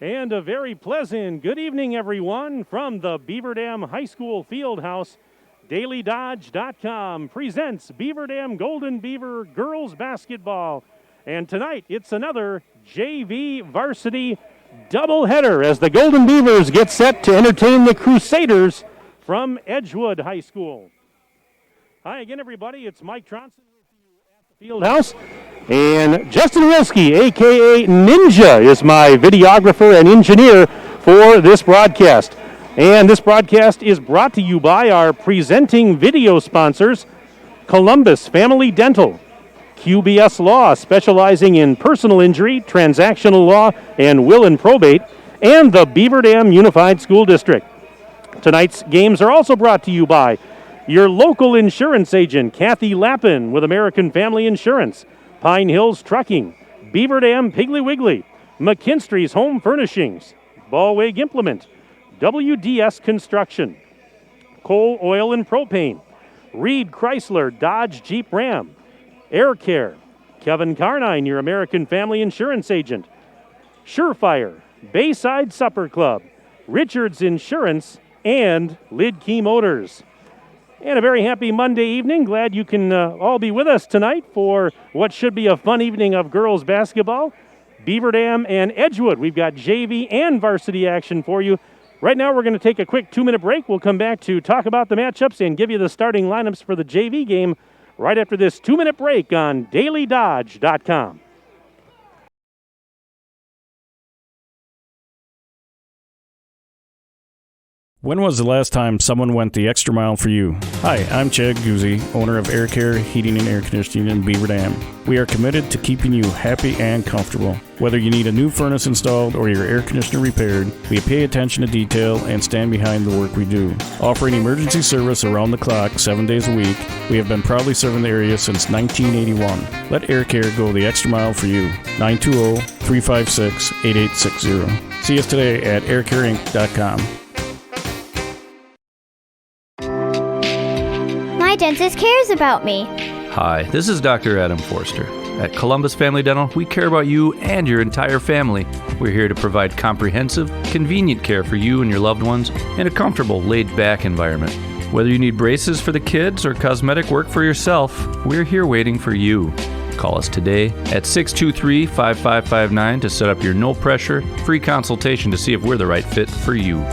And a very pleasant good evening, everyone, from the Beaver Dam High School Fieldhouse. DailyDodge.com presents Beaver Dam Golden Beaver girls basketball. And tonight, it's another JV varsity doubleheader as the Golden Beavers get set to entertain the Crusaders from Edgewood High School. Hi again, everybody. It's Mike Tronson with you at the Fieldhouse. And Justin Wilski, a.k.a. Ninja, is my videographer and engineer for this broadcast. And this broadcast is brought to you by our presenting video sponsors, Columbus Family Dental, QBS Law, specializing in personal injury, transactional law, and will and probate, and the Beaver Dam Unified School District. Tonight's games are also brought to you by your local insurance agent, Kathy Lappin with American Family Insurance, Pine Hills Trucking, Beaver Dam Piggly Wiggly, McKinstry's Home Furnishings, Ballweg Implement, WDS Construction, Coal, Oil, and Propane, Reed Chrysler Dodge Jeep Ram, Air Care, Kevin Carnine, your American Family Insurance agent, Surefire, Bayside Supper Club, Richards Insurance, and Lid Key Motors. And a very happy Monday evening. Glad you can all be with us tonight for what should be a fun evening of girls basketball. Beaver Dam and Edgewood. We've got JV and varsity action for you. Right now we're going to take a quick 2-minute break. We'll come back to talk about the matchups and give you the starting lineups for the JV game right after this 2-minute break on DailyDodge.com. When was the last time someone went the extra mile for you? Hi, I'm Chad Guzzi, owner of Air Care Heating and Air Conditioning in Beaver Dam. We are committed to keeping you happy and comfortable. Whether you need a new furnace installed or your air conditioner repaired, we pay attention to detail and stand behind the work we do. Offering emergency service around the clock 7 days a week, we have been proudly serving the area since 1981. Let Air Care go the extra mile for you. 920-356-8860. See us today at aircareinc.com. My dentist cares about me. Hi, this is Dr. Adam Forster. At Columbus Family Dental, we care about you and your entire family. We're here to provide comprehensive, convenient care for you and your loved ones in a comfortable, laid-back environment. Whether you need braces for the kids or cosmetic work for yourself, we're here waiting for you. Call us today at 623-5559 to set up your no-pressure, free consultation to see if we're the right fit for you.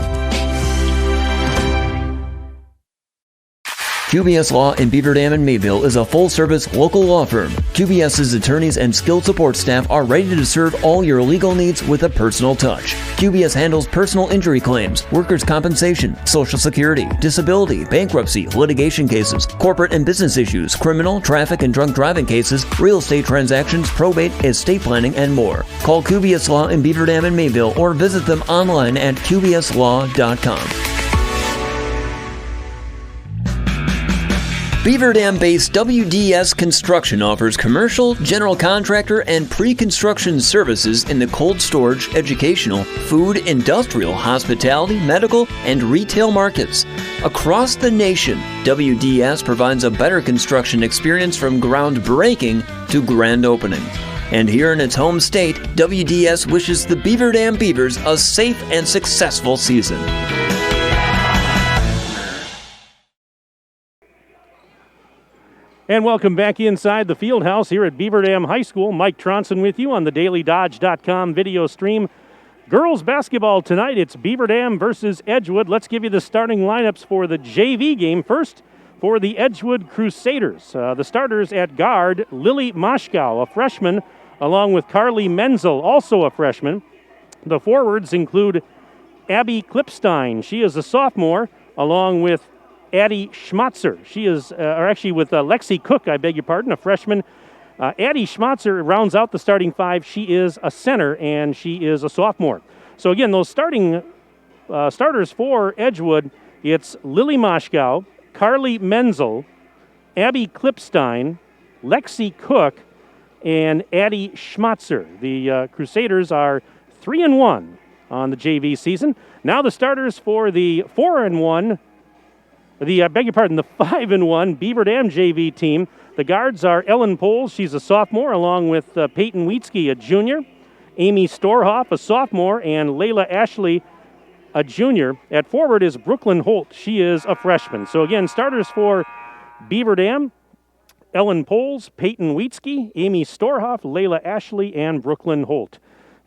QBS Law in Beaver Dam and Mayville is a full-service local law firm. QBS's attorneys and skilled support staff are ready to serve all your legal needs with a personal touch. QBS handles personal injury claims, workers' compensation, Social Security, disability, bankruptcy, litigation cases, corporate and business issues, criminal, traffic, and drunk driving cases, real estate transactions, probate, estate planning, and more. Call QBS Law in Beaver Dam and Mayville or visit them online at qbslaw.com. Beaver Dam-based WDS Construction offers commercial, general contractor, and pre-construction services in the cold storage, educational, food, industrial, hospitality, medical, and retail markets. Across the nation, WDS provides a better construction experience from groundbreaking to grand opening. And here in its home state, WDS wishes the Beaver Dam Beavers a safe and successful season. And welcome back inside the field house here at Beaver Dam High School. Mike Tronson with you on the DailyDodge.com video stream. Girls basketball tonight, it's Beaver Dam versus Edgewood. Let's give you the starting lineups for the JV game. First, for the Edgewood Crusaders. The starters at guard, Lily Moshkow, a freshman, along with Carly Menzel, also a freshman. The forwards include Abby Klipstein. She is a sophomore, along with Addie Schmatzer. She is, with Lexi Cook, I beg your pardon, a freshman. Addie Schmatzer rounds out the starting five. She is a center, and she is a sophomore. So again, those starters for Edgewood, it's Lily Moshkow, Carly Menzel, Abby Klipstein, Lexi Cook, and Addie Schmatzer. The Crusaders are 3-1 on the JV season. Now the starters for the 5-1 Beaver Dam JV team. The guards are Ellen Poles, she's a sophomore, along with Peyton Wietzke, a junior. Amy Storhoff, a sophomore, and Layla Ashley, a junior. At forward is Brooklyn Holt. She is a freshman. So again, starters for Beaver Dam: Ellen Poles, Peyton Wheatsky, Amy Storhoff, Layla Ashley, and Brooklyn Holt.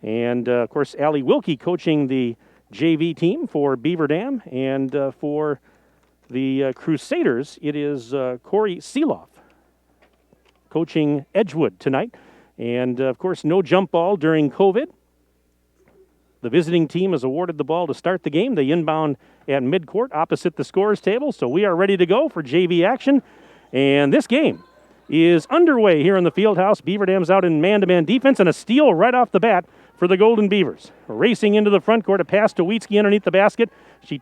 And, of course, Allie Wilkie coaching the JV team for Beaver Dam. And for the Crusaders, it is Corey Seeloff coaching Edgewood tonight. And, of course, no jump ball during COVID. The visiting team is awarded the ball to start the game. They inbound at midcourt opposite the scorer's table. So we are ready to go for JV action. And this game is underway here in the Fieldhouse. Beaver Dam's out in man-to-man defense, and a steal right off the bat for the Golden Beavers. Racing into the front court, a pass to Wheatsky underneath the basket. She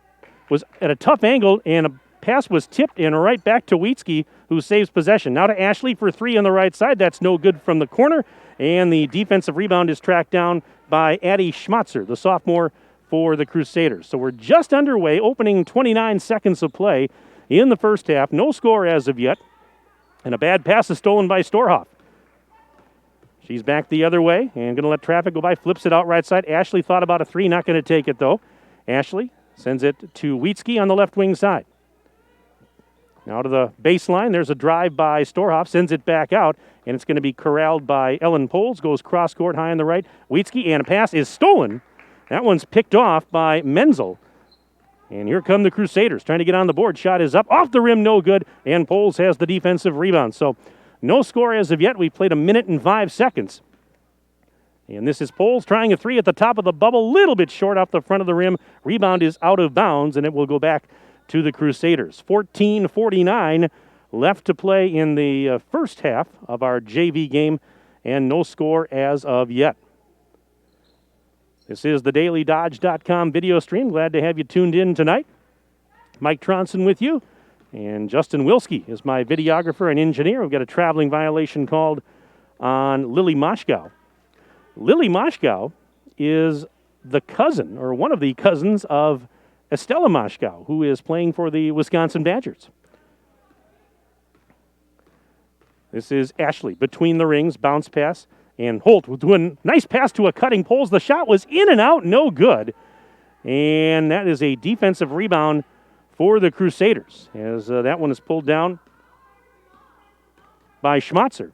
was at a tough angle, and a pass was tipped in right back to Wheatsky, who saves possession. Now to Ashley for three on the right side. That's no good from the corner, and the defensive rebound is tracked down by Addie Schmatzer, the sophomore for the Crusaders. So we're just underway, opening 29 seconds of play in the first half. No score as of yet, and a bad pass is stolen by Storhoff. She's back the other way and going to let traffic go by. Flips it out right side. Ashley thought about a three. Not going to take it, though. Ashley sends it to Wheatsky on the left wing side. Now to the baseline. There's a drive by Storhoff. Sends it back out, and it's going to be corralled by Ellen Poles. Goes cross court high on the right. Wheatsky, and a pass is stolen. That one's picked off by Menzel. And here come the Crusaders trying to get on the board. Shot is up. Off the rim, no good. And Poles has the defensive rebound. So no score as of yet. We've played 1 minute and 5 seconds. And this is Poles trying a three at the top of the bubble. Little bit short off the front of the rim. Rebound is out of bounds, and it will go back to the Crusaders. 14:49 left to play in the first half of our JV game, and no score as of yet. This is the DailyDodge.com video stream. Glad to have you tuned in tonight. Mike Tronson with you, and Justin Wilski is my videographer and engineer. We've got a traveling violation called on Lily Moshkow. Lily Moshkow is the cousin, or one of the cousins, of Estella Moshkow, who is playing for the Wisconsin Badgers. This is Ashley between the rings, bounce pass. And Holt will do a nice pass to a cutting Poles. The shot was in and out, no good. And that is a defensive rebound for the Crusaders, as that one is pulled down by Schmatzer.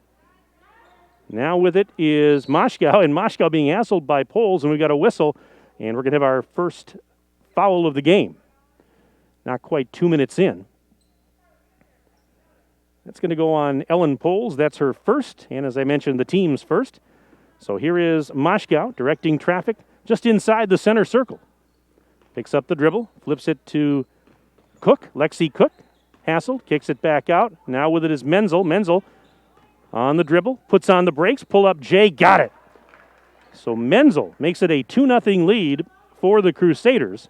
Now with it is Moshkow, and Moshkow being hassled by Poles, and we've got a whistle, and we're going to have our first foul of the game. Not quite 2 minutes in. That's going to go on Ellen Poles. That's her first, and as I mentioned, the team's first. So here is Moshkow directing traffic just inside the center circle. Picks up the dribble, flips it to Cook, Lexi Cook. Hassled, kicks it back out. Now with it is Menzel. Menzel on the dribble, puts on the brakes, pull up Jay, got it. So Menzel makes it a 2-0 lead for the Crusaders.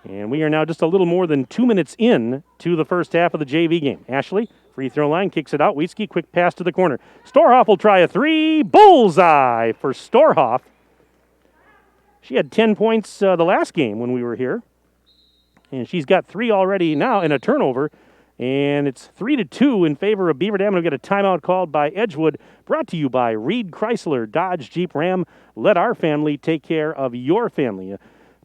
And we are now just a little more than 2 minutes in to the first half of the JV game. Ashley, free throw line, kicks it out. Wheatsky, quick pass to the corner. Storhoff will try a three. Bullseye for Storhoff. She had 10 points the last game when we were here. And she's got 3 already now in a turnover. And it's 3-2 in favor of Beaver Dam. We've got a timeout called by Edgewood, brought to you by Reed Chrysler, Dodge, Jeep, Ram. Let our family take care of your family.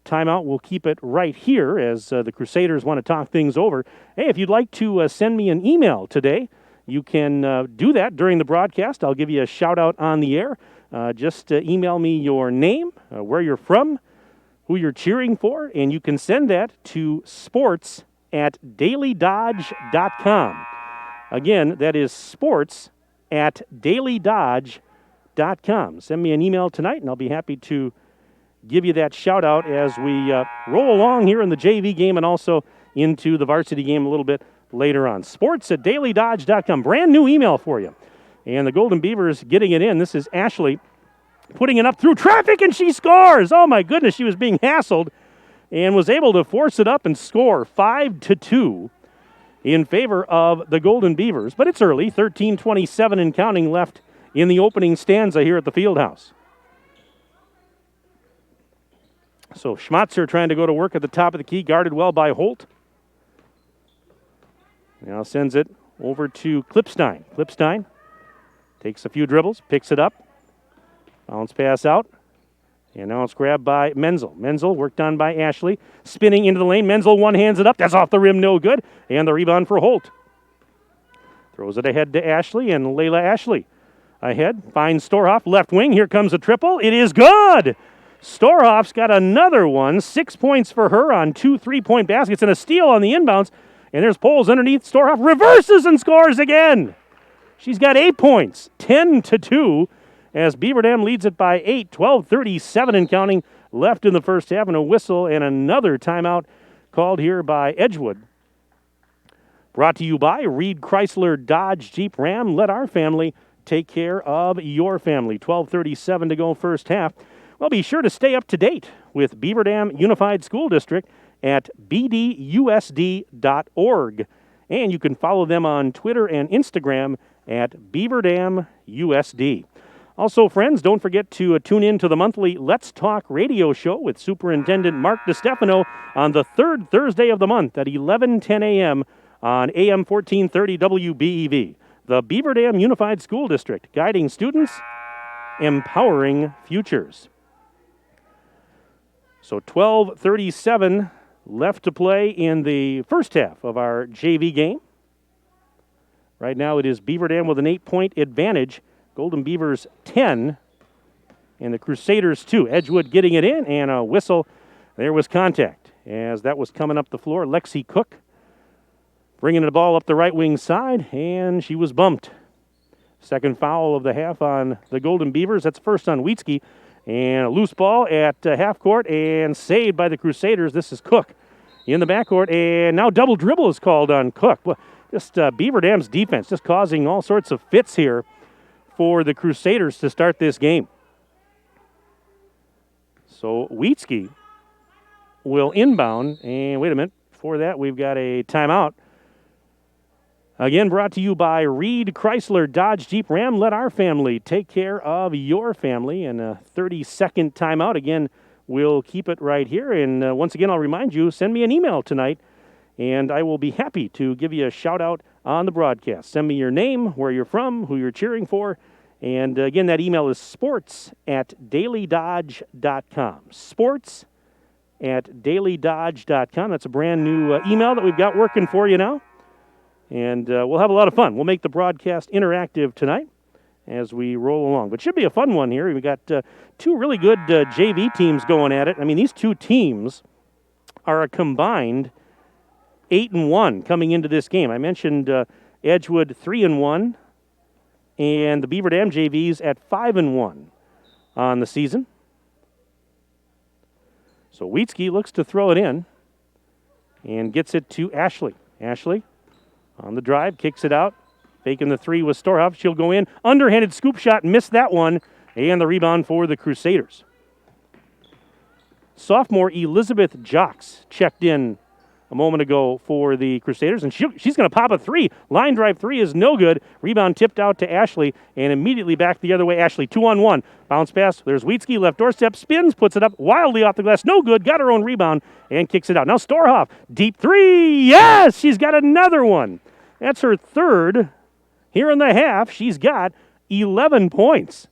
Timeout, we'll keep it right here as the Crusaders want to talk things over. Hey, if you'd like to send me an email today, you can do that during the broadcast. I'll give you a shout out on the air. Just email me your name, where you're from, who you're cheering for, and you can send that to sports@dailydodge.com. Again, that is sports@dailydodge.com. Send me an email tonight, and I'll be happy to give you that shout out as we roll along here in the JV game and also into the varsity game a little bit later on. Sports@dailydodge.com. Brand new email for you. And the Golden Beavers getting it in. This is Ashley putting it up through traffic, and she scores. Oh my goodness, she was being hassled and was able to force it up and score 5-2 in favor of the Golden Beavers. But it's early, 13:27 and counting left in the opening stanza here at the Fieldhouse. So Schmatzer trying to go to work at the top of the key, guarded well by Holt. Now sends it over to Klipstein. Klipstein takes a few dribbles, picks it up. Bounce pass out And now it's grabbed by Menzel. Menzel worked on by Ashley. Spinning into the lane. Menzel one-hands it up. That's off the rim, no good. And the rebound for Holt. Throws it ahead to Ashley, and Layla Ashley ahead. Finds Storhoff, left wing. Here comes a triple. It is good! Storhoff's got another one. 6 points for her on 2 3-point baskets and a steal on the inbounds. And there's Poles underneath. Storhoff reverses and scores again. She's got 8 points, 10-2, as Beaver Dam leads it by 8, 12:37 and counting left in the first half, and a whistle and another timeout called here by Edgewood. Brought to you by Reed Chrysler Dodge Jeep Ram. Let our family take care of your family. 12:37 to go first half. Well, be sure to stay up to date with Beaver Dam Unified School District at bdusd.org. And you can follow them on Twitter and Instagram at Beaver Dam USD. Also, friends, don't forget to tune in to the monthly Let's Talk radio show with Superintendent Mark DiStefano on the third Thursday of the month at 11:10 a.m. on AM 1430 WBEV. The Beaver Dam Unified School District, guiding students, empowering futures. So 12:37 left to play in the first half of our JV game. Right now it is Beaver Dam with an 8-point advantage. Golden Beavers 10 and the Crusaders 2. Edgewood getting it in, and a whistle. There was contact as that was coming up the floor. Lexi Cook bringing the ball up the right wing side, and she was bumped. Second foul of the half on the Golden Beavers. That's first on Wheatsky. And a loose ball at half court and saved by the Crusaders. This is Cook in the backcourt, and now double dribble is called on Cook. Well, just Beaver Dam's defense just causing all sorts of fits here for the Crusaders to start this game. So Wheatsky will inbound, and wait a minute, before that we've got a timeout. Again, brought to you by Reed Chrysler Dodge Jeep Ram. Let our family take care of your family. And a 30-second timeout. Again, we'll keep it right here. And once again, I'll remind you, send me an email tonight, and I will be happy to give you a shout-out on the broadcast. Send me your name, where you're from, who you're cheering for. And again, that email is sports@dailydodge.com. Sports@dailydodge.com. That's a brand new email that we've got working for you now. And we'll have a lot of fun. We'll make the broadcast interactive tonight as we roll along. But it should be a fun one here. We've got two really good JV teams going at it. I mean, these two teams are a combined 8-1 coming into this game. I mentioned Edgewood 3-1, and the Beaver Dam JVs at 5-1 on the season. So Wheatsky looks to throw it in and gets it to Ashley. Ashley on the drive, kicks it out. Faking the three with Storhoff. She'll go in. Underhanded scoop shot, missed that one. And the rebound for the Crusaders. Sophomore Elizabeth Jocks checked in a moment ago for the Crusaders, and she's going to pop a three. Line drive three is no good. Rebound tipped out to Ashley, and immediately back the other way. Ashley 2-on-1. Bounce pass. There's Wheatsky, left doorstep, spins, puts it up wildly off the glass. No good. Got her own rebound and kicks it out. Now Storhoff, deep three. Yes, she's got another one. That's her third here in the half. She's got 11 points.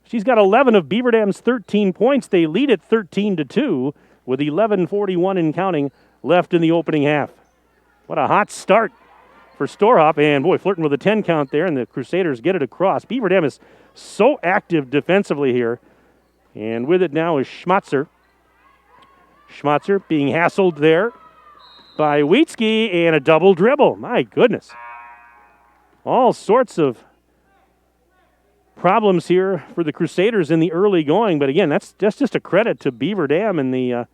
She's got 11 of Beaver Dam's 13 points. They lead at 13-2 with 11:41 and counting left in the opening half. What a hot start for Storhoff, and boy, flirting with a 10 count there, and the Crusaders get it across. Beaver Dam is so active defensively here, and with it now is Schmatzer. Schmatzer being hassled there by Wheatsky, and a double dribble. My goodness. All sorts of problems here for the Crusaders in the early going, but again, that's just a credit to Beaver Dam and the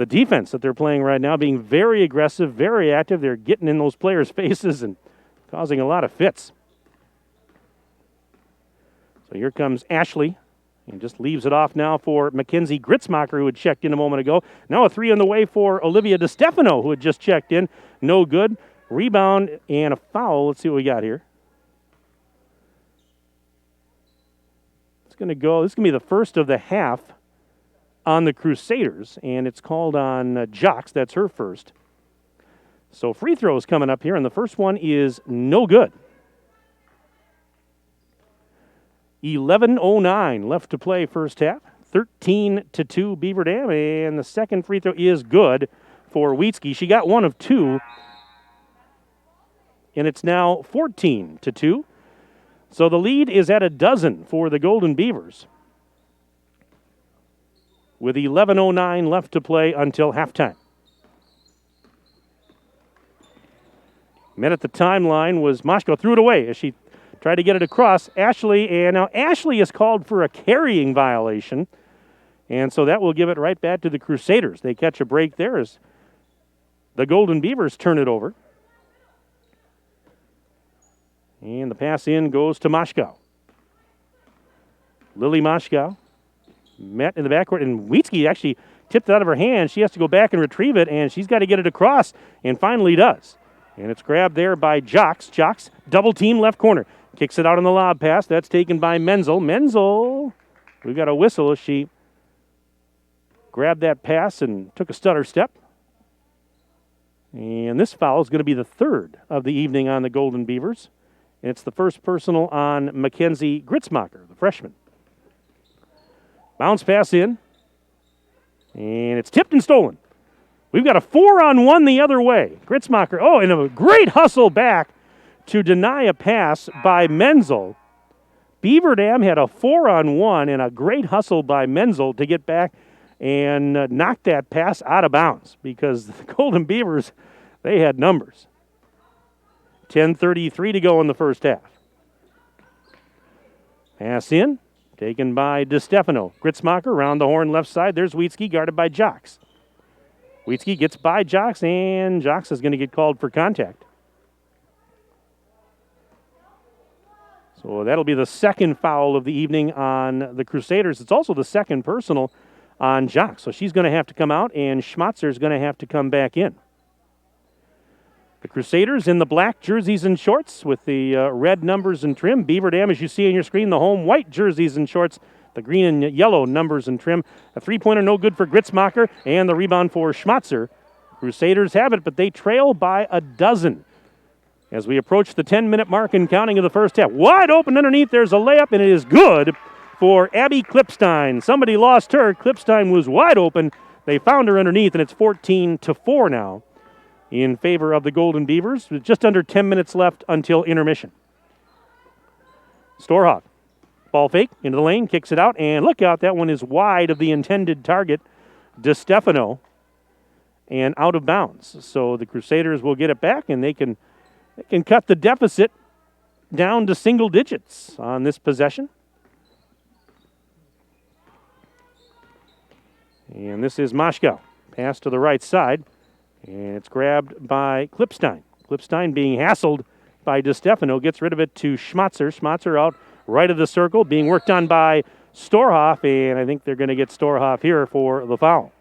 defense that they're playing right now, being very aggressive, very active. They're getting in those players' faces and causing a lot of fits. So here comes Ashley, and just leaves it off now for Mackenzie Gritzmacher, who had checked in a moment ago. Now a three on the way for Olivia DiStefano, who had just checked in. No good. Rebound and a foul. Let's see what we got here. It's going to go. This is going to be the first of the half on the Crusaders, and it's called on Jocks. That's her first. So free throws coming up here, and the first one is no good. 11:09 left to play first half. 13-2 Beaver Dam, and the second free throw is good for Wheatsky. She got one of two, and it's now 14-2. So the lead is at a dozen for the Golden Beavers, with 11:09 left to play until halftime. Met at the timeline was Moshko, threw it away as she tried to get it across. Ashley, and now Ashley is called for a carrying violation, and so that will give it right back to the Crusaders. They catch a break there as the Golden Beavers turn it over. And the pass in goes to Moshko. Lily Moshko met in the backcourt, and Wheatsky actually tipped it out of her hand. She has to go back and retrieve it, and she's got to get it across, and finally does. And it's grabbed there by Jocks. Jocks, double team left corner. Kicks it out on the lob pass. That's taken by Menzel. Menzel, we got a whistle as she grabbed that pass and took a stutter step. And this foul is going to be the third of the evening on the Golden Beavers. And it's the first personal on Mackenzie Gritzmacher, the freshman. Bounce pass in. And it's tipped and stolen. We've got a 4-on-1 the other way. Gritzmacher, and a great hustle back to deny a pass by Menzel. Beaver Dam had a 4-on-1 and a great hustle by Menzel to get back and knock that pass out of bounds because the Golden Beavers, they had numbers. 10:33 to go in the first half. Pass in, taken by DeStefano. Gritzmacher around the horn left side. There's Wheatsky guarded by Jocks. Wheatsky gets by Jocks, and Jocks is going to get called for contact. So that'll be the second foul of the evening on the Crusaders. It's also the second personal on Jocks. So she's going to have to come out, and Schmatzer is going to have to come back in. The Crusaders in the black jerseys and shorts with the red numbers and trim. Beaver Dam, as you see on your screen, the home white jerseys and shorts, the green and yellow numbers and trim. A three-pointer no good for Gritzmacher, and the rebound for Schmatzer. Crusaders have it, but they trail by a dozen as we approach the 10-minute mark and counting of the first half. Wide open underneath, there's a layup, and it is good for Abby Klipstein. Somebody lost her. Klipstein was wide open. They found her underneath, and it's 14-4 now in favor of the Golden Beavers, with just under 10 minutes left until intermission. Storhoff, ball fake into the lane, kicks it out, and look out, that one is wide of the intended target, DeStefano, and out of bounds. So the Crusaders will get it back, and they can cut the deficit down to single digits on this possession. And this is Moshko. Pass to the right side. And it's grabbed by Klipstein. Klipstein being hassled by DeStefano. Gets rid of it to Schmatzer. Schmatzer out right of the circle. Being worked on by Storhoff. And I think they're going to get Storhoff here for the foul.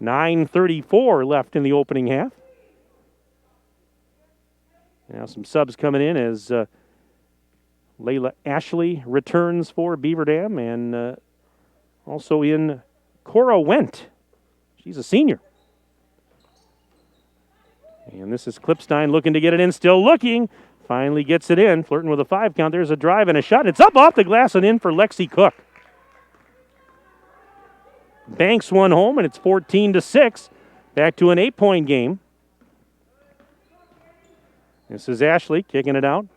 9:34 left in the opening half. Now some subs coming in as Layla Ashley returns for Beaver Dam. And also in Cora Wendt. She's a senior. And this is Klipstein looking to get it in. Still looking. Finally gets it in. Flirting with a 5 count. There's a drive and a shot. It's up off the glass and in for Lexi Cook. Banks one home, and it's 14-6. Back to an 8-point game. This is Ashley kicking it out.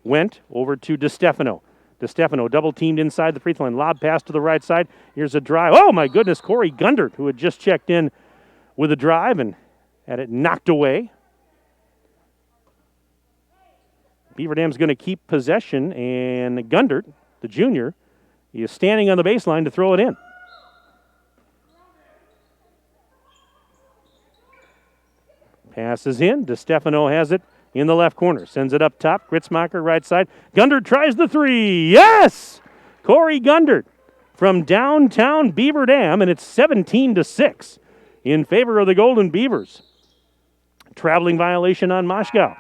Went over to DeStefano. DeStefano double-teamed inside the free throw line. Lob pass to the right side. Here's a drive. Oh, my goodness. Corey Gundert, who had just checked in with a drive and had it knocked away. Beaver Dam's going to keep possession, and Gundert, the junior, he is standing on the baseline to throw it in. Passes in. DeStefano has it in the left corner. Sends it up top. Gritzmacher right side. Gundert tries the three. Yes! Corey Gundert from downtown Beaver Dam, and it's 17-6 in favor of the Golden Beavers. Traveling violation on Moshko.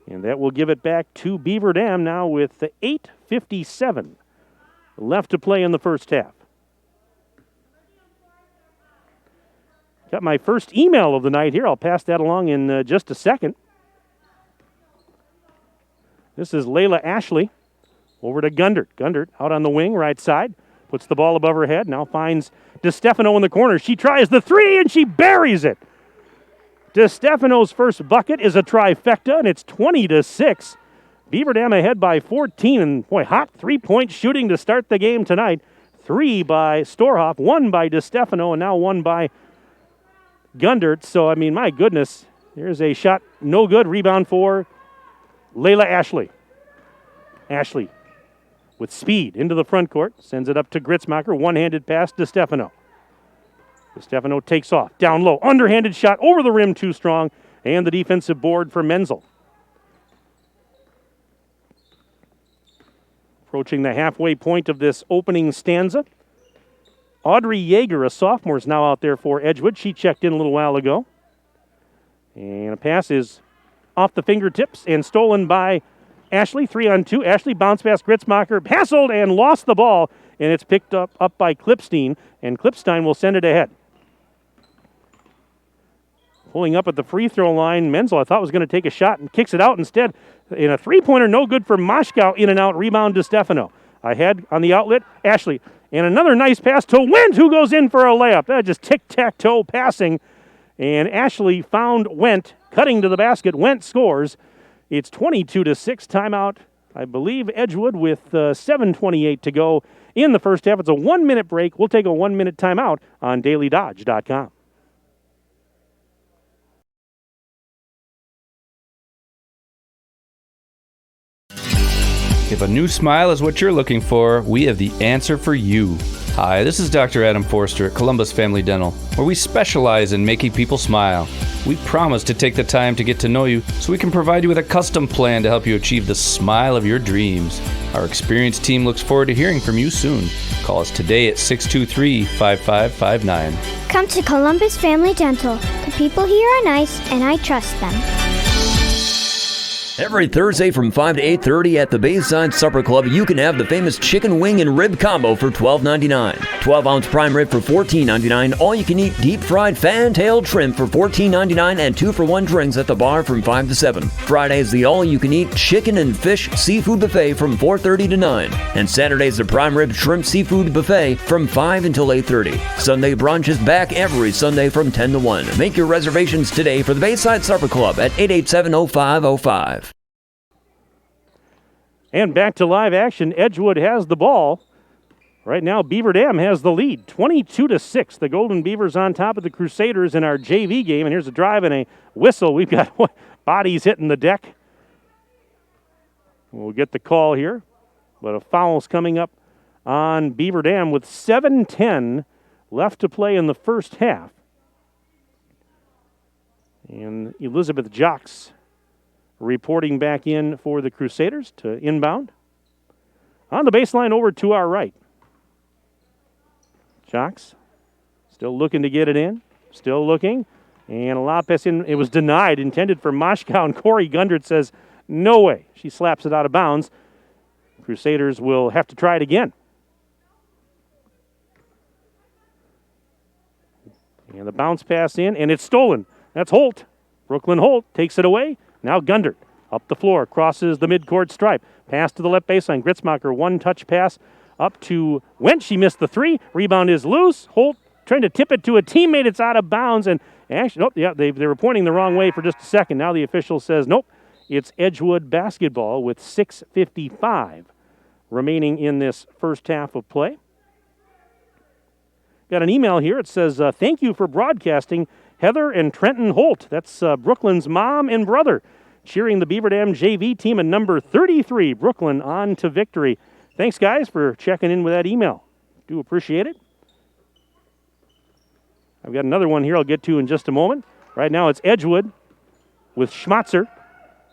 And that will give it back to Beaver Dam now with the 8:57 left to play in the first half. Got my first email of the night here. I'll pass that along in just a second. This is Layla Ashley Over to Gundert. Gundert out on the wing, right side. Puts the ball above her head. Now finds DeStefano in the corner. She tries the three, and she buries it. DeStefano's first bucket is a trifecta, and it's 20-6. Beaver Dam ahead by 14, and boy, hot three-point shooting to start the game tonight. 3 by Storhoff, 1 by DeStefano, and now 1 by Gundert. So, I mean, my goodness, here's a shot, no good. Rebound for Layla Ashley. Ashley with speed into the front court, sends it up to Gritzmacher, one-handed pass to DeStefano. DeStefano takes off, down low, underhanded shot, over the rim, too strong, and the defensive board for Menzel. Approaching the halfway point of this opening stanza. Audrey Yeager, a sophomore, is now out there for Edgewood. She checked in a little while ago. And a pass is off the fingertips and stolen by Ashley, 3-on-2. Ashley bounced past Gritzmacher, hassled and lost the ball, and it's picked up by Klipstein, and Klipstein will send it ahead. Pulling up at the free throw line, Menzel I thought was going to take a shot and kicks it out instead. In a three-pointer, no good for Moshkow, in and out, rebound to Stefano. Ahead on the outlet, Ashley. And another nice pass to Wendt, who goes in for a layup. Just tic-tac-toe passing. And Ashley found Wendt cutting to the basket. Wendt scores. It's 22-6 timeout. I believe Edgewood with 7:28 to go in the first half. It's a 1-minute break. We'll take a 1-minute timeout on DailyDodge.com. If a new smile is what you're looking for, we have the answer for you. Hi, this is Dr. Adam Forster at Columbus Family Dental, where we specialize in making people smile. We promise to take the time to get to know you so we can provide you with a custom plan to help you achieve the smile of your dreams. Our experienced team looks forward to hearing from you soon. Call us today at 623-5559. Come to Columbus Family Dental. The people here are nice, and I trust them. Every Thursday from 5 to 8:30 at the Bayside Supper Club, you can have the famous chicken wing and rib combo for $12.99. 12-ounce prime rib for $14.99. All-you-can-eat deep-fried fan-tailed shrimp for $14.99 and 2-for-1 drinks at the bar from 5 to 7. Fridays, the all-you-can-eat chicken and fish seafood buffet from 4:30 to 9. And Saturdays, the prime rib shrimp seafood buffet from 5 until 8:30. Sunday brunch is back every Sunday from 10 to 1. Make your reservations today for the Bayside Supper Club at 887-0505. And back to live action. Edgewood has the ball. Right now, Beaver Dam has the lead, 22-6. The Golden Beavers on top of the Crusaders in our JV game. And here's a drive and a whistle. We've got bodies hitting the deck. We'll get the call here. But a foul's coming up on Beaver Dam with 7:10 left to play in the first half. And Elizabeth Jocks reporting back in for the Crusaders to inbound. On the baseline over to our right. Jocks still looking to get it in. Still looking. And a lob pass in. It was denied, intended for Moshkow, and Corey Gundert says, no way. She slaps it out of bounds. Crusaders will have to try it again. And the bounce pass in, and it's stolen. That's Holt. Brooklyn Holt takes it away. Now Gundert up the floor, crosses the midcourt stripe. Pass to the left baseline. Gritzmacher, one-touch pass up to Wendt. She missed the three. Rebound is loose. Holt trying to tip it to a teammate. It's out of bounds. And actually, nope, yeah, they were pointing the wrong way for just a second. Now the official says, nope, it's Edgewood basketball with 6:55 remaining in this first half of play. Got an email here. It says, thank you for broadcasting Heather and Trenton Holt. That's Brooklyn's mom and brother cheering the Beaver Dam JV team and number 33, Brooklyn, on to victory. Thanks, guys, for checking in with that email. Do appreciate it. I've got another one here I'll get to in just a moment. Right now it's Edgewood with Schmatzer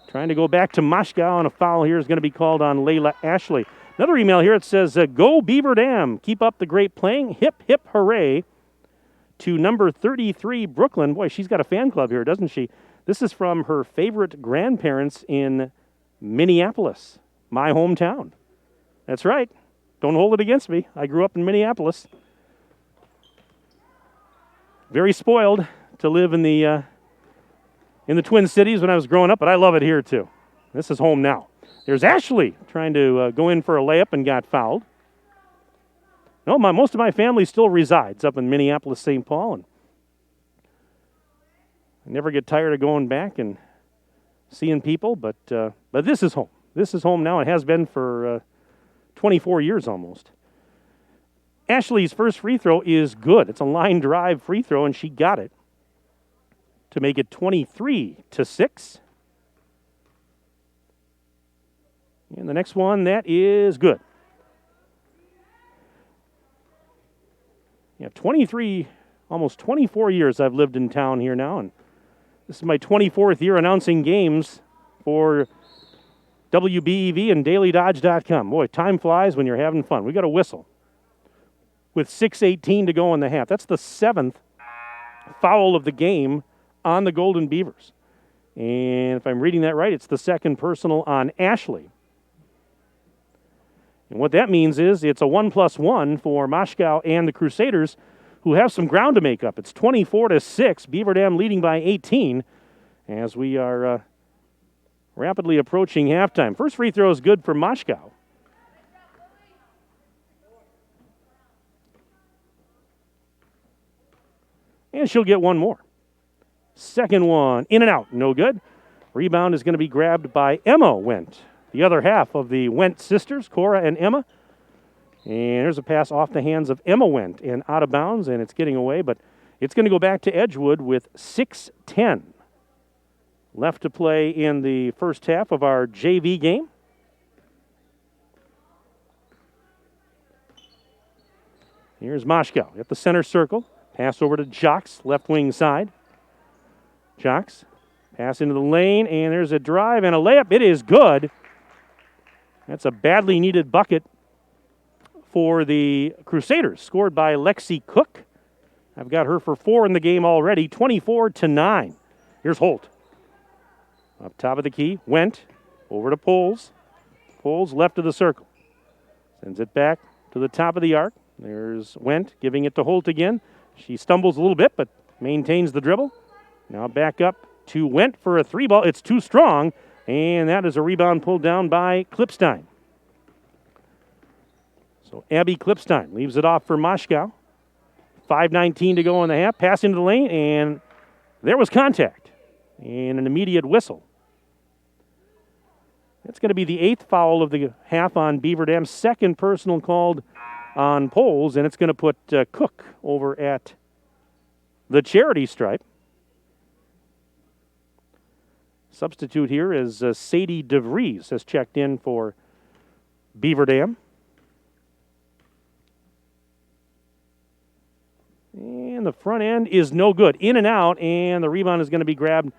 trying to go back to Moshkow, and a foul here is going to be called on Layla Ashley. Another email here. It says, go Beaver Dam. Keep up the great playing. Hip, hip, hooray. To number 33, Brooklyn. Boy, she's got a fan club here, doesn't she? This is from her favorite grandparents in Minneapolis, my hometown. That's right. Don't hold it against me. I grew up in Minneapolis. Very spoiled to live in the Twin Cities when I was growing up, but I love it here too. This is home now. There's Ashley trying to go in for a layup and got fouled. No, most of my family still resides up in Minneapolis, St. Paul, and I never get tired of going back and seeing people, but this is home. This is home now. It has been for 24 years almost. Ashley's first free throw is good. It's a line drive free throw, and she got it to make it 23-6. And the next one, that is good. Yeah, 23, almost 24 years I've lived in town here now, and this is my 24th year announcing games for WBEV and DailyDodge.com. Boy, time flies when you're having fun. We got a whistle with 6:18 to go in the half. That's the 7th foul of the game on the Golden Beavers. And if I'm reading that right, it's the second personal on Ashley. And what that means is it's a 1+1 for Moscow and the Crusaders, who have some ground to make up. It's 24-6, Beaver Dam leading by 18 as we are rapidly approaching halftime. First free throw is good for Moscow. And she'll get one more. Second one, in and out, no good. Rebound is going to be grabbed by Emma Wendt, the other half of the Wendt sisters, Cora and Emma. And there's a pass off the hands of Emma Wendt and out of bounds, and it's getting away, but it's going to go back to Edgewood with 6:10 left to play in the first half of our JV game. Here's Moscow at the center circle. Pass over to Jocks, left wing side. Jocks, pass into the lane, and there's a drive and a layup. It is good. That's a badly needed bucket for the Crusaders, scored by Lexi Cook. I've got her for 4 in the game already, 24-9. Here's Holt. Up top of the key, Wendt over to Poles. Poles left of the circle. Sends it back to the top of the arc. There's Wendt giving it to Holt again. She stumbles a little bit, but maintains the dribble. Now back up to Wendt for a 3-ball. It's too strong, and that is a rebound pulled down by Klipstein. So Abby Klipstein leaves it off for Moscow. 5:19 to go in the half. Pass into the lane, and there was contact and an immediate whistle. That's going to be the 8th foul of the half on Beaver Dam. Second personal called on Poles, and it's going to put Cook over at the charity stripe. Substitute here is Sadie DeVries has checked in for Beaver Dam. And the front end is no good. In and out, and the rebound is going to be grabbed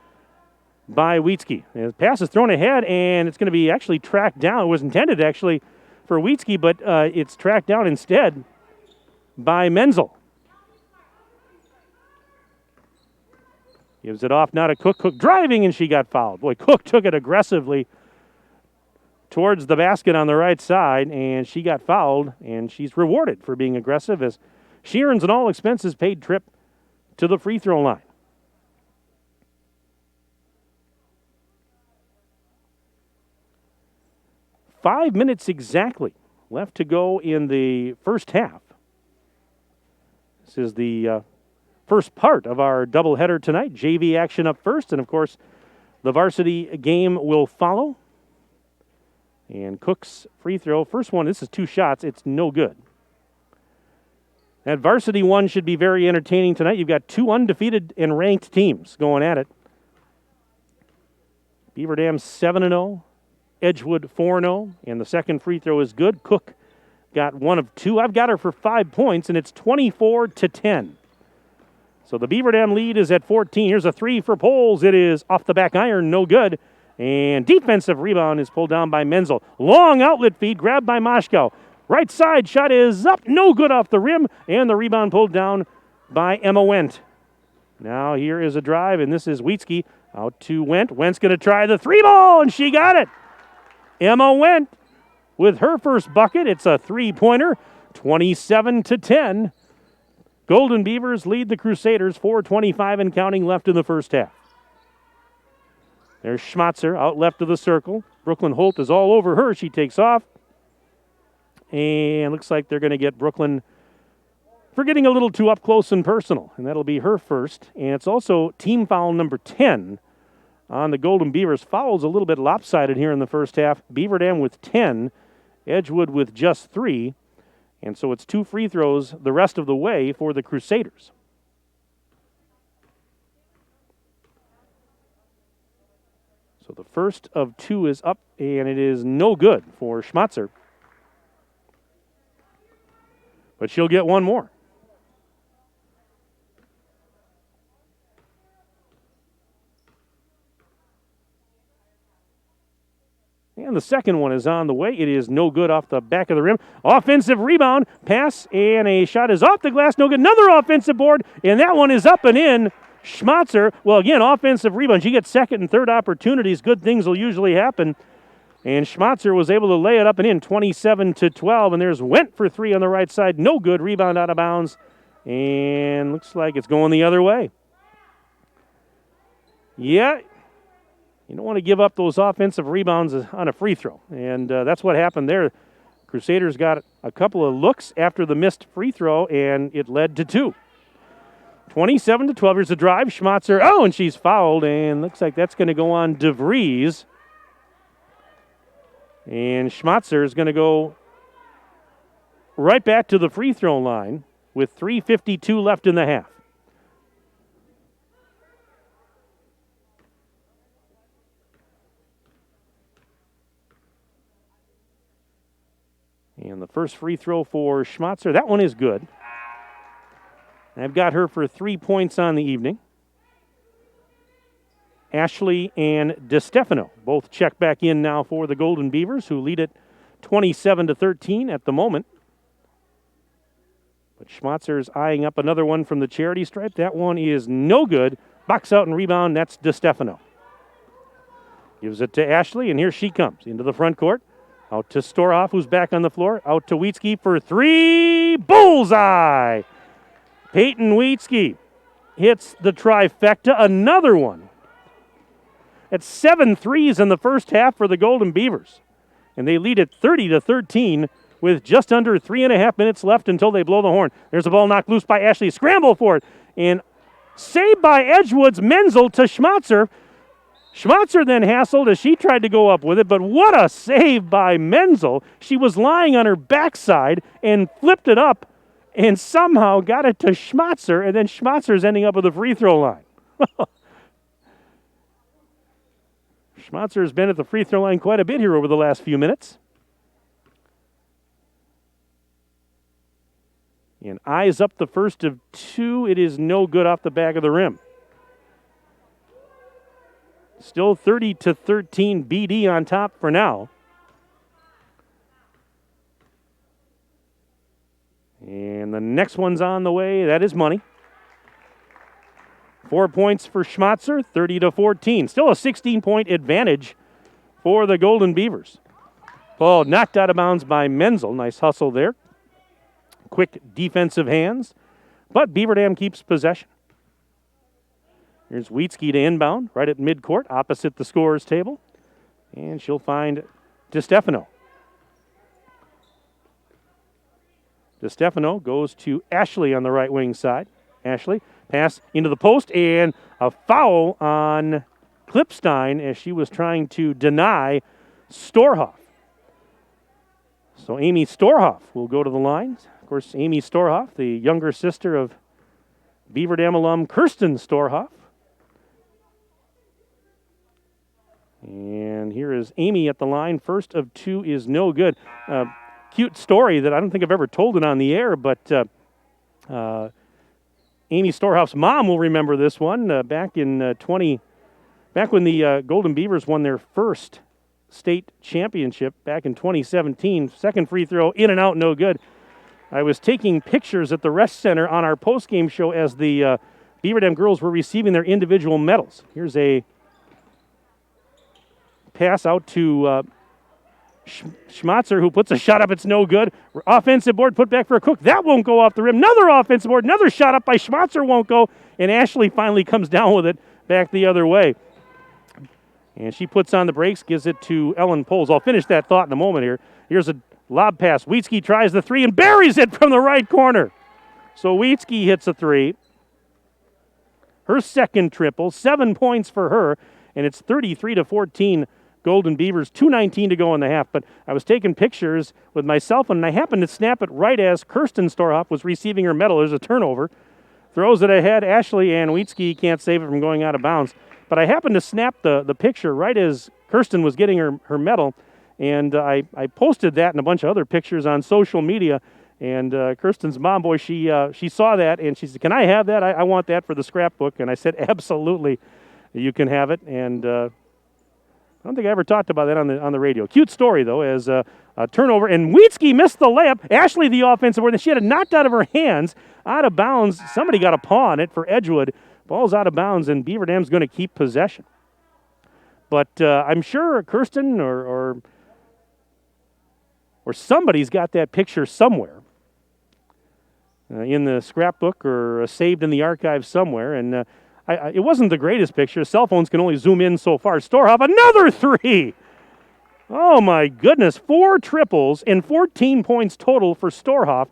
by Wietzke. The pass is thrown ahead, and it's going to be actually tracked down. It was intended actually for Wietzke, but it's tracked down instead by Menzel. Gives it off now to Cook. Cook driving, and she got fouled. Boy, Cook took it aggressively towards the basket on the right side, and she got fouled, and she's rewarded for being aggressive as she earns an all-expenses-paid trip to the free throw line. Five minutes exactly left to go in the first half. This is the first part of our doubleheader tonight. JV action up first, and of course, the varsity game will follow. And Cook's free throw, first one, this is 2 shots, it's no good. That varsity one should be very entertaining tonight. You've got 2 undefeated and ranked teams going at it. Beaver Dam 7-0, Edgewood 4-0, and the second free throw is good. Cook got 1 of 2. I've got her for 5 points, and it's 24-10. So the Beaver Dam lead is at 14. Here's a 3 for Poles. It is off the back iron, no good. And defensive rebound is pulled down by Menzel. Long outlet feed grabbed by Moscow. Right side shot is up, no good off the rim, and the rebound pulled down by Emma Wendt. Now here is a drive, and this is Wietzke out to Wendt. Wendt's going to try the 3-ball, and she got it. Emma Wendt with her first bucket. It's a 3-pointer, 27-10. Golden Beavers lead the Crusaders, 4:25 and counting left in the first half. There's Schmatzer out left of the circle. Brooklyn Holt is all over her. She takes off. And looks like they're going to get Brooklyn for getting a little too up close and personal. And that'll be her first. And it's also team foul number 10 on the Golden Beavers. Fouls a little bit lopsided here in the first half. Beaver Dam with 10. Edgewood with just 3. And so it's 2 free throws the rest of the way for the Crusaders. So the first of 2 is up, and it is no good for Schmatzer. But she'll get one more. And the second one is on the way. It is no good off the back of the rim. Offensive rebound, pass, and a shot is off the glass. No good. Another offensive board, and that one is up and in. Schmatzer, well, again, offensive rebound. She gets second and third opportunities. Good things will usually happen. And Schmatzer was able to lay it up and in, 27-12. And there's Wendt for 3 on the right side. No good. Rebound out of bounds. And looks like it's going the other way. Yeah, you don't want to give up those offensive rebounds on a free throw. And that's what happened there. Crusaders got a couple of looks after the missed free throw, and it led to 2. 27-12. Here's the drive. Schmatzer, and she's fouled, and looks like that's going to go on DeVries. And Schmatzer is going to go right back to the free throw line with 3:52 left in the half. And the first free throw for Schmatzer, that one is good. I've got her for 3 points on the evening. Ashley and DeStefano both check back in now for the Golden Beavers, who lead it 27-13 at the moment. But Schmatzer's eyeing up another one from the charity stripe. That one is no good. Box out and rebound. That's DeStefano. Gives it to Ashley, and here she comes into the front court. Out to Storhoff, who's back on the floor. Out to Wietzke for 3. Bullseye! Peyton Wietzke hits the trifecta. Another one. It's 7 threes in the first half for the Golden Beavers. And they lead it 30-13 with just under 3.5 minutes left until they blow the horn. There's a ball knocked loose by Ashley. Scramble for it. And saved by Edgewood's Menzel to Schmatzer. Schmatzer then hassled as she tried to go up with it, but what a save by Menzel. She was lying on her backside and flipped it up and somehow got it to Schmatzer, and then Schmatzer's ending up with the free throw line. Schmatzer has been at the free throw line quite a bit here over the last few minutes. And eyes up the first of 2. It is no good off the back of the rim. Still 30-13 BD on top for now. And the next one's on the way. That is money. 4 points for Schmatzer, 30-14. Still a 16-point advantage for the Golden Beavers. Ball knocked out of bounds by Menzel. Nice hustle there. Quick defensive hands. But Beaver Dam keeps possession. Here's Wietzke to inbound, right at midcourt, opposite the scorer's table. And she'll find DeStefano. DeStefano goes to Ashley on the right wing side. Ashley, pass into the post, and a foul on Klipstein as she was trying to deny Storhoff. So Amy Storhoff will go to the line. Of course, Amy Storhoff, the younger sister of Beaver Dam alum Kirsten Storhoff. And here is Amy at the line. First of 2 is no good. Cute story that I don't think I've ever told it on the air, but Amy Storhoff's mom will remember this one. Back when the Golden Beavers won their first state championship back in 2017. Second free throw, in and out, no good. I was taking pictures at the Rest Center on our postgame show as the Beaver Dam girls were receiving their individual medals. Here's a pass out to Schmatzer, who puts a shot up. It's no good. Offensive board put back for a Cook. That won't go off the rim. Another offensive board. Another shot up by Schmatzer won't go. And Ashley finally comes down with it back the other way. And she puts on the brakes, gives it to Ellen Poles. I'll finish that thought in a moment here. Here's a lob pass. Wheatsky tries the three and buries it from the right corner. So Wheatsky hits a three. Her second triple, 7 points for her, and it's 33-14 Golden Beavers, 2:19 to go in the half. But I was taking pictures with my cell phone, and I happened to snap it right as Kirsten Storhoff was receiving her medal. There's a turnover. Throws it ahead. Ashley Ann Wheatsky can't save it from going out of bounds. But I happened to snap the picture right as Kirsten was getting her medal, and I posted that and a bunch of other pictures on social media. And Kirsten's mom, boy, she saw that, and she said, "Can I have that? I want that for the scrapbook." And I said, "Absolutely, you can have it." And I don't think I ever talked about that on the radio. Cute story, though, as a turnover. And Wheatsky missed the layup. Ashley, the offensive board, she had it knocked out of her hands, out of bounds. Somebody got a paw on it for Edgewood. Ball's out of bounds, and Beaver Dam's going to keep possession. But I'm sure Kirsten or somebody's got that picture somewhere in the scrapbook or saved in the archive somewhere. And it wasn't the greatest picture. Cell phones can only zoom in so far. Storhoff, another three! Oh, my goodness. 4 triples and 14 points total for Storhoff,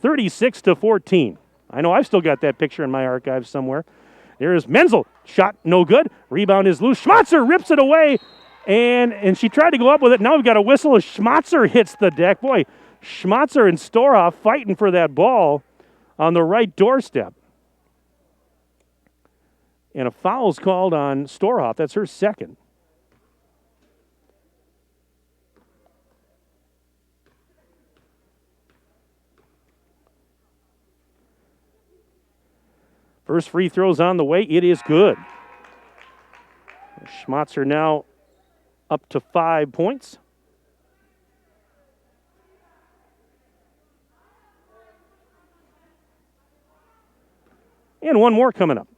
36-14. I know I've still got that picture in my archive somewhere. There's Menzel. Shot no good. Rebound is loose. Schmatzer rips it away, and she tried to go up with it. Now we've got a whistle as Schmatzer hits the deck. Boy, Schmatzer and Storhoff fighting for that ball on the right doorstep. And a foul's called on Storhoff. That's her second. First free throw's on the way. It is good. Schmatzer now up to 5 points. And one more coming up.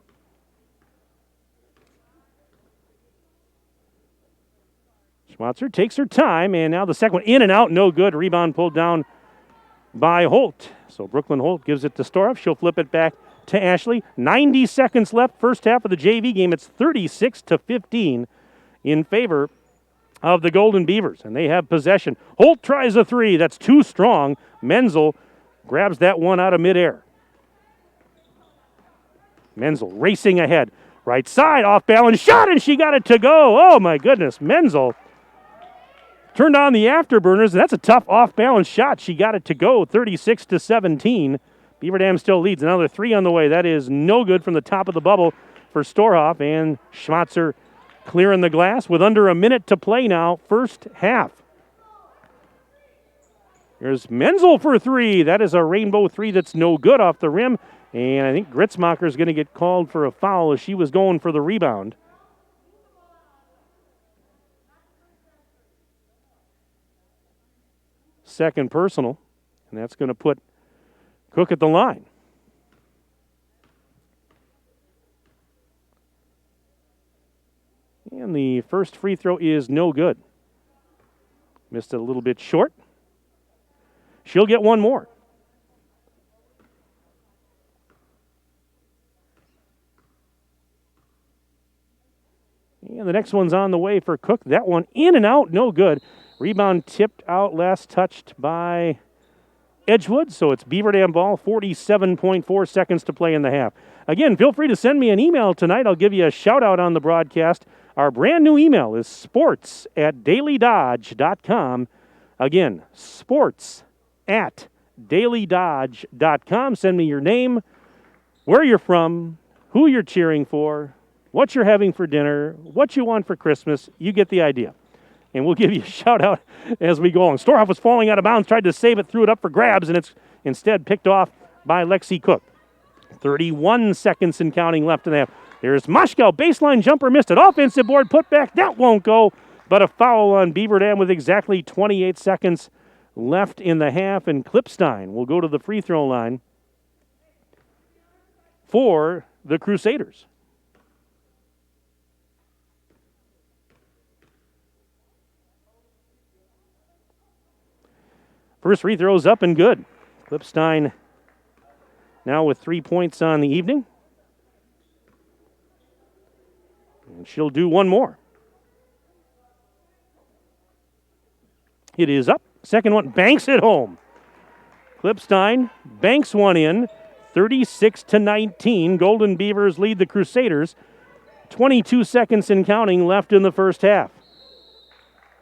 Schmatzer takes her time, and now the second one in and out, no good. Rebound pulled down by Holt. So Brooklyn Holt gives it to Storhoff. She'll flip it back to Ashley. 90 seconds left, first half of the JV game. It's 36-15 in favor of the Golden Beavers, and they have possession. Holt tries a three. That's too strong. Menzel grabs that one out of midair. Menzel racing ahead. Right side, off balance shot, and she got it to go. Oh, my goodness. Menzel turned on the afterburners, and that's a tough off-balance shot. She got it to go, 36-17. Beaver Dam still leads. Another three on the way. That is no good from the top of the bubble for Storhoff, and Schmatzer clearing the glass with under a minute to play now, first half. Here's Menzel for three. That is a rainbow three that's no good off the rim, and I think Gritzmacher is going to get called for a foul as she was going for the rebound. Second personal, and that's going to put Cook at the line. And the first free throw is no good. Missed it a little bit short. She'll get one more. And the next one's on the way for Cook. That one in and out, no good. Rebound tipped out, last touched by Edgewood, so it's Beaver Dam ball, 47.4 seconds to play in the half. Again, feel free to send me an email tonight. I'll give you a shout-out on the broadcast. Our brand new email is sports@dailydodge.com. Again, sports@dailydodge.com. Send me your name, where you're from, who you're cheering for, what you're having for dinner, what you want for Christmas. You get the idea. And we'll give you a shout-out as we go on. Storhoff was falling out of bounds, tried to save it, threw it up for grabs, and it's instead picked off by Lexi Cook. 31 seconds and counting left in the half. There's Moshkow, baseline jumper, missed it. Offensive board, put back, that won't go. But a foul on Beaver Dam with exactly 28 seconds left in the half, and Klipstein will go to the free throw line for the Crusaders. First free throw's up and good. Klipstein now with 3 points on the evening. And she'll do one more. It is up. Second one, banks it home. Klipstein banks one in, 36-19. Golden Beavers lead the Crusaders. 22 seconds and counting left in the first half.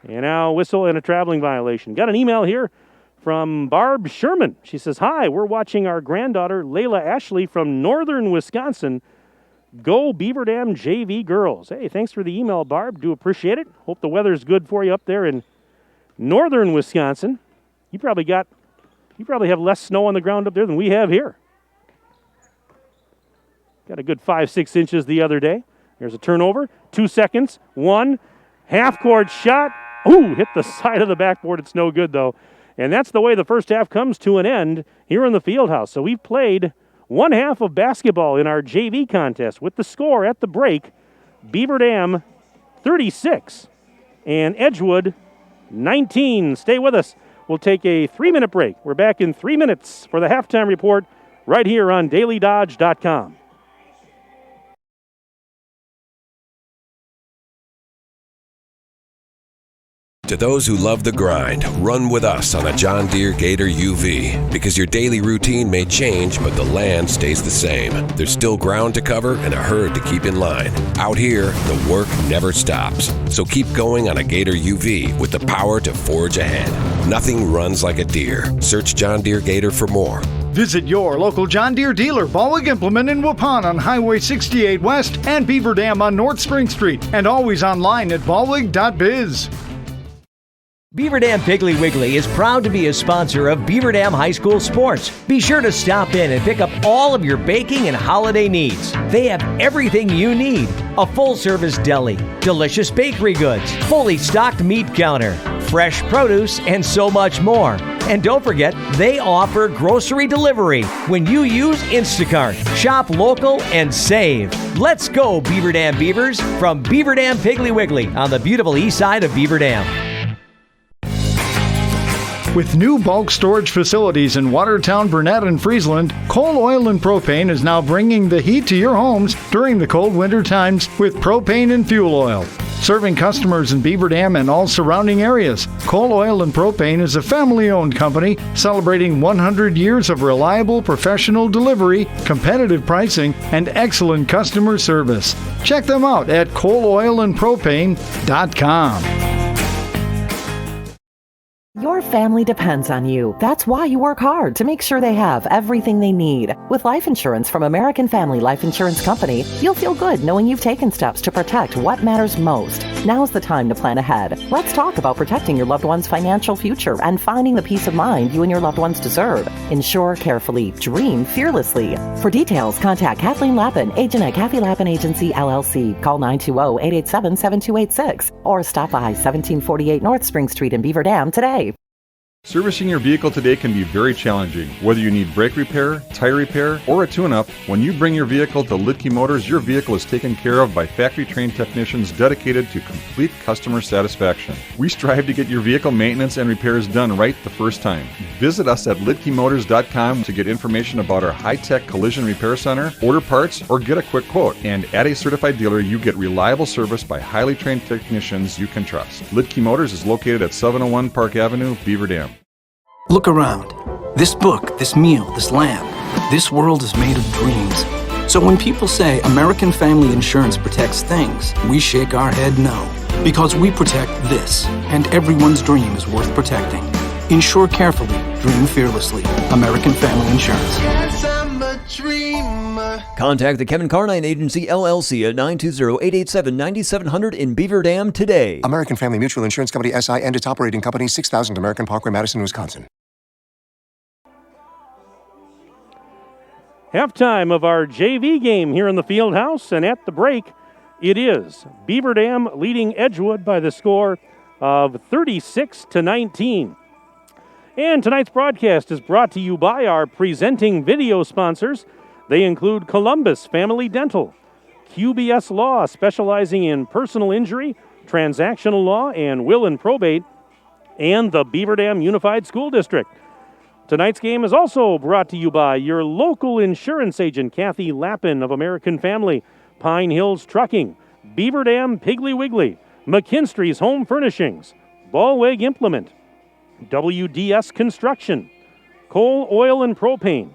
And now a whistle and a traveling violation. Got an email here from Barb Sherman. She says, hi, we're watching our granddaughter, Layla Ashley from northern Wisconsin. Go Beaver Dam JV girls. Hey, thanks for the email, Barb. Do appreciate it. Hope the weather's good for you up there in northern Wisconsin. You probably have less snow on the ground up there than we have here. Got a good 5-6 inches the other day. There's a turnover. 2 seconds. One. Half-court shot. Ooh, hit the side of the backboard. It's no good, though. And that's the way the first half comes to an end here in the Fieldhouse. So we've played one half of basketball in our JV contest with the score at the break. Beaver Dam 36 and Edgewood 19. Stay with us. We'll take a 3-minute break. We're back in 3 minutes for the halftime report right here on DailyDodge.com. To those who love the grind, run with us on a John Deere Gator UV. Because your daily routine may change, but the land stays the same. There's still ground to cover and a herd to keep in line. Out here, the work never stops. So keep going on a Gator UV with the power to forge ahead. Nothing runs like a Deere. Search John Deere Gator for more. Visit your local John Deere dealer, Ballweg Implement in Waupun on Highway 68 West and Beaver Dam on North Spring Street. And always online at ballweg.biz. Beaver Dam Piggly Wiggly is proud to be a sponsor of Beaver Dam High School sports. Be sure to stop in and pick up all of your baking and holiday needs. They have everything you need. A full-service deli, delicious bakery goods, fully stocked meat counter, fresh produce, and so much more. And don't forget, they offer grocery delivery when you use Instacart. Shop local and save. Let's go, Beaver Dam Beavers, from Beaver Dam Piggly Wiggly on the beautiful east side of Beaver Dam. With new bulk storage facilities in Watertown, Burnett, and Friesland, Coal Oil and Propane is now bringing the heat to your homes during the cold winter times with propane and fuel oil. Serving customers in Beaver Dam and all surrounding areas, Coal Oil and Propane is a family-owned company celebrating 100 years of reliable professional delivery, competitive pricing, and excellent customer service. Check them out at coaloilandpropane.com. Your family depends on you. That's why you work hard to make sure they have everything they need. With life insurance from American Family Life Insurance Company, you'll feel good knowing you've taken steps to protect what matters most. Now's the time to plan ahead. Let's talk about protecting your loved one's financial future and finding the peace of mind you and your loved ones deserve. Insure carefully. Dream fearlessly. For details, contact Kathleen Lappin, agent at Kathy Lappin Agency, LLC. Call 920-887-7286 or stop by 1748 North Spring Street in Beaver Dam today. Servicing your vehicle today can be very challenging. Whether you need brake repair, tire repair, or a tune-up, when you bring your vehicle to Lidke Motors, your vehicle is taken care of by factory-trained technicians dedicated to complete customer satisfaction. We strive to get your vehicle maintenance and repairs done right the first time. Visit us at lidkemotors.com to get information about our high-tech collision repair center, order parts, or get a quick quote. And at a certified dealer, you get reliable service by highly trained technicians you can trust. Lidke Motors is located at 701 Park Avenue, Beaver Dam. Look around. This book, this meal, this lamp. This world is made of dreams. So when people say American Family Insurance protects things, we shake our head no. Because we protect this, and everyone's dream is worth protecting. Insure carefully, dream fearlessly. American Family Insurance. Yes, I'm a dreamer. Contact the Kevin Carnine Agency, LLC at 920-887-9700 in Beaver Dam today. American Family Mutual Insurance Company, SI, and its operating company, 6000 American Parkway, Madison, Wisconsin. Halftime of our JV game here in the Fieldhouse, and at the break, it is Beaver Dam leading Edgewood by the score of 36-19. And tonight's broadcast is brought to you by our presenting video sponsors. They include Columbus Family Dental, QBS Law, specializing in personal injury, transactional law, and will and probate, and the Beaver Dam Unified School District. Tonight's game is also brought to you by your local insurance agent, Kathy Lappin of American Family, Pine Hills Trucking, Beaver Dam Piggly Wiggly, McKinstry's Home Furnishings, Ballweg Implement, WDS Construction, Coal, Oil, and Propane,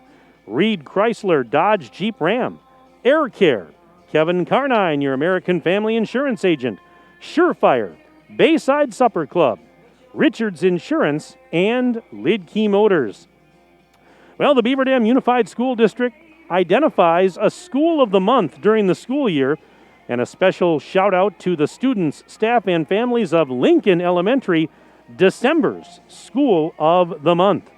Reed Chrysler Dodge Jeep Ram, Air Care, Kevin Carnine, your American Family Insurance agent, Surefire, Bayside Supper Club, Richards Insurance, and Lidkey Motors. Well, the Beaver Dam Unified School District identifies a School of the Month during the school year, and a special shout out to the students, staff, and families of Lincoln Elementary, December's School of the Month.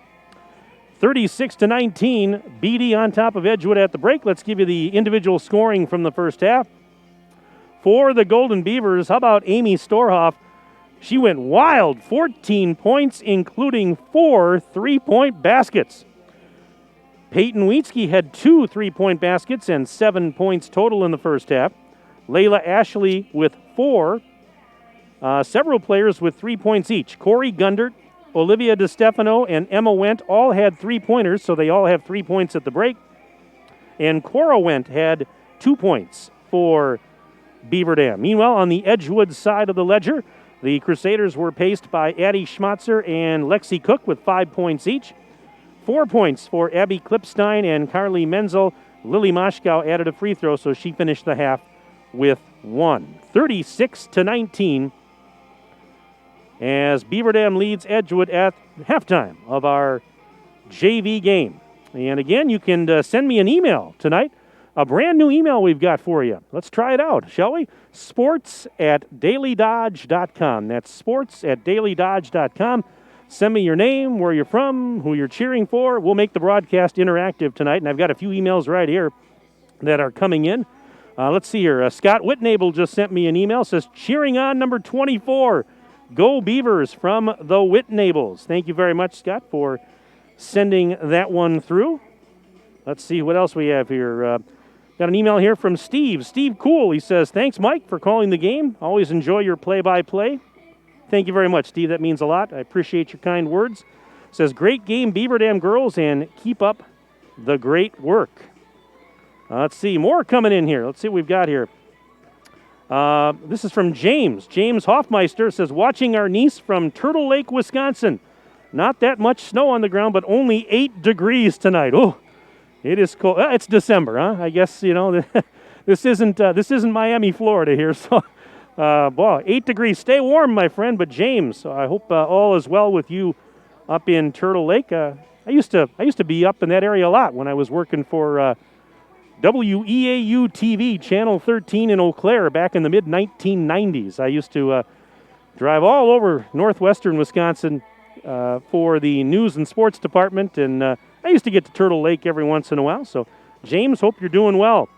36-19, BD on top of Edgewood at the break. Let's give you the individual scoring from the first half. For the Golden Beavers, how about Amy Storhoff? She went wild, 14 points, including 4 3-point baskets. Peyton Wietzke had 2 3-point baskets and 7 points total in the first half. Layla Ashley with 4. Several players with 3 points each. Corey Gundert, Olivia DeStefano, and Emma Wendt all had 3-pointers, so they all have 3 points at the break. And Cora Wendt had 2 points for Beaver Dam. Meanwhile, on the Edgewood side of the ledger, the Crusaders were paced by Addie Schmatzer and Lexi Cook with 5 points each. 4 points for Abby Klipstein and Carly Menzel. Lily Moshkow added a free throw, so she finished the half with 1. 36-19 as Beaver Dam leads Edgewood at halftime of our JV game. And again, you can send me an email tonight. A brand new email we've got for you. Let's try it out, shall we? sports@dailydodge.com. That's sports@dailydodge.com. Send me your name, where you're from, who you're cheering for. We'll make the broadcast interactive tonight, and I've got a few emails right here that are coming in. Let's see here. Scott Whitnable just sent me an email. Says, cheering on number 24. Go Beavers from the Whitnables. Thank you very much, Scott, for sending that one through. Let's see what else we have here. Got an email here from Steve. Steve Cool. He says, thanks, Mike, for calling the game. Always enjoy your play-by-play. Thank you very much, Steve. That means a lot. I appreciate your kind words. Says, great game, Beaver Dam girls, and keep up the great work. Let's see. More coming in here. Let's see what we've got here. This is from James. James Hoffmeister says, watching our niece from Turtle Lake, Wisconsin. Not that much snow on the ground, but only 8 degrees tonight. Oh, it is cold. It's December, huh? I guess, this isn't Miami, Florida here. So, 8 degrees. Stay warm, my friend. But James, I hope all is well with you up in Turtle Lake. I used to be up in that area a lot when I was working for WEAU TV, Channel 13 in Eau Claire back in the mid-1990s. I used to drive all over northwestern Wisconsin for the news and sports department, and I used to get to Turtle Lake every once in a while. So, James, hope you're doing well.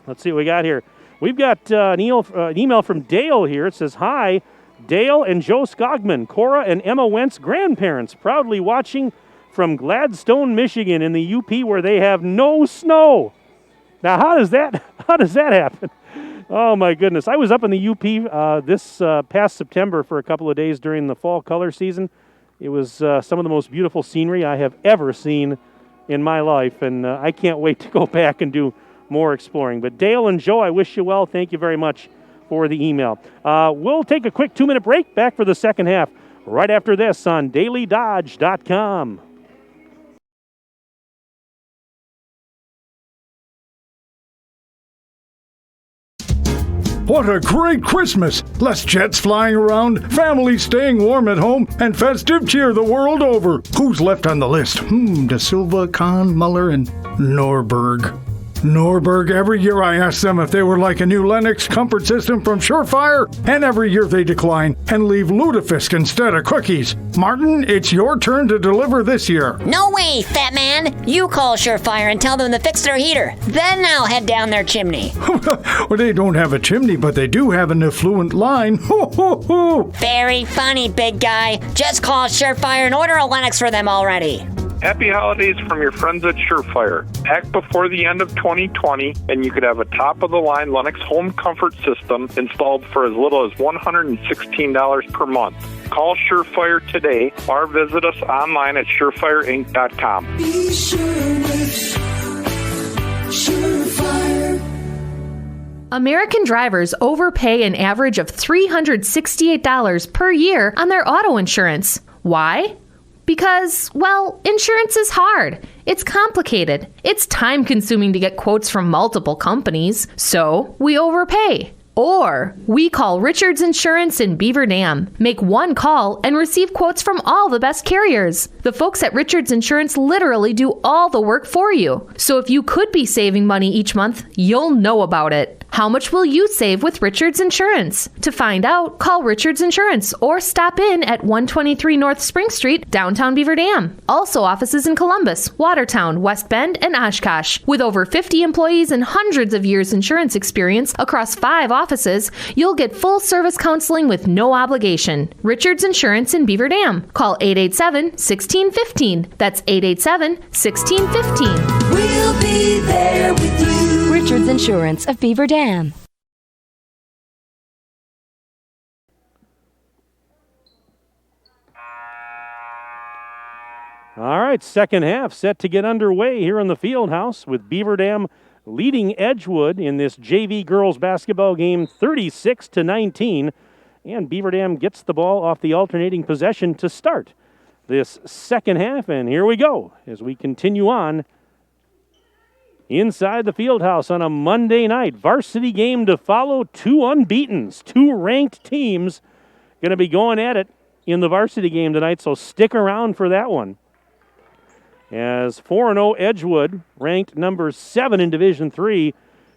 Let's see what we got here. We've got an email from Dale here. It says, hi, Dale and Joe Skogman, Cora and Emma Wendt's grandparents, proudly watching from Gladstone, Michigan in the UP where they have no snow. Now, how does that happen? Oh, my goodness. I was up in the UP this past September for a couple of days during the fall color season. It was some of the most beautiful scenery I have ever seen in my life, and I can't wait to go back and do more exploring. But Dale and Joe, I wish you well. Thank you very much for the email. We'll take a quick 2-minute break. Back for the second half right after this on dailydodge.com. What a great Christmas! Less jets flying around, families staying warm at home, and festive cheer the world over. Who's left on the list? De Silva, Kahn, Muller, and Norberg. Norberg, every year I ask them if they were like a new Lennox comfort system from Surefire, and every year they decline and leave lutefisk instead of cookies. Martin, it's your turn to deliver this year. No way, fat man. You call Surefire and tell them to fix their heater. Then I'll head down their chimney. Well, they don't have a chimney, but they do have an effluent line. Very funny, big guy. Just call Surefire and order a Lennox for them already. Happy holidays from your friends at Surefire. Act before the end of 2020, and you could have a top-of-the-line Lennox home comfort system installed for as little as $116 per month. Call Surefire today or visit us online at surefireinc.com. Be sure with Surefire. American drivers overpay an average of $368 per year on their auto insurance. Why? Because, well, insurance is hard. It's complicated. It's time-consuming to get quotes from multiple companies. So, we overpay. Or, we call Richards Insurance in Beaver Dam. Make one call and receive quotes from all the best carriers. The folks at Richards Insurance literally do all the work for you. So if you could be saving money each month, you'll know about it. How much will you save with Richards Insurance? To find out, call Richards Insurance or stop in at 123 North Spring Street, downtown Beaver Dam. Also offices in Columbus, Watertown, West Bend, and Oshkosh. With over 50 employees and hundreds of years insurance experience across 5 offices, you'll get full service counseling with no obligation. Richards Insurance in Beaver Dam. Call 887-1615. That's 887-1615. We'll be there with you. Richards Insurance of Beaver Dam. All right, second half set to get underway here in the field house with Beaver Dam leading Edgewood in this JV girls basketball game 36-19. And Beaver Dam gets the ball off the alternating possession to start this second half. And here we go as we continue on inside the field house on a Monday night. Varsity game to follow, 2 unbeatens, 2 ranked teams going to be going at it in the varsity game tonight, so stick around for that one. As 4-0 Edgewood, ranked number 7 in Division 3,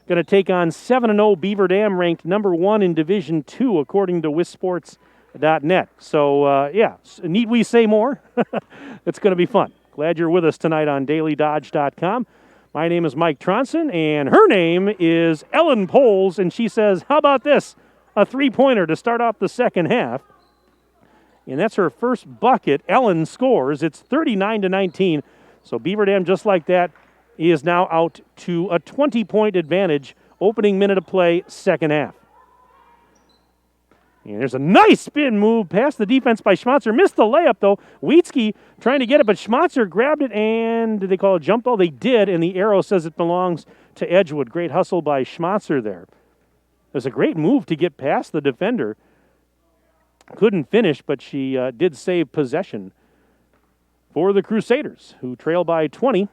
going to take on 7-0 Beaver Dam, ranked number 1 in Division 2, according to WisSports.net. So, need we say more? It's going to be fun. Glad you're with us tonight on DailyDodge.com. My name is Mike Tronson, and her name is Ellen Poles, and she says, how about this? A 3-pointer to start off the second half. And that's her first bucket. Ellen scores. It's 39-19. So Beaver Dam, just like that, is now out to a 20-point advantage. Opening minute of play, second half. And there's a nice spin move past the defense by Schmatzer. Missed the layup, though. Wietzke trying to get it, but Schmatzer grabbed it, and did they call it a jump ball? They did, and the arrow says it belongs to Edgewood. Great hustle by Schmatzer there. It was a great move to get past the defender. Couldn't finish, but she did save possession for the Crusaders, who trail by 20,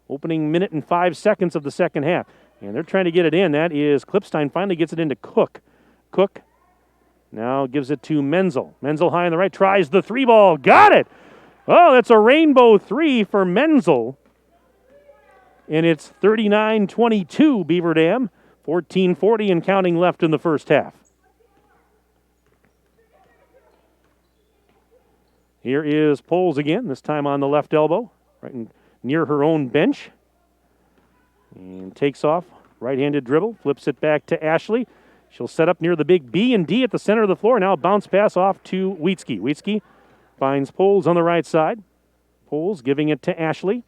opening minute and 5 seconds of the second half. And they're trying to get it in. That is Klipstein finally gets it into Cook. Cook now gives it to Menzel. Menzel high on the right, tries the 3-ball. Got it! Oh, that's a rainbow 3 for Menzel. And it's 39-22 Beaver Dam. 14:40 and counting left in the first half. Here is Poles again, this time on the left elbow, right near her own bench. And takes off, right-handed dribble, flips it back to Ashley. She'll set up near the big B and D at the center of the floor. Now a bounce pass off to Wietzke. Wietzke finds Poles on the right side. Poles giving it to Ashley.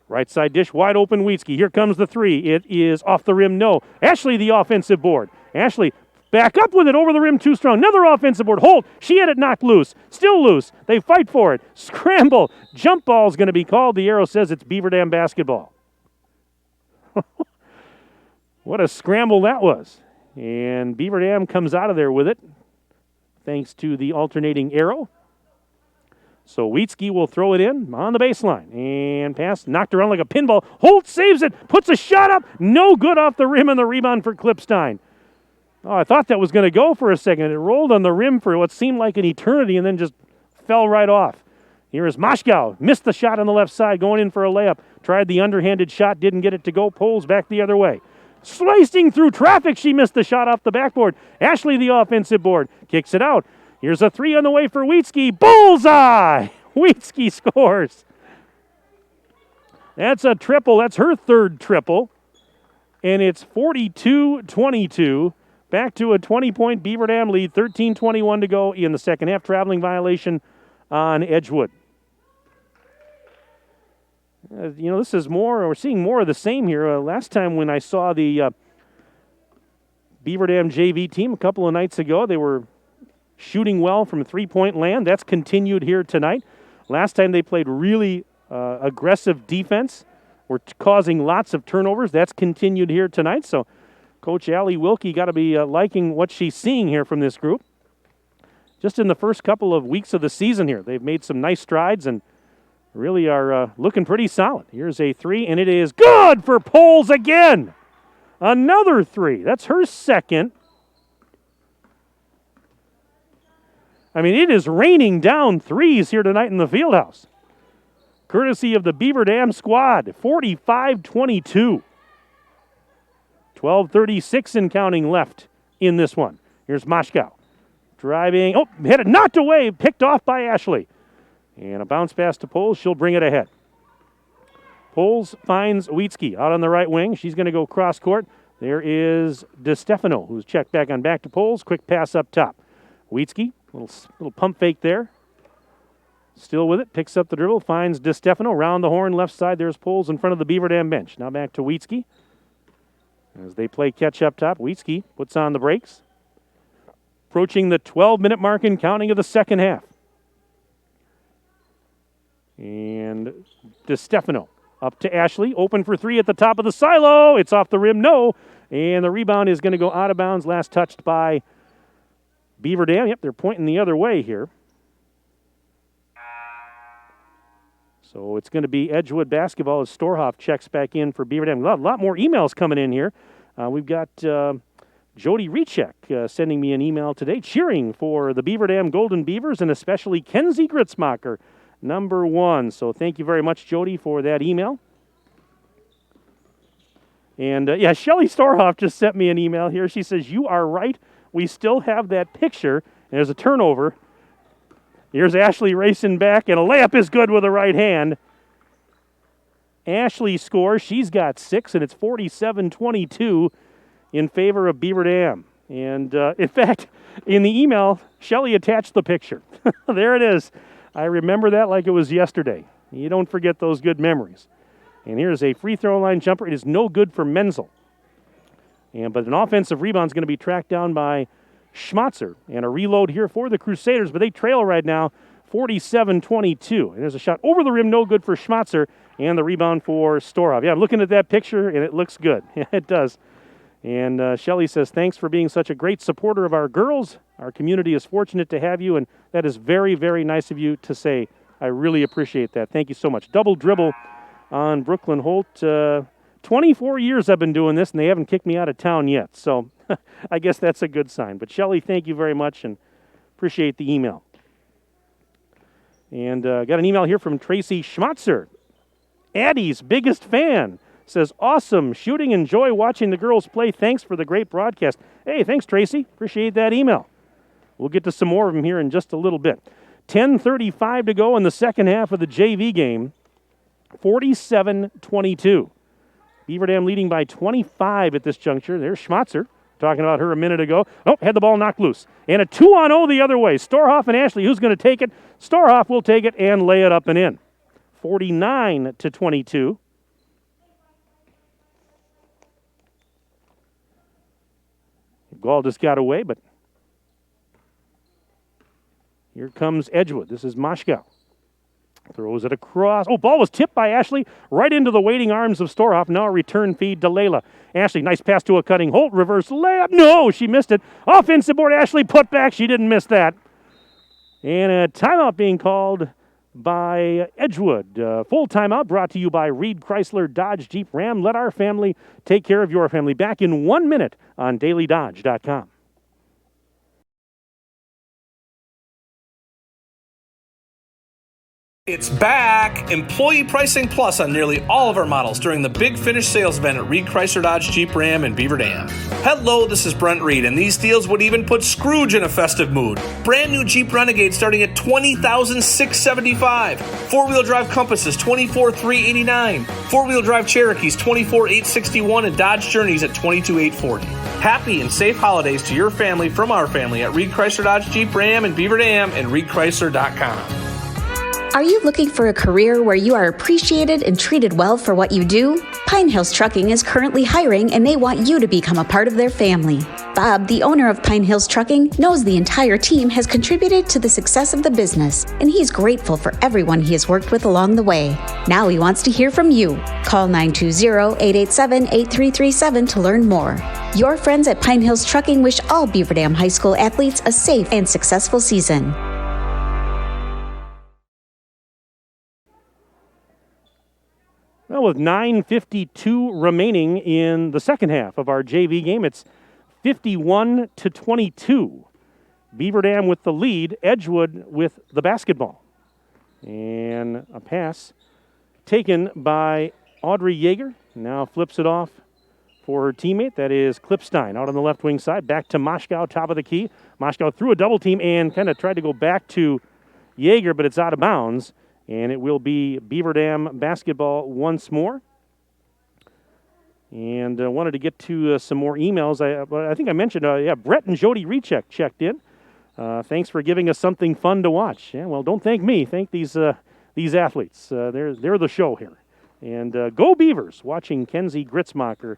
Right side dish, wide open Wietzke. Here comes the 3. It is off the rim, no. Ashley the offensive board. Ashley back up with it over the rim, too strong. Another offensive board. Holt, she had it knocked loose. Still loose. They fight for it. Scramble. Jump ball is going to be called. The arrow says it's Beaver Dam basketball. What a scramble that was. And Beaver Dam comes out of there with it, thanks to the alternating arrow. So Wietzke will throw it in on the baseline. And pass knocked around like a pinball. Holt saves it, puts a shot up. No good off the rim, and the rebound for Klipstein. Oh, I thought that was going to go for a second. It rolled on the rim for what seemed like an eternity and then just fell right off. Here is Moshkow. Missed the shot on the left side, going in for a layup. Tried the underhanded shot, didn't get it to go. Poles back the other way. Slicing through traffic, she missed the shot off the backboard. Ashley, the offensive board, kicks it out. Here's a 3 on the way for Wietzke. Bullseye! Wietzke scores. That's a triple. That's her third triple. And it's 42-22. Back to a 20-point Beaver Dam lead. 13:21 to go in the second half. Traveling violation on Edgewood. This is more, we're seeing more of the same here. Last time when I saw the Beaver Dam JV team a couple of nights ago, they were shooting well from three-point land. That's continued here tonight. Last time they played really aggressive defense. We're causing lots of turnovers. That's continued here tonight. So Coach Allie Wilkie got to be liking what she's seeing here from this group. just in the first couple of weeks of the season here. They've made some nice strides and really are looking pretty solid. Here's a 3, and it is good for Poles again. Another 3. That's her second. I mean, it is raining down 3s here tonight in the Fieldhouse. Courtesy of the Beaver Dam squad, 45-22. 12:36 and counting left in this one. Here's Moshkow. Driving, hit it, knocked away, picked off by Ashley. And a bounce pass to Poles, she'll bring it ahead. Poles finds Wietzke out on the right wing. She's going to go cross court. There is DeStefano, who's checked back on back to Poles. Quick pass up top. Wietzke, little pump fake there. Still with it, picks up the dribble, finds DeStefano. Round the horn, left side, there's Poles in front of the Beaver Dam bench. Now back to Wietzke. As they play catch up top, Wietzke puts on the brakes. Approaching the 12-minute mark and counting of the second half. And DeStefano up to Ashley. Open for 3 at the top of the silo. It's off the rim, no. And the rebound is going to go out of bounds. Last touched by Beaver Dam. Yep, they're pointing the other way here. So it's going to be Edgewood basketball as Storhoff checks back in for Beaver Dam. A lot more emails coming in here. We've got Jody Recheck sending me an email today, cheering for the Beaver Dam Golden Beavers and especially Kenzie Gritzmacher, number 1. So thank you very much, Jody, for that email. And Shelly Storhoff just sent me an email here. She says, you are right. We still have that picture. And there's a turnover. Here's Ashley racing back, and a layup is good with the right hand. Ashley scores. She's got 6, and it's 47-22 in favor of Beaver Dam. And, in fact, in the email, Shelly attached the picture. There it is. I remember that like it was yesterday. You don't forget those good memories. And here's a free throw line jumper. It is no good for Menzel. But an offensive rebound is going to be tracked down by Schmatzer, and a reload here for the Crusaders, but they trail right now 47-22. And there's a shot over the rim, no good for Schmatzer, and the rebound for Storhoff. Yeah, I'm looking at that picture, and it looks good. Yeah, it does. And Shelly says, thanks for being such a great supporter of our girls. Our community is fortunate to have you, and that is very, very nice of you to say. I really appreciate that. Thank you so much. Double dribble on Brooklyn Holt. 24 years I've been doing this, and they haven't kicked me out of town yet, so I guess that's a good sign. But, Shelly, thank you very much and appreciate the email. And got an email here from Tracy Schmatzer, Addie's biggest fan. Says, awesome shooting. Enjoy watching the girls play. Thanks for the great broadcast. Hey, thanks, Tracy. Appreciate that email. We'll get to some more of them here in just a little bit. 10:35 to go in the second half of the JV game. 47-22. Beaver Dam leading by 25 at this juncture. There's Schmatzer. Talking about her a minute ago. Had the ball knocked loose. And a 2-on-0 the other way. Storhoff and Ashley, who's going to take it? Storhoff will take it and lay it up and in. 49-22. Gall just got away, but here comes Edgewood. This is Moshkow. Throws it across. Ball was tipped by Ashley right into the waiting arms of Storhoff. Now a return feed to Layla. Ashley, nice pass to a cutting Holt. Reverse layup. No, she missed it. Offensive board. Ashley put back. She didn't miss that. And a timeout being called by Edgewood. Full timeout brought to you by Reed Chrysler Dodge Jeep Ram. Let our family take care of your family. Back in 1 minute on dailydodge.com. It's back! Employee Pricing Plus on nearly all of our models during the Big Finish sales event at Reed Chrysler Dodge Jeep Ram in Beaver Dam. Hello, this is Brent Reed, and these deals would even put Scrooge in a festive mood. Brand new Jeep Renegade starting at $20,675. Four-wheel drive Compasses, $24,389. Four-wheel drive Cherokees, $24,861, and Dodge Journeys at $22,840. Happy and safe holidays to your family from our family at Reed Chrysler Dodge Jeep Ram in Beaver Dam and ReedChrysler.com. Are you looking for a career where you are appreciated and treated well for what you do? Pine Hills Trucking is currently hiring and they want you to become a part of their family. Bob, the owner of Pine Hills Trucking, knows the entire team has contributed to the success of the business, and he's grateful for everyone he has worked with along the way. Now he wants to hear from you. Call 920-887-8337 to learn more. Your friends at Pine Hills Trucking wish all Beaver Dam High School athletes a safe and successful season. Well, with 9:52 remaining in the second half of our JV game, it's 51-22. Beaver Dam with the lead, Edgewood with the basketball. And a pass taken by Audrey Yeager. Now flips it off for her teammate. That is Klipstein out on the left wing side. Back to Moshkow, top of the key. Moshkow threw a double team and kind of tried to go back to Yeager, but it's out of bounds. And it will be Beaver Dam basketball once more. And wanted to get to some more emails. I think I mentioned, Brett and Jody Recheck checked in. Thanks for giving us something fun to watch. Yeah, well, don't thank me. Thank these athletes. They're the show here. And go Beavers, watching Kenzie Gritzmacher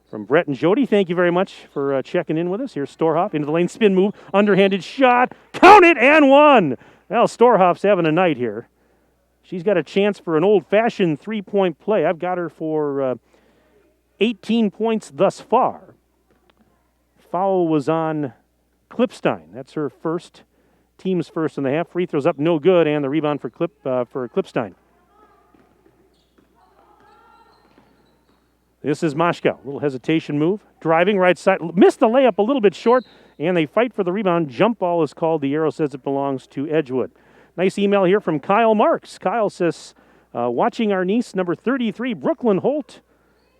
from Brett and Jody. Thank you very much for checking in with us. Here's Storhoff into the lane, spin move, underhanded shot. Count it, and one. Well, Storhoff's having a night here. She's got a chance for an old-fashioned three-point play. I've got her for 18 points thus far. Foul was on Klipstein. That's her first, team's first in the half. Free throws up, no good, and the rebound for Klipstein. This is Moshkow. A little hesitation move. Driving right side. Missed the layup a little bit short, and they fight for the rebound. Jump ball is called. The arrow says it belongs to Edgewood. Nice email here from Kyle Marks. Kyle says, watching our niece, number 33, Brooklyn Holt,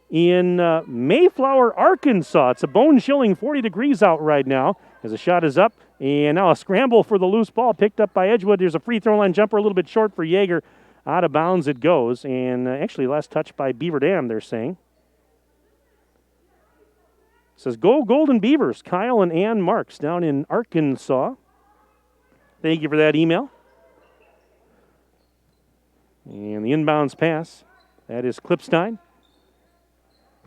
in Mayflower, Arkansas. It's a bone-chilling 40 degrees out right now as the shot is up. And now a scramble for the loose ball picked up by Edgewood. There's a free throw line jumper a little bit short for Yeager. Out of bounds it goes. And actually last touch by Beaver Dam, they're saying. It says, go Golden Beavers. Kyle and Ann Marks down in Arkansas. Thank you for that email. And the inbounds pass, that is Klipstein.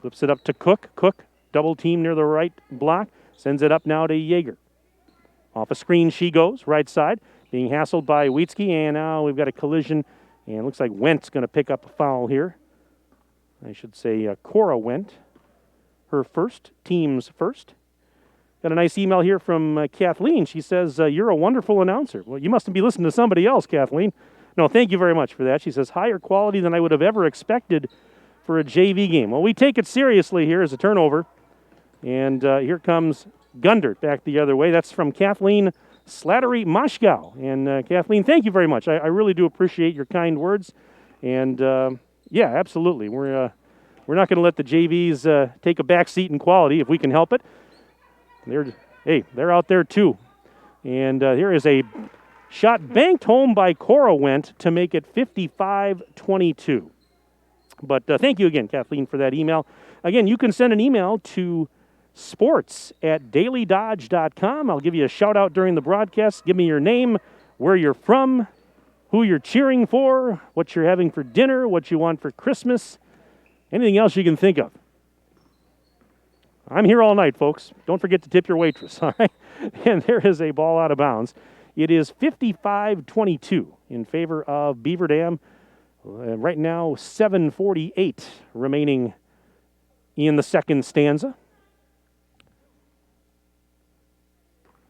Flips it up to Cook. Cook, double team near the right block. Sends it up now to Yeager. Off a screen she goes, right side. Being hassled by Wietzke, and now we've got a collision. And it looks like Went's going to pick up a foul here. I should say Cora Went. Her first, team's first. Got a nice email here from Kathleen. She says, you're a wonderful announcer. Well, you must be listening to somebody else, Kathleen. No, thank you very much for that. She says, higher quality than I would have ever expected for a JV game. Well, we take it seriously here as a turnover. And here comes Gundert back the other way. That's from Kathleen Slattery Moshkow. And Kathleen, thank you very much. I really do appreciate your kind words. And yeah, absolutely. We're not going to let the JVs take a back seat in quality if we can help it. They're out there too. And here is a shot banked home by Cora Went to make it 55-22. But thank you again, Kathleen, for that email. Again, you can send an email to sports@dailydodge.com. I'll give you a shout-out during the broadcast. Give me your name, where you're from, who you're cheering for, what you're having for dinner, what you want for Christmas, anything else you can think of. I'm here all night, folks. Don't forget to tip your waitress, all right? And there is a ball out of bounds. It is 55-22 in favor of Beaver Dam. Right now, 7:48 remaining in the second stanza.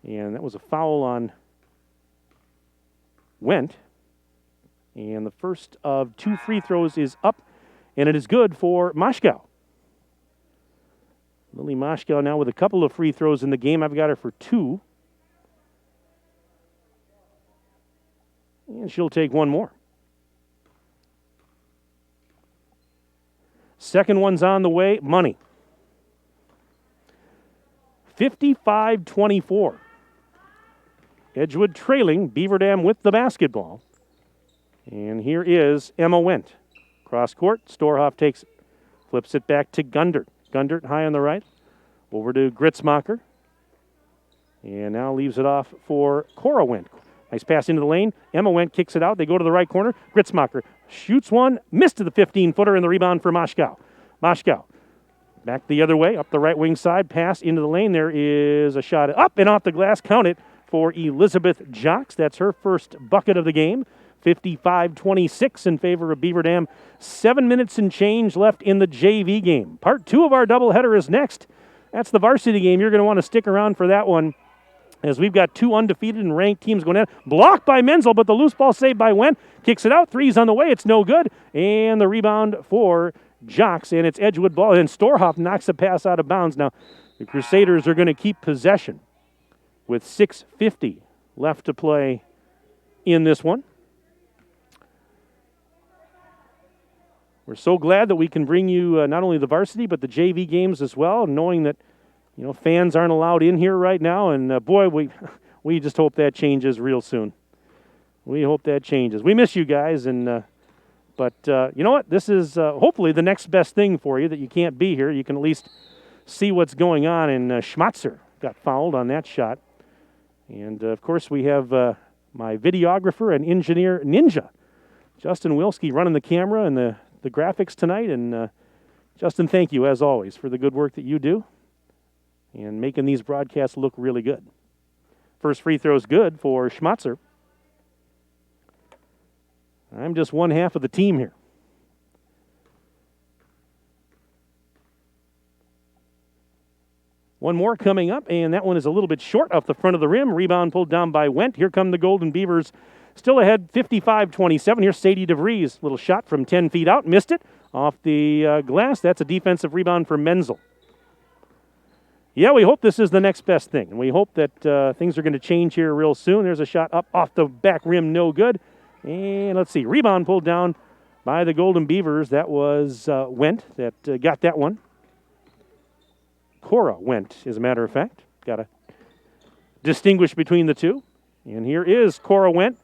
And that was a foul on Went. And the first of two free throws is up, and it is good for Moshkow. Lily Moshkow now with a couple of free throws in the game. I've got her for 2. And she'll take one more. Second one's on the way. Money. 55-24. Edgewood trailing. Beaver Dam with the basketball. And here is Emma Went. Cross court. Storhoff takes it. Flips it back to Gundert. Gundert high on the right. Over to Gritzmacher. And now leaves it off for Cora Went. Nice pass into the lane. Emma Wendt kicks it out. They go to the right corner. Gritzmacher shoots one, missed to the 15-footer, and the rebound for Moshkow. Moshkow back the other way, up the right wing side, pass into the lane. There is a shot up and off the glass. Count it for Elizabeth Jocks. That's her first bucket of the game. 55-26 in favor of Beaver Dam. 7 minutes and change left in the JV game. Part 2 of our doubleheader is next. That's the varsity game. You're going to want to stick around for that one, as we've got 2 undefeated and ranked teams going in. Blocked by Menzel, but the loose ball saved by Wendt. Kicks it out. Three's on the way. It's no good. And the rebound for Jocks, and it's Edgewood ball. And Storhoff knocks a pass out of bounds. Now, the Crusaders are going to keep possession with 6:50 left to play in this one. We're so glad that we can bring you not only the varsity, but the JV games as well, knowing that fans aren't allowed in here right now. And boy, we just hope that changes real soon. We hope that changes. We miss you guys, but you know what? This is hopefully the next best thing for you, that you can't be here. You can at least see what's going on. And Schmatzer got fouled on that shot. And, of course, we have my videographer and engineer ninja, Justin Wilski, running the camera and the graphics tonight. And, Justin, thank you, as always, for the good work that you do and making these broadcasts look really good. First free throw's good for Schmatzer. I'm just one half of the team here. One more coming up, and that one is a little bit short off the front of the rim. Rebound pulled down by Wendt. Here come the Golden Beavers, still ahead 55-27. Here's Sadie DeVries. Little shot from 10 feet out. Missed it off the glass. That's a defensive rebound for Menzel. Yeah, we hope this is the next best thing, and we hope that things are going to change here real soon. There's a shot up off the back rim, no good. And let's see, rebound pulled down by the Golden Beavers. That was Wendt that got that one. Cora Wendt, as a matter of fact. Got to distinguish between the two. And here is Cora Wendt.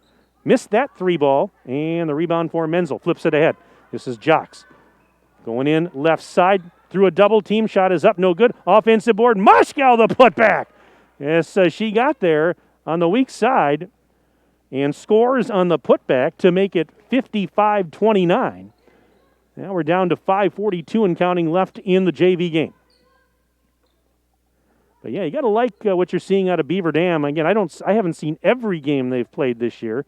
Missed that 3-ball, and the rebound for Menzel. Flips it ahead. This is Jocks. Going in left side through a double team. Shot is up, no good. Offensive board. Moshkow the putback. Yes, she got there on the weak side and scores on the putback to make it 55-29. Now we're down to 5:42 and counting left in the JV game. But yeah, you got to like what you're seeing out of Beaver Dam. Again, I haven't seen every game they've played this year,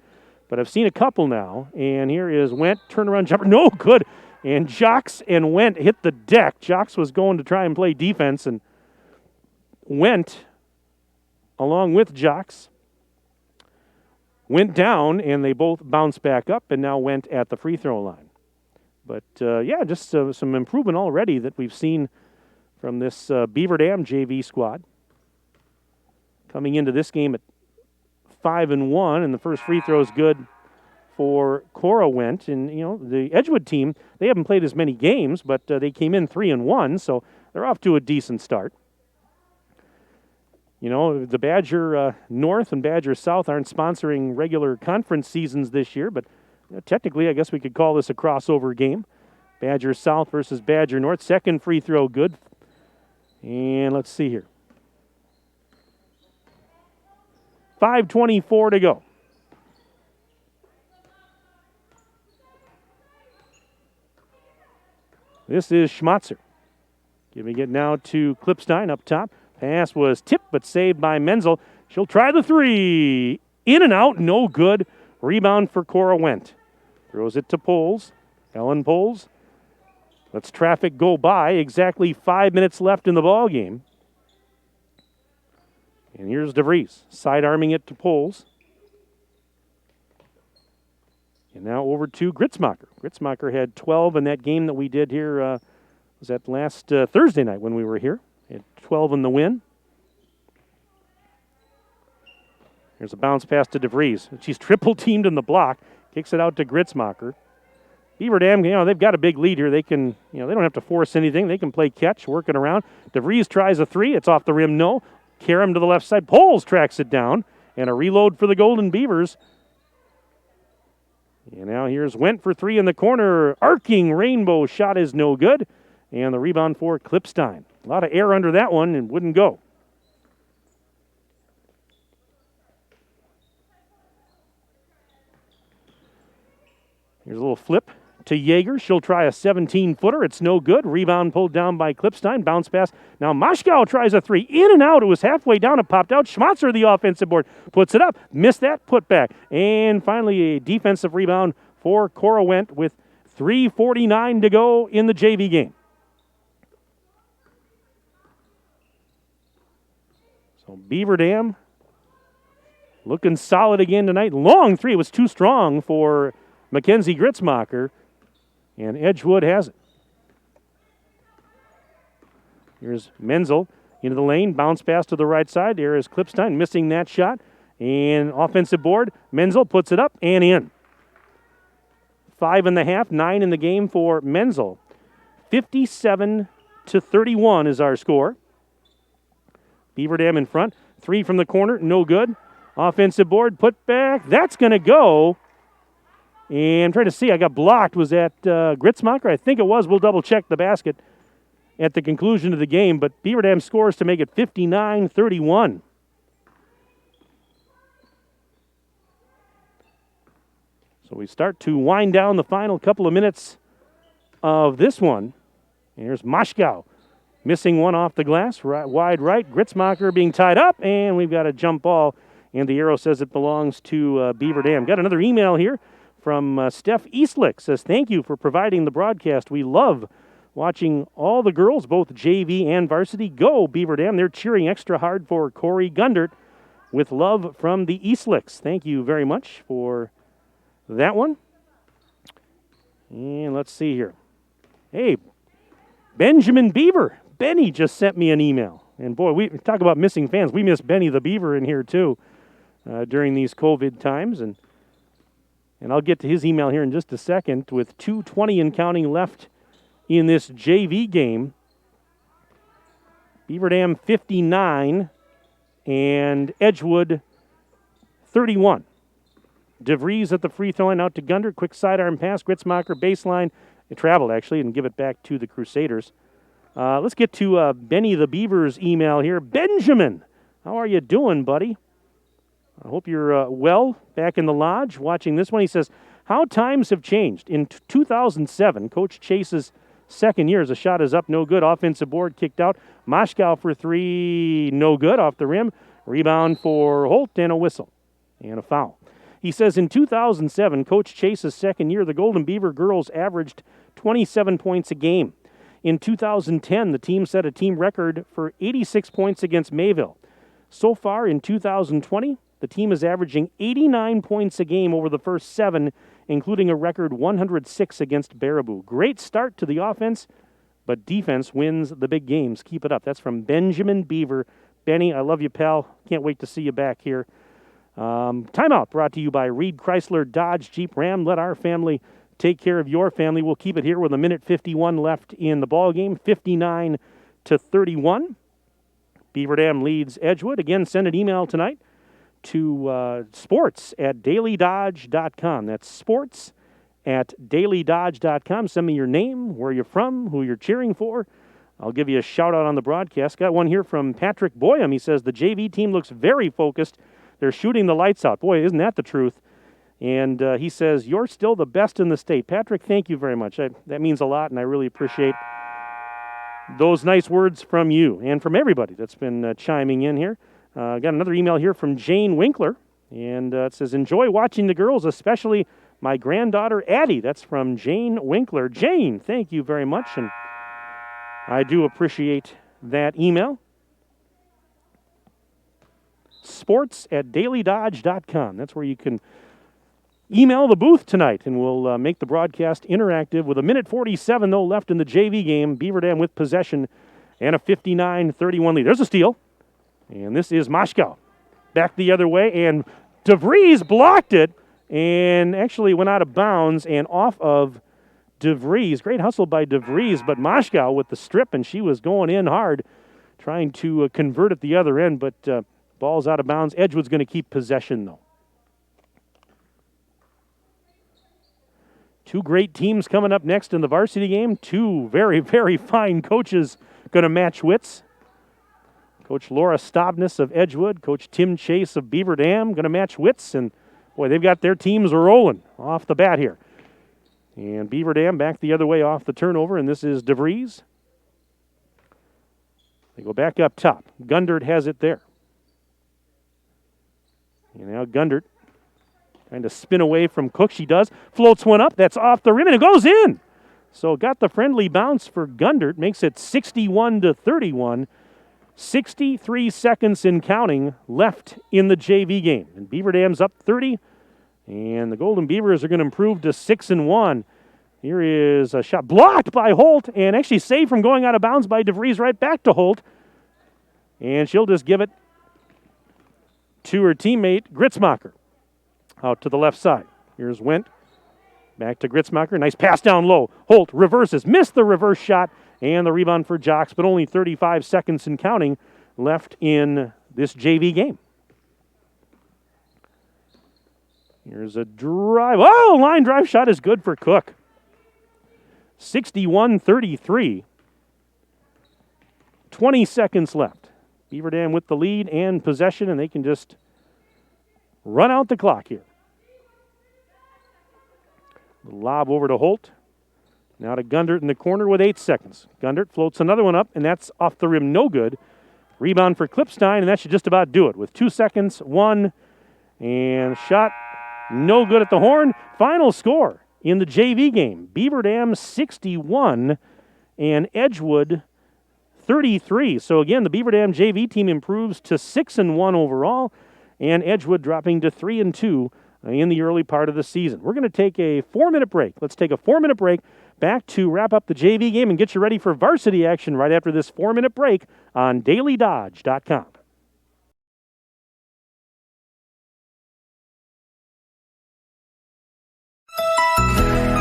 but I've seen a couple now. And here is Wendt, turnaround jumper, no good. And Jocks and Wendt hit the deck. Jocks was going to try and play defense, and Wendt, along with Jocks, went down, and they both bounced back up, and now Wendt at the free throw line. But yeah, just some improvement already that we've seen from this Beaver Dam JV squad. Coming into this game at 5-1, and the first free throw is good for Cora Wendt. And, the Edgewood team, they haven't played as many games, but they came in 3-1, so they're off to a decent start. The Badger North and Badger South aren't sponsoring regular conference seasons this year, but technically I guess we could call this a crossover game. Badger South versus Badger North. Second free throw good. And let's see here. 5:24 to go. This is Schmatzer. Giving it now to Klipstein up top. Pass was tipped but saved by Menzel. She'll try the three. In and out, no good. Rebound for Cora Wendt. Throws it to Poles. Ellen Poles. Lets traffic go by. Exactly 5 minutes left in the ball game. And here's DeVries, side-arming it to Poles. And now over to Gritzmacher. Gritzmacher had 12 in that game that we did here. Was that last Thursday night when we were here? Had 12 in the win. Here's a bounce pass to DeVries. She's triple-teamed in the block. Kicks it out to Gritzmacher. Beaver Dam, they've got a big lead here. They can, they don't have to force anything. They can play catch, working around. DeVries tries a three. It's off the rim, no. Karam to the left side. Poles tracks it down. And a reload for the Golden Beavers. And now here's Wendt for three in the corner. Arcing rainbow shot is no good. And the rebound for Klipstein. A lot of air under that one and wouldn't go. Here's a little flip to Yeager. She'll try a 17-footer. It's no good. Rebound pulled down by Klipstein. Bounce pass. Now Moshkow tries a three. In and out. It was halfway down. It popped out. Schmatzer, the offensive board, puts it up. Missed that. Put back. And finally a defensive rebound for Cora Wendt with 3:49 to go in the JV game. So Beaver Dam looking solid again tonight. Long three. It was too strong for Mackenzie Gritzmacher. And Edgewood has it. Here's Menzel into the lane. Bounce pass to the right side. There is Klipstein missing that shot. And offensive board. Menzel puts it up and in. 5.5, 9 in the game for Menzel. 57-31 is our score. Beaver Dam in front. Three from the corner. No good. Offensive board. Put back. That's going to go. And I'm trying to see. I got blocked. Was that Gritzmacher? I think it was. We'll double check the basket at the conclusion of the game. But Beaver Dam scores to make it 59-31. So we start to wind down the final couple of minutes of this one. Here's Moshkow missing one off the glass. Wide right. Gritzmacher being tied up. And we've got a jump ball. And the arrow says it belongs to Beaver Dam. Got another email here from Steph Eastlick. Says, thank you for providing the broadcast. We love watching all the girls, both JV and varsity. Go, Beaver Dam. They're cheering extra hard for Corey Gundert with love from the Eastlicks. Thank you very much for that one. And let's see here. Hey, Benjamin Beaver. Benny just sent me an email. And boy, we talk about missing fans. We miss Benny the Beaver in here too during these COVID times. And I'll get to his email here in just a second. With 2:20 and counting left in this JV game, Beaver Dam 59 and Edgewood 31. DeVries at the free throw line out to Gunder. Quick sidearm pass. Gritzmacher baseline. It traveled actually and give it back to the Crusaders. Let's get to Benny the Beaver's email here. Benjamin, how are you doing, buddy? I hope you're well back in the lodge watching this one. He says, how times have changed. In 2007, Coach Chase's second year, as a shot is up, no good. Offensive board kicked out. Moshkow for three, no good, off the rim. Rebound for Holt and a whistle and a foul. He says, in 2007, Coach Chase's second year, the Golden Beaver girls averaged 27 points a game. In 2010, the team set a team record for 86 points against Mayville. So far in 2020, the team is averaging 89 points a game over the first 7, including a record 106 against Baraboo. Great start to the offense, but defense wins the big games. Keep it up. That's from Benjamin Beaver. Benny, I love you, pal. Can't wait to see you back here. Timeout brought to you by Reed Chrysler Dodge Jeep Ram. Let our family take care of your family. We'll keep it here with 1:51 left in the ball game. 59-31. Beaver Dam leads Edgewood. Again, send an email tonight to sports@dailydodge.com. That's sports@dailydodge.com. Send me your name, where you're from, who you're cheering for. I'll give you a shout-out on the broadcast. Got one here from Patrick Boyum. He says, the JV team looks very focused. They're shooting the lights out. Boy, isn't that the truth? And he says, you're still the best in the state. Patrick, thank you very much. That means a lot, and I really appreciate those nice words from you and from everybody that's been chiming in here. Got another email here from Jane Winkler, and it says, enjoy watching the girls, especially my granddaughter, Addie. That's from Jane Winkler. Jane, thank you very much, and I do appreciate that email. Sports@dailydodge.com. That's where you can email the booth tonight, and we'll make the broadcast interactive with 1:47, though, left in the JV game. Beaver Dam with possession and a 59-31 lead. There's a steal, and this is Moshkow. Back the other way, and DeVries blocked it and actually went out of bounds and off of DeVries. Great hustle by DeVries, but Moshkow with the strip, and she was going in hard, trying to convert at the other end, but ball's out of bounds. Edgewood's going to keep possession, though. Two great teams coming up next in the varsity game. Two very, very fine coaches going to match wits. Coach Laura Stobness of Edgewood, Coach Tim Chase of Beaver Dam going to match wits. And, boy, they've got their teams rolling off the bat here. And Beaver Dam back the other way off the turnover, and this is DeVries. They go back up top. Gundert has it there. And now Gundert trying to spin away from Cook. She does. Floats one up. That's off the rim, and it goes in. So got the friendly bounce for Gundert. Makes it 61-31. 63 seconds and counting left in the JV game. And Beaver Dam's up 30. And the Golden Beavers are going to improve to 6-1. Here is a shot blocked by Holt and actually saved from going out of bounds by DeVries right back to Holt. And she'll just give it to her teammate, Gritzmacher, out to the left side. Here's Wendt. Back to Gritzmacher. Nice pass down low. Holt reverses. Missed the reverse shot and the rebound for Jocks, but only 35 seconds and counting left in this JV game. Here's a drive. Oh, line drive shot is good for Cook. 61-33. 20 seconds left. Beaver Dam with the lead and possession, and they can just run out the clock here. The lob over to Holt. Now to Gundert in the corner with 8 seconds. Gundert floats another one up, and that's off the rim, no good. Rebound for Klipstein, and that should just about do it. With 2 seconds, one, and shot no good at the horn. Final score in the JV game. Beaver Dam 61 and Edgewood 33. So again, the Beaver Dam JV team improves to 6-1 overall, and Edgewood dropping to 3-2 in the early part of the season. We're going to take a 4-minute break. Let's take a 4-minute break back to wrap up the JV game and get you ready for varsity action right after this 4-minute break on DailyDodge.com.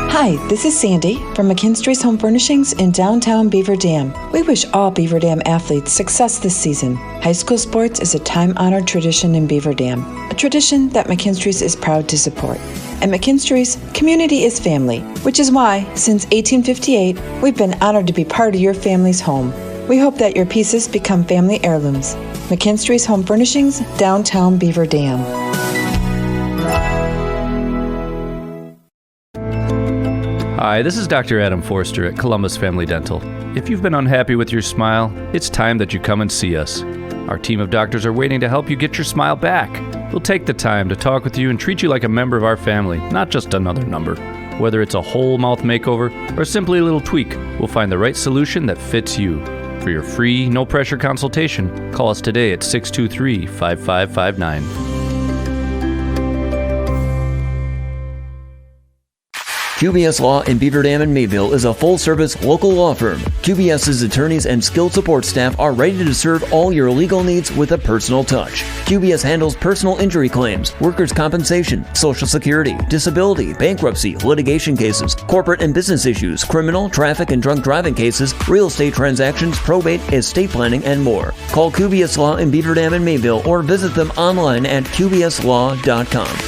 Hi, this is Sandy from McKinstry's Home Furnishings in downtown Beaver Dam. We wish all Beaver Dam athletes success this season. High school sports is a time-honored tradition in Beaver Dam, a tradition that McKinstry's is proud to support. At McKinstry's, community is family, which is why, since 1858, we've been honored to be part of your family's home. We hope that your pieces become family heirlooms. McKinstry's Home Furnishings, downtown Beaver Dam. Hi, this is Dr. Adam Forster at Columbus Family Dental. If you've been unhappy with your smile, it's time that you come and see us. Our team of doctors are waiting to help you get your smile back. We'll take the time to talk with you and treat you like a member of our family, not just another number. Whether it's a whole mouth makeover or simply a little tweak, we'll find the right solution that fits you. For your free, no-pressure consultation, call us today at 623-5559. QBS Law in Beaver Dam and Mayville is a full-service local law firm. QBS's attorneys and skilled support staff are ready to serve all your legal needs with a personal touch. QBS handles personal injury claims, workers' compensation, Social Security, disability, bankruptcy, litigation cases, corporate and business issues, criminal, traffic and drunk driving cases, real estate transactions, probate, estate planning, and more. Call QBS Law in Beaver Dam and Mayville or visit them online at qbslaw.com.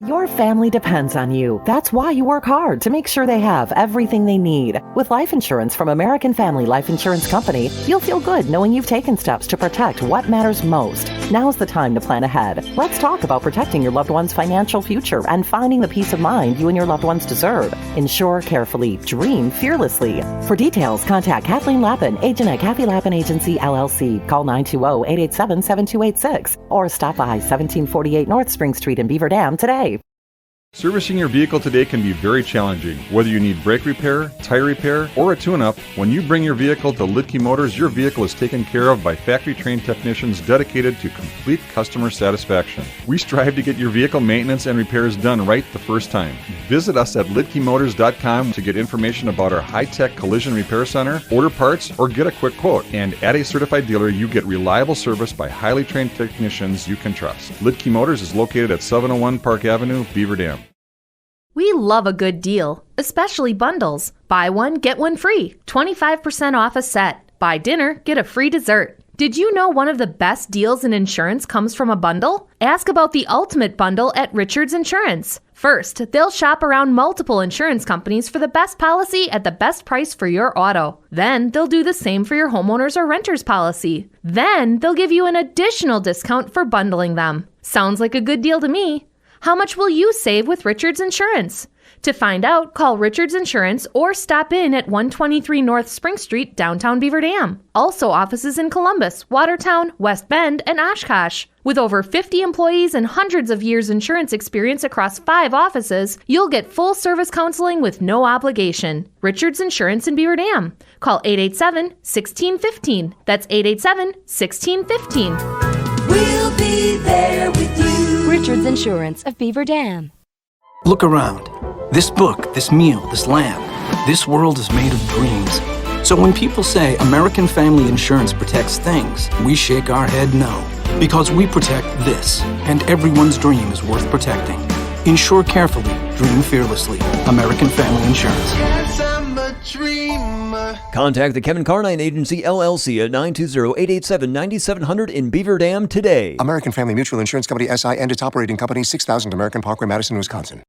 Your family depends on you. That's why you work hard to make sure they have everything they need. With life insurance from American Family Life Insurance Company, you'll feel good knowing you've taken steps to protect what matters most. Now's the time to plan ahead. Let's talk about protecting your loved one's financial future and finding the peace of mind you and your loved ones deserve. Insure carefully. Dream fearlessly. For details, contact Kathleen Lappin, agent at Kathy Lappin Agency, LLC. Call 920-887-7286 or stop by 1748 North Spring Street in Beaver Dam today. Servicing your vehicle today can be very challenging. Whether you need brake repair, tire repair, or a tune-up, when you bring your vehicle to Lidke Motors, your vehicle is taken care of by factory-trained technicians dedicated to complete customer satisfaction. We strive to get your vehicle maintenance and repairs done right the first time. Visit us at lidkemotors.com to get information about our high-tech collision repair center, order parts, or get a quick quote. And at a certified dealer, you get reliable service by highly trained technicians you can trust. Lidke Motors is located at 701 Park Avenue, Beaver Dam. We love a good deal, especially bundles. Buy one, get one free. 25% off a set. Buy dinner, get a free dessert. Did you know one of the best deals in insurance comes from a bundle? Ask about the ultimate bundle at Richards Insurance. First, they'll shop around multiple insurance companies for the best policy at the best price for your auto. Then, they'll do the same for your homeowner's or renter's policy. Then, they'll give you an additional discount for bundling them. Sounds like a good deal to me. How much will you save with Richards Insurance? To find out, call Richards Insurance or stop in at 123 North Spring Street, downtown Beaver Dam. Also offices in Columbus, Watertown, West Bend, and Oshkosh. With over 50 employees and hundreds of years insurance experience across 5 offices, you'll get full service counseling with no obligation. Richards Insurance in Beaver Dam. Call 887-1615. That's 887-1615. We'll be there with you. Richards Insurance of Beaver Dam. Look around. This book, this meal, this lamb, this world is made of dreams. So when people say American Family Insurance protects things, we shake our head no. Because we protect this, and everyone's dream is worth protecting. Insure carefully, dream fearlessly. American Family Insurance. Yes, I'm a dreamer. Contact the Kevin Carnine Agency, LLC at 920-887-9700 in Beaver Dam today. American Family Mutual Insurance Company, SI, and its operating company, 6000 American Parkway, Madison, Wisconsin.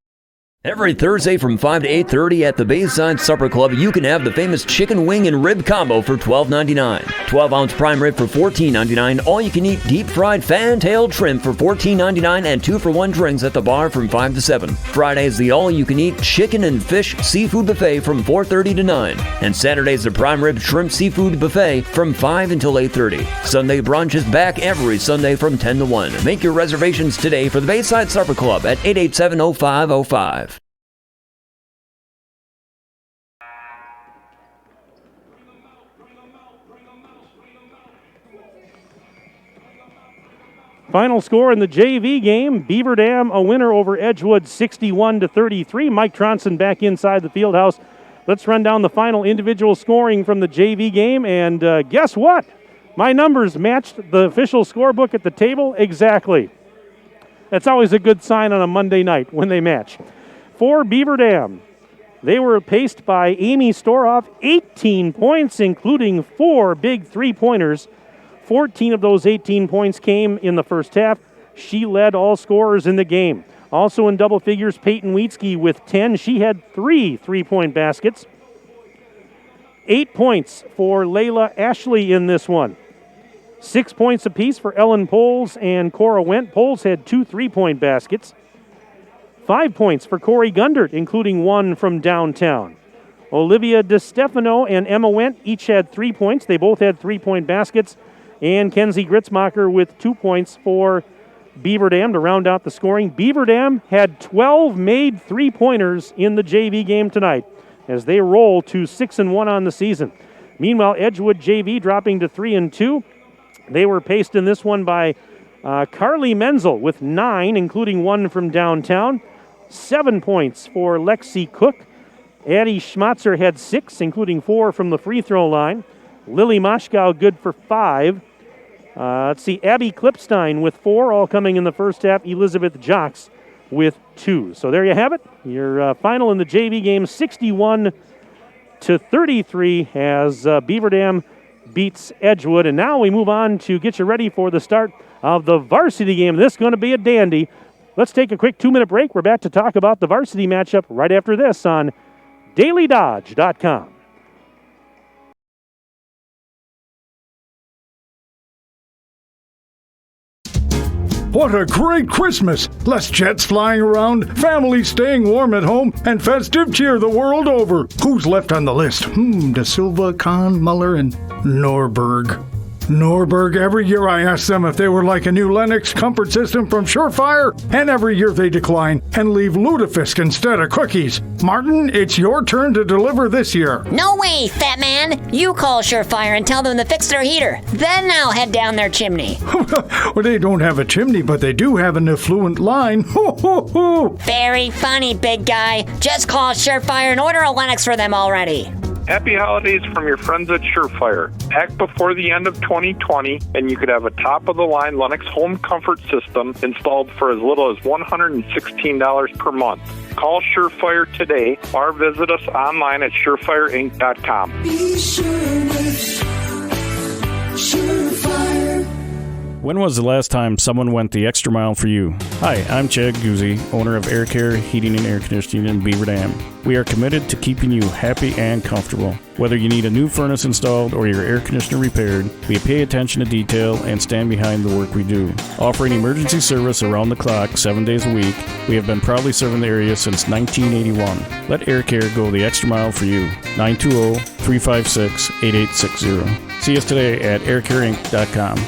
Every Thursday from 5 to 8:30 at the Bayside Supper Club, you can have the famous chicken wing and rib combo for $12.99. 12-ounce prime rib for $14.99. All-you-can-eat deep-fried fan-tailed shrimp for $14.99 and 2-for-1 drinks at the bar from 5 to 7. Fridays, the all-you-can-eat chicken and fish seafood buffet from 4:30 to 9. And Saturdays, the prime rib shrimp seafood buffet from 5 until 8:30. Sunday brunch is back every Sunday from 10 to 1. Make your reservations today for the Bayside Supper Club at 887-0505. Final score in the JV game, Beaver Dam a winner over Edgewood 61-33. Mike Tronson back inside the field house. Let's run down the final individual scoring from the JV game, and guess what? My numbers matched the official scorebook at the table exactly. That's always a good sign on a Monday night when they match. For Beaver Dam, they were paced by Amy Storoff, 18 points, including 4 big three-pointers. 14 of those 18 points came in the first half. She led all scorers in the game. Also in double figures, Peyton Wietzke with 10. She had 3 three-point baskets. 8 points for Layla Ashley in this one. 6 points apiece for Ellen Poles and Cora Wendt. Poles had 2 three-point baskets. 5 points for Corey Gundert, including 1 from downtown. Olivia DeStefano and Emma Wendt each had 3 points. They both had 3-point baskets. And Kenzie Gritzmacher with 2 points for Beaver Dam to round out the scoring. Beaver Dam had 12 made three-pointers in the JV game tonight as they roll to 6-1 on the season. Meanwhile, Edgewood JV dropping to 3-2. They were paced in this one by Carly Menzel with 9, including 1 from downtown. 7 points for Lexi Cook. Addie Schmatzer had 6, including 4 from the free throw line. Lily Moshkow good for 5. Let's see, Abby Klipstein with 4, all coming in the first half. Elizabeth Jocks with 2. So there you have it. Your final in the JV game, 61-33 as Beaver Dam beats Edgewood. And now we move on to get you ready for the start of the varsity game. This is going to be a dandy. Let's take a quick 2-minute break. We're back to talk about the varsity matchup right after this on DailyDodge.com. What a great Christmas! Less jets flying around, families staying warm at home, and festive cheer the world over. Who's left on the list? De Silva, Kahn, Muller, and Norberg. Norberg, every year I ask them if they were like a new Lennox comfort system from Surefire, and every year they decline and leave lutefisk instead of cookies. Martin, it's your turn to deliver this year. No way, fat man. You call Surefire and tell them to fix their heater. Then I'll head down their chimney. Well, they don't have a chimney, but they do have an effluent line. Very funny, big guy. Just call Surefire and order a Lennox for them already. Happy holidays from your friends at Surefire. Act before the end of 2020, and you could have a top-of-the-line Lennox home comfort system installed for as little as $116 per month. Call Surefire today or visit us online at surefireinc.com. Be sure with Surefire. When was the last time someone went the extra mile for you? Hi, I'm Chad Guzzi, owner of Air Care, Heating and Air Conditioning in Beaver Dam. We are committed to keeping you happy and comfortable. Whether you need a new furnace installed or your air conditioner repaired, we pay attention to detail and stand behind the work we do. Offering emergency service around the clock 7 days a week, we have been proudly serving the area since 1981. Let Air Care go the extra mile for you. 920-356-8860. See us today at aircareinc.com.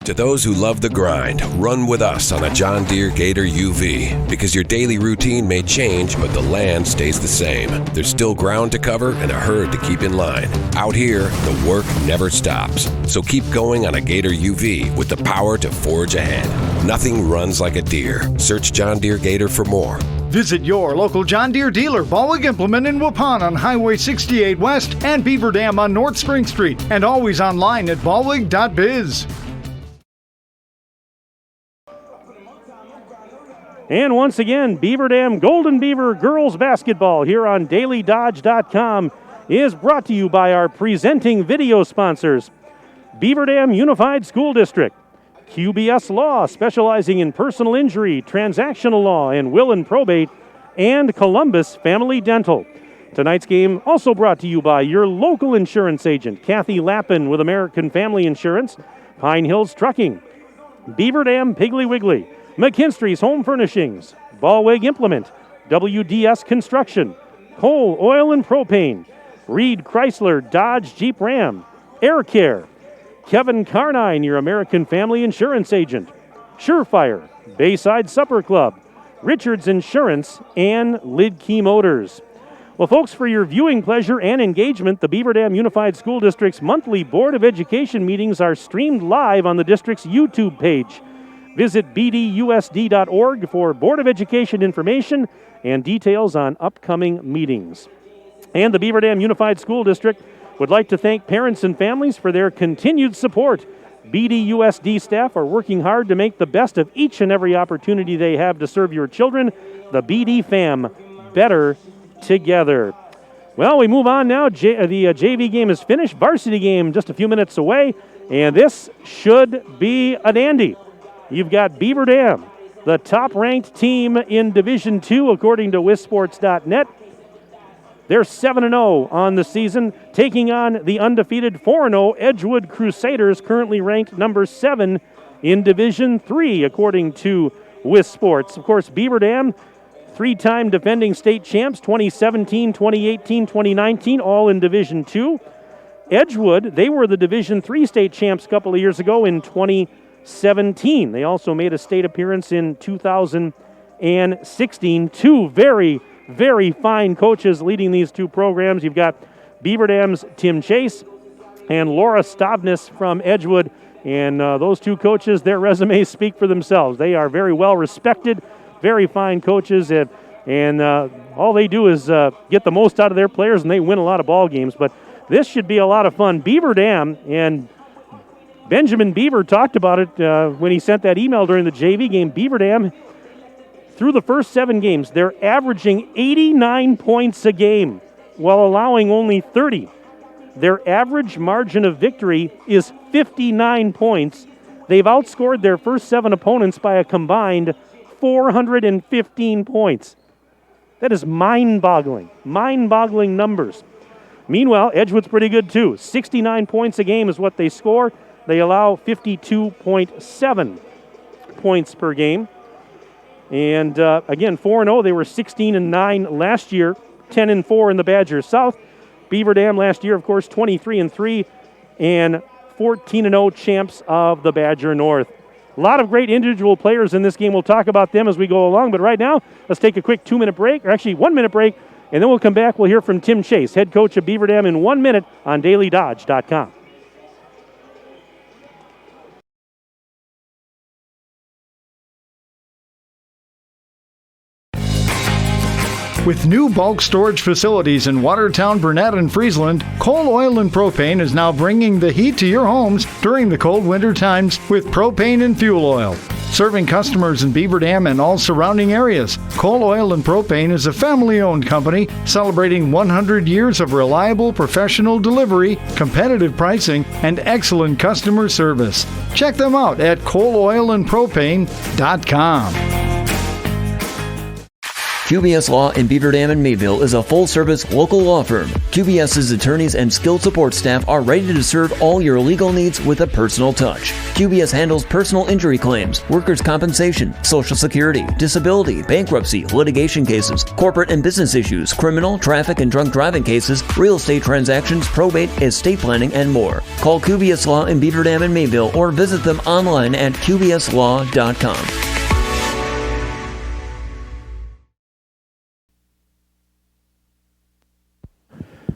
To those who love the grind, run with us on a John Deere Gator UV. Because your daily routine may change, but the land stays the same. There's still ground to cover and a herd to keep in line. Out here, the work never stops. So keep going on a Gator UV with the power to forge ahead. Nothing runs like a Deere. Search John Deere Gator for more. Visit your local John Deere dealer, Ballweg Implement in Waupun on Highway 68 West and Beaver Dam on North Spring Street. And always online at ballweg.biz. And once again, Beaver Dam Golden Beaver girls basketball here on DailyDodge.com is brought to you by our presenting video sponsors, Beaver Dam Unified School District, QBS Law, specializing in personal injury, transactional law, and will and probate, and Columbus Family Dental. Tonight's game also brought to you by your local insurance agent, Kathy Lappin with American Family Insurance, Pine Hills Trucking, Beaver Dam Piggly Wiggly, McKinstry's Home Furnishings, Ballweg Implement, WDS Construction, Coal, Oil, and Propane, Reed Chrysler Dodge Jeep Ram, Air Care, Kevin Carnine, your American Family Insurance agent, Surefire, Bayside Supper Club, Richards Insurance, and Lidkey Motors. Well, folks, for your viewing pleasure and engagement, the Beaver Dam Unified School District's monthly Board of Education meetings are streamed live on the district's YouTube page. Visit bdusd.org for Board of Education information and details on upcoming meetings. And the Beaver Dam Unified School District would like to thank parents and families for their continued support. BDUSD staff are working hard to make the best of each and every opportunity they have to serve your children. The BD fam, better together. Well, we move on now. The JV game is finished. Varsity game just a few minutes away, and this should be a dandy. You've got Beaver Dam, the top-ranked team in Division II, according to WisSports.net. They're 7-0 on the season, taking on the undefeated 4-0 Edgewood Crusaders, currently ranked number 7 in Division III, according to WisSports. Of course, Beaver Dam, 3-time defending state champs, 2017, 2018, 2019, all in Division II. Edgewood, they were the Division III state champs a couple of years ago in 2017. They also made a state appearance in 2016. Two very, very fine coaches leading these two programs. You've got Beaver Dam's Tim Chase and Laura Stavnis from Edgewood. And those two coaches, their resumes speak for themselves. They are very well respected, very fine coaches. And all they do is get the most out of their players, and they win a lot of ball games. But this should be a lot of fun. Beaver Dam, and Benjamin Beaver talked about it when he sent that email during the JV game. Beaver Dam, through the first 7 games, they're averaging 89 points a game while allowing only 30. Their average margin of victory is 59 points. They've outscored their first 7 opponents by a combined 415 points. That is mind-boggling numbers. Meanwhile, Edgewood's pretty good too. 69 points a game is what they score. They allow 52.7 points per game. And again, 4-0. They were 16-9 last year, 10-4 in the Badger South. Beaver Dam last year, of course, 23-3 and 14-0 champs of the Badger North. A lot of great individual players in this game. We'll talk about them as we go along. But right now, let's take a quick 2-minute break, or actually 1-minute break, and then we'll come back. We'll hear from Tim Chase, head coach of Beaver Dam, in 1 minute on DailyDodge.com. With new bulk storage facilities in Watertown, Burnett, and Friesland, Coal, Oil, and Propane is now bringing the heat to your homes during the cold winter times with propane and fuel oil. serving customers in Beaver Dam and all surrounding areas. Cole Oil and Propane is a family-owned company celebrating 100 years of reliable professional delivery, competitive pricing, and excellent customer service. Check them out at coleoilandpropane.com. QBS Law in Beaver Dam and Mayville is a full-service local law firm. QBS's attorneys and skilled support staff are ready to serve all your legal needs with a personal touch. QBS handles personal injury claims, workers' compensation, Social Security, disability, bankruptcy, litigation cases, corporate and business issues, criminal, traffic and drunk driving cases, real estate transactions, probate, estate planning, and more. Call QBS Law in Beaver Dam and Mayville or visit them online at qbslaw.com.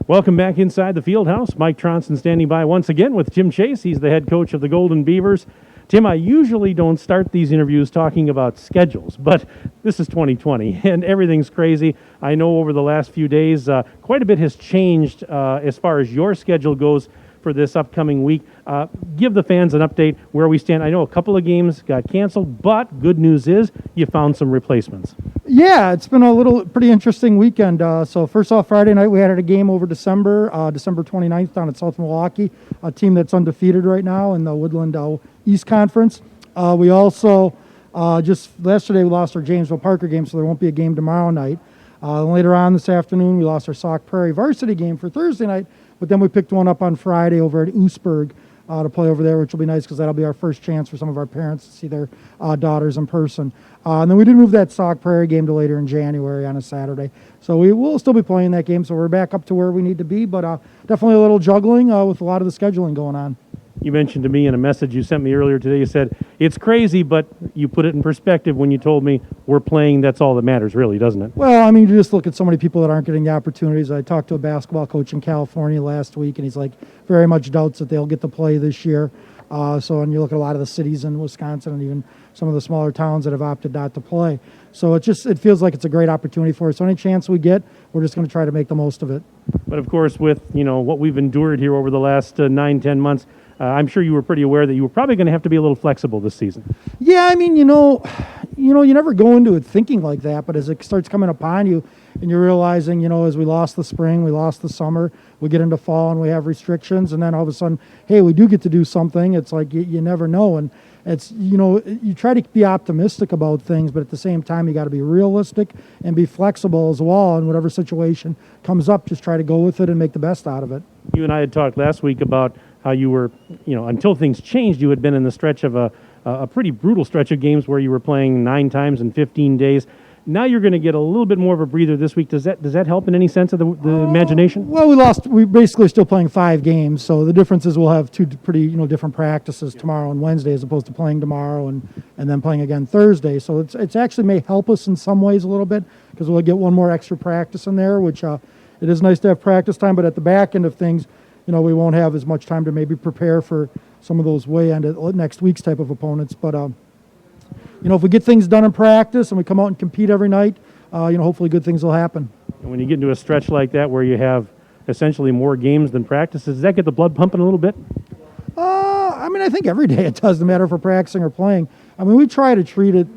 Welcome back inside the field house. Mike Tronson standing by once again with Tim Chase. He's the head coach of the Golden Beavers. Tim, I usually don't start these interviews talking about schedules, but this is 2020 and everything's crazy. I know over the last few days, quite a bit has changed as far as your schedule goes for this upcoming week. Give the fans an update where we stand. I know a couple of games got canceled, but good news is you found some replacements. Yeah, it's been a pretty interesting weekend. So first off, Friday night we had a game over December 29th down at South Milwaukee, a team that's undefeated right now in the Woodland East Conference. We also, just yesterday we lost our Jamesville Parker game, so there won't be a game tomorrow night. Later on this afternoon we lost our Sauk Prairie varsity game for Thursday night, but then we picked one up on Friday over at Oosburg to play over there, which will be nice because that'll be our first chance for some of our parents to see their daughters in person. And then we did move that Sauk Prairie game to later in January on a Saturday. So we will still be playing that game, so we're back up to where we need to be, but definitely a little juggling with a lot of the scheduling going on. You mentioned to me in a message you sent me earlier today, you said, it's crazy, but you put it in perspective when you told me we're playing, that's all that matters, really, doesn't it? Well, I mean, you just look at so many people that aren't getting the opportunities. I talked to a basketball coach in California last week, and he's like, very much doubts that they'll get to play this year. And you look at a lot of the cities in Wisconsin and even some of the smaller towns that have opted not to play. So it feels like it's a great opportunity for us. So any chance we get, we're just going to try to make the most of it. But of course, with what we've endured here over the last 9-10 months, I'm sure you were pretty aware that you were probably going to have to be a little flexible this season. Yeah, I mean, you never go into it thinking like that, but as it starts coming upon you and you're realizing, as we lost the spring, we lost the summer, we get into fall and we have restrictions, and then all of a sudden, hey, we do get to do something. It's like you never know, and it's, you try to be optimistic about things, but at the same time, you got to be realistic and be flexible as well, and whatever situation comes up, just try to go with it and make the best out of it. You and I had talked last week about how you were, until things changed, you had been in the stretch of a pretty brutal stretch of games where you were playing 9 times in 15 days. Now you're going to get a little bit more of a breather this week. Does that help in any sense of the imagination? Well, we basically still playing 5 games, so the difference is we'll have 2 pretty different practices tomorrow and Wednesday as opposed to playing tomorrow and then playing again Thursday. So it's actually may help us in some ways a little bit because we'll get one more extra practice in there, which it is nice to have practice time, but at the back end of things, we won't have as much time to maybe prepare for some of those next week's type of opponents. But, if we get things done in practice and we come out and compete every night, hopefully good things will happen. And when you get into a stretch like that where you have essentially more games than practices, does that get the blood pumping a little bit? I think every day it does, no matter if we're practicing or playing. We try to treat it,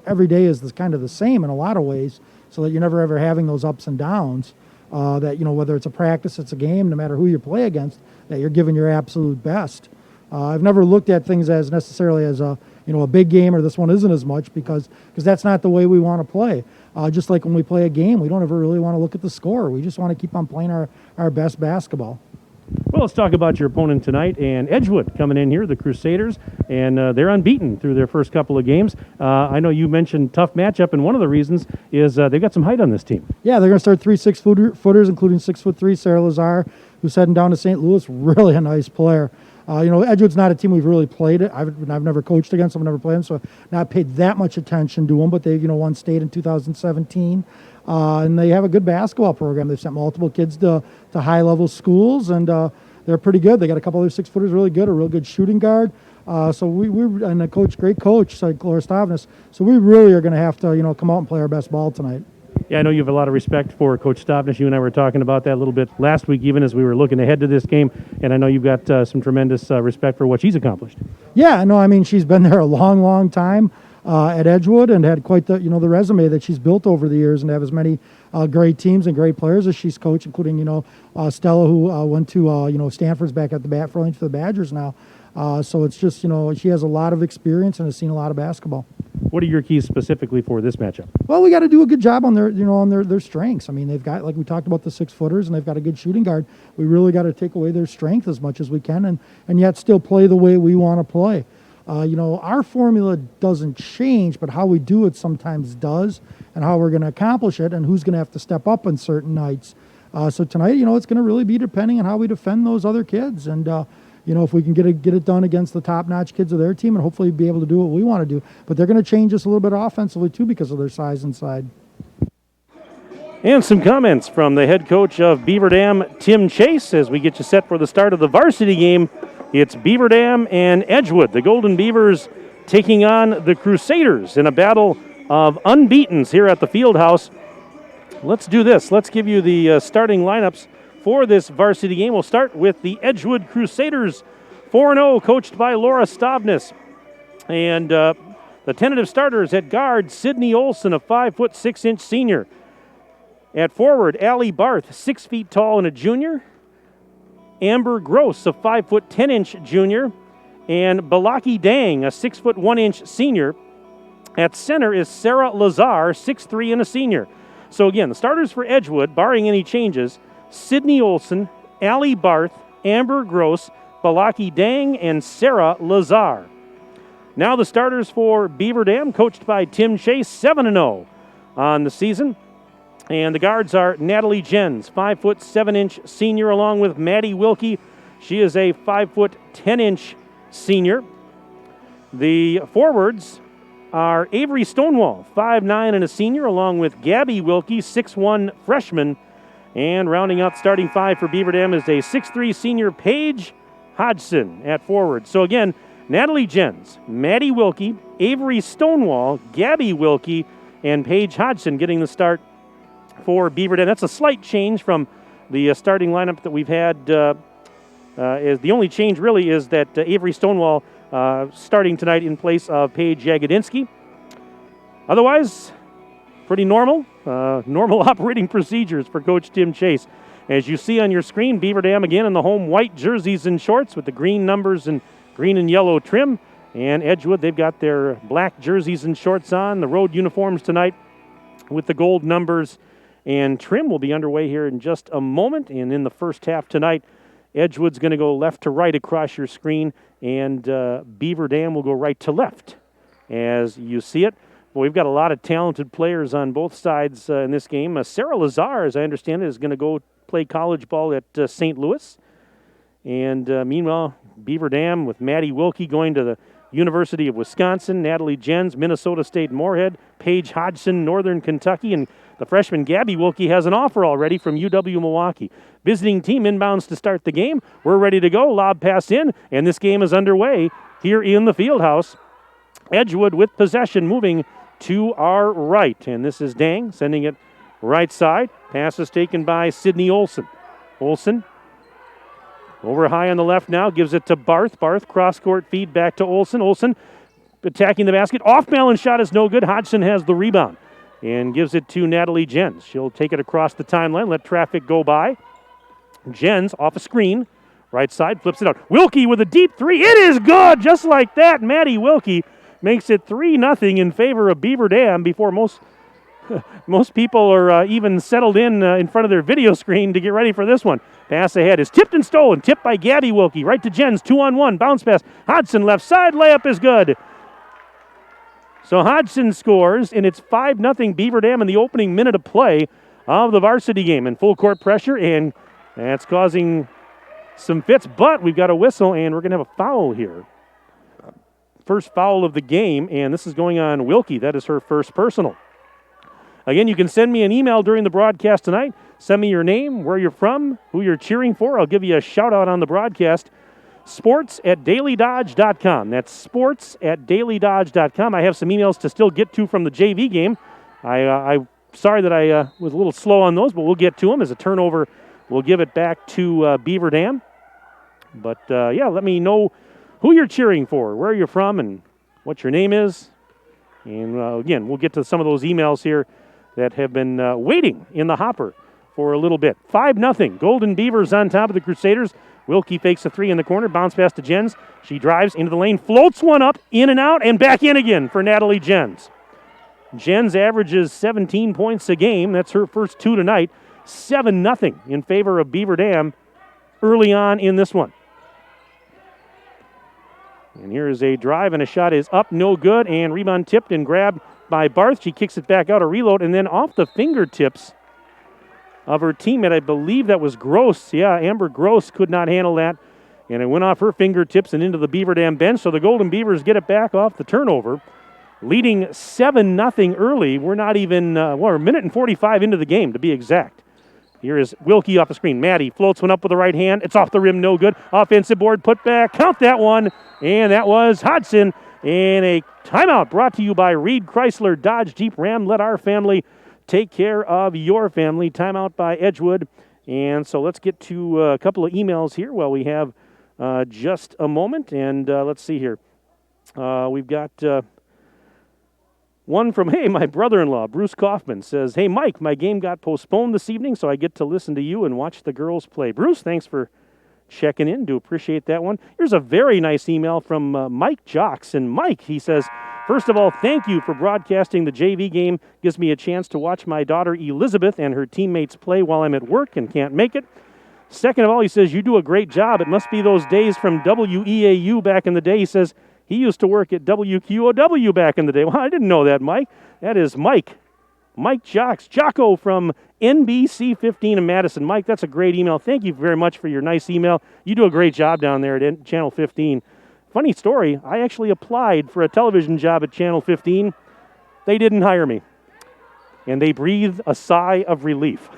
every day as kind of the same in a lot of ways so that you're never ever having those ups and downs. That whether it's a practice, it's a game, no matter who you play against, that you're giving your absolute best. I've never looked at things as necessarily as a big game or this one isn't as much because that's not the way we want to play. Just like when we play a game, we don't ever really want to look at the score. We just want to keep on playing our best basketball. Well, let's talk about your opponent tonight, and Edgewood coming in here, the Crusaders, and they're unbeaten through their first couple of games. I know you mentioned tough matchup, and one of the reasons is they've got some height on this team. Yeah, they're going to start 3 6-footers, including 6'3" Sarah Lazar, who's heading down to St. Louis. Really a nice player. Edgewood's not a team we've really played it. I've never coached against them, I've never played them, so I've not paid that much attention to them, but they won state in 2017. And they have a good basketball program. They've sent multiple kids to high-level schools, and they're pretty good. They got a couple other 6-footers really good, a real good shooting guard. So we're and a great coach, like Laura Stavnis. So we really are going to have to, come out and play our best ball tonight. Yeah, I know you have a lot of respect for Coach Stavnish. You and I were talking about that a little bit last week, even as we were looking ahead to this game, and I know you've got some tremendous respect for what she's accomplished. Yeah, no, I mean, she's been there a long, long time at Edgewood and had quite the, the resume that she's built over the years, and have as many great teams and great players as she's coached, including, Stella, who went to, Stanford's back at the bat for the Badgers now. So it's just, she has a lot of experience and has seen a lot of basketball. What are your keys specifically for this matchup? Well, we got to do a good job on their, on their strengths. I mean, they've got, like we talked about, the 6-footers, and they've got a good shooting guard. We really got to take away their strength as much as we can, and yet still play the way we want to play. Our formula doesn't change, but how we do it sometimes does, and how we're going to accomplish it, and who's going to have to step up on certain nights. So tonight, it's going to really be depending on how we defend those other kids, and if we can get it done against the top-notch kids of their team, and hopefully be able to do what we want to do. But they're going to change us a little bit offensively too because of their size inside. And some comments from the head coach of Beaver Dam, Tim Chase, as we get you set for the start of the varsity game. It's Beaver Dam and Edgewood, the Golden Beavers taking on the Crusaders in a battle of unbeatens here at the Fieldhouse. Let's do this. Let's give you the starting lineups for this varsity game. We'll start with the Edgewood Crusaders, 4-0, coached by Laura Stavnish. And the tentative starters at guard, Sydney Olson, a 5'6" senior. At forward, Allie Barth, 6 feet tall and a junior. Amber Gross, a 5'10" junior. And Balaki Dang, a 6'1" senior. At center is Sarah Lazar, 6'3" and a senior. So again, the starters for Edgewood, barring any changes, Sydney Olson, Allie Barth, Amber Gross, Balaki Dang, and Sarah Lazar. Now the starters for Beaver Dam, coached by Tim Chase, 7-0 on the season. And the guards are Natalie Jens, 5'7" senior, along with Maddie Wilkie. She is a 5'10" senior. The forwards are Avery Stonewall, 5'9" and a senior, along with Gabby Wilkie, 6'1" freshman. And rounding out starting five for Beaver Dam is a 6'3" senior, Paige Hodgson at forward. So again, Natalie Jens, Maddie Wilkie, Avery Stonewall, Gabby Wilkie, and Paige Hodgson getting the start for Beaver Dam. That's a slight change from the starting lineup that we've had. Is the only change really is that Avery Stonewall starting tonight in place of Paige Jagodinsky. Otherwise, pretty normal. Normal operating procedures for Coach Tim Chase. As you see on your screen, Beaver Dam again in the home white jerseys and shorts with the green numbers and green and yellow trim. And Edgewood, they've got their black jerseys and shorts on. The road uniforms tonight with the gold numbers and trim will be underway here in just a moment. And in the first half tonight, Edgewood's going to go left to right across your screen, and Beaver Dam will go right to left as you see it. Well, we've got a lot of talented players on both sides in this game. Sarah Lazar, as I understand it, is going to go play college ball at St. Louis. And meanwhile, Beaver Dam with Maddie Wilkie going to the University of Wisconsin, Natalie Jens, Minnesota State Moorhead, Paige Hodgson, Northern Kentucky, and the freshman Gabby Wilkie has an offer already from UW-Milwaukee. Visiting team inbounds to start the game. We're ready to go. Lob pass in, and this game is underway here in the Fieldhouse. Edgewood with possession, moving to our right. And this is Dang sending it right side. Pass is taken by Sydney Olson. Olson over high on the left now, gives it to Barth. Barth cross-court feed back to Olson. Olson attacking the basket. Off-balance shot is no good. Hodgson has the rebound and gives it to Natalie Jens. She'll take it across the timeline, let traffic go by. Jens off a screen. Right side, flips it out. Wilkie with a deep three. It is good, just like that. Maddie Wilkie makes it 3-0 in favor of Beaver Dam before most people are even settled in front of their video screen to get ready for this one. Pass ahead is tipped and stolen. Tipped by Gabby Wilkie. Right to Jens. 2-on-1. Bounce pass. Hodgson left side. Layup is good. So Hodgson scores, and it's 5-0 Beaver Dam in the opening minute of play of the varsity game. And full court pressure, and that's causing some fits. But we've got a whistle, and we're going to have a foul here. First foul of the game, and this is going on Wilkie. That is her first personal. Again, you can send me an email during the broadcast tonight. Send me your name, where you're from, who you're cheering for. I'll give you a shout-out on the broadcast. sports@dailydodge.com. That's sports@dailydodge.com. I have some emails to still get to from the JV game. I sorry that I was a little slow on those, but we'll get to them. As a turnover, we'll give it back to Beaver Dam. But, let me know who you're cheering for, where you're from, and what your name is. And, again, we'll get to some of those emails here that have been waiting in the hopper for a little bit. 5-0. Golden Beavers on top of the Crusaders. Wilkie fakes a three in the corner, bounce pass to Jens. She drives into the lane, floats one up, in and out, and back in again for Natalie Jens. Jens averages 17 points a game. That's her first 2 tonight. 7-0 in favor of Beaver Dam early on in this one. And here is a drive, and a shot is up, no good, and rebound tipped and grabbed by Barth. She kicks it back out, a reload, and then off the fingertips of her teammate. I believe that was Gross. Yeah, Amber Gross could not handle that, and it went off her fingertips and into the Beaver Dam bench, so the Golden Beavers get it back off the turnover, leading 7-0 early. We're not even, we're a minute and 45 into the game, to be exact. Here is Wilkie off the screen. Maddie floats one up with the right hand. It's off the rim, no good. Offensive board, put back, count that one, and that was Hodgson. And a timeout brought to you by Reed Chrysler Dodge Jeep Ram. Let our family take care of your family. Timeout by Edgewood. And so let's get to a couple of emails here while we have just a moment. And let's see here. We've got one from, hey, my brother-in-law, Bruce Kaufman, says, hey, Mike, my game got postponed this evening, so I get to listen to you and watch the girls play. Bruce, thanks for checking in. Do appreciate that one. Here's a very nice email from Mike Jocks. And Mike, he says, first of all, thank you for broadcasting the JV game. Gives me a chance to watch my daughter Elizabeth and her teammates play while I'm at work and can't make it. Second of all, he says, you do a great job. It must be those days from WEAU back in the day. He says, he used to work at WQOW back in the day. Well, I didn't know that, Mike. That is Mike Jocks. Jocko from NBC 15 in Madison. Mike, that's a great email. Thank you very much for your nice email. You do a great job down there at Channel 15. Funny story, I actually applied for a television job at Channel 15. They didn't hire me. And they breathed a sigh of relief.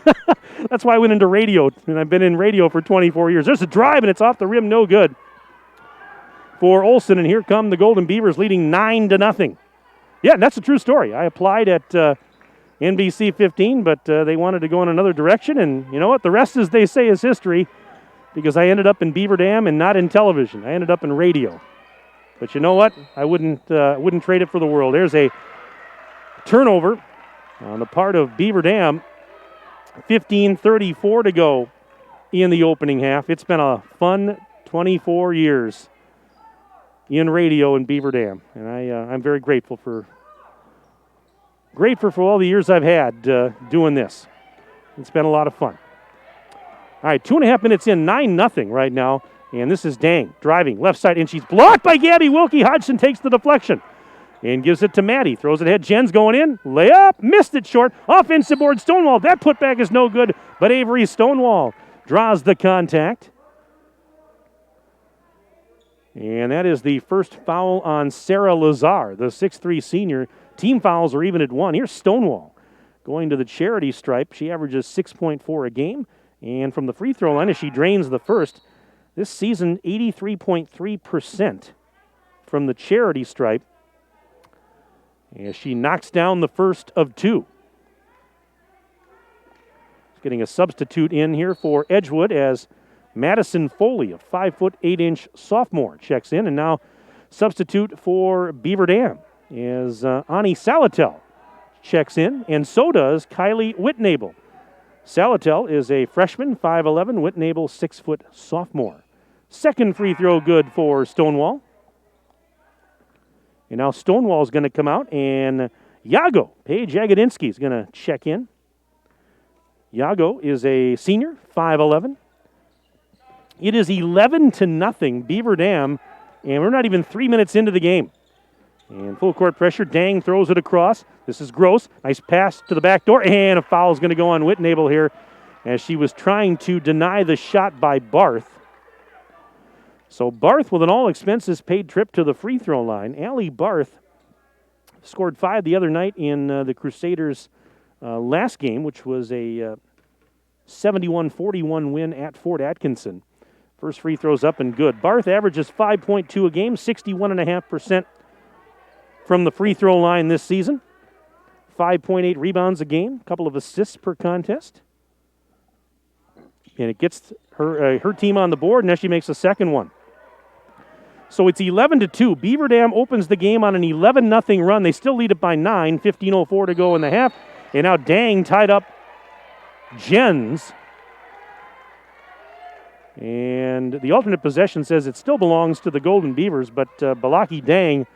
That's why I went into radio, and I've been in radio for 24 years. There's a drive, and it's off the rim, no good for Olsen, and here come the Golden Beavers leading 9-0. Yeah, that's a true story. I applied at NBC 15, but they wanted to go in another direction, and you know what? The rest, as they say, is history, because I ended up in Beaver Dam and not in television. I ended up in radio. But you know what? I wouldn't trade it for the world. There's a turnover on the part of Beaver Dam. 15:34 to go in the opening half. It's been a fun 24 years in radio in Beaver Dam, and I'm very grateful for all the years I've had doing this. It's been a lot of fun. All right, 2.5 minutes in, 9-0 right now, and this is Dang driving left side, and she's blocked by Gabby Wilkie. Hodgson takes the deflection and gives it to Maddie. Throws it ahead. Jen's going in. Layup. Missed it short. Offensive board. Stonewall. That putback is no good, but Avery Stonewall draws the contact. And that is the first foul on Sarah Lazar, the 6'3 senior. Team fouls are even at 1. Here's Stonewall going to the charity stripe. She averages 6.4 a game. And from the free throw line, as she drains the first, this season 83.3% from the charity stripe, as she knocks down the first of 2. Getting a substitute in here for Edgewood as Madison Foley, a 5'8" sophomore, checks in, and now substitute for Beaver Dam is Ani Salatel checks in, and so does Kylie Whitnable. Salatel is a freshman, 5'11", Whitnable 6' sophomore. Second free throw good for Stonewall. And now Stonewall is going to come out, and Paige Jagodinsky is going to check in. Yago is a senior, 5'11". It is 11-0 Beaver Dam, and we're not even 3 minutes into the game. And full court pressure, Dang throws it across. This is Gross. Nice pass to the back door, and a foul is going to go on Whitnable here as she was trying to deny the shot by Barth. So Barth with an all-expenses-paid trip to the free throw line. Allie Barth scored 5 the other night in the Crusaders' last game, which was a 71-41 win at Fort Atkinson. First free throws up and good. Barth averages 5.2 a game, 61.5% from the free throw line this season. 5.8 rebounds a game, a couple of assists per contest. And it gets her team on the board, and now she makes a second one. So it's 11-2. Beaver Dam opens the game on an 11-0 run. They still lead it by 9, 15:04 to go in the half. And now Dang tied up Jens. And the alternate possession says it still belongs to the Golden Beavers, but Balaki Dang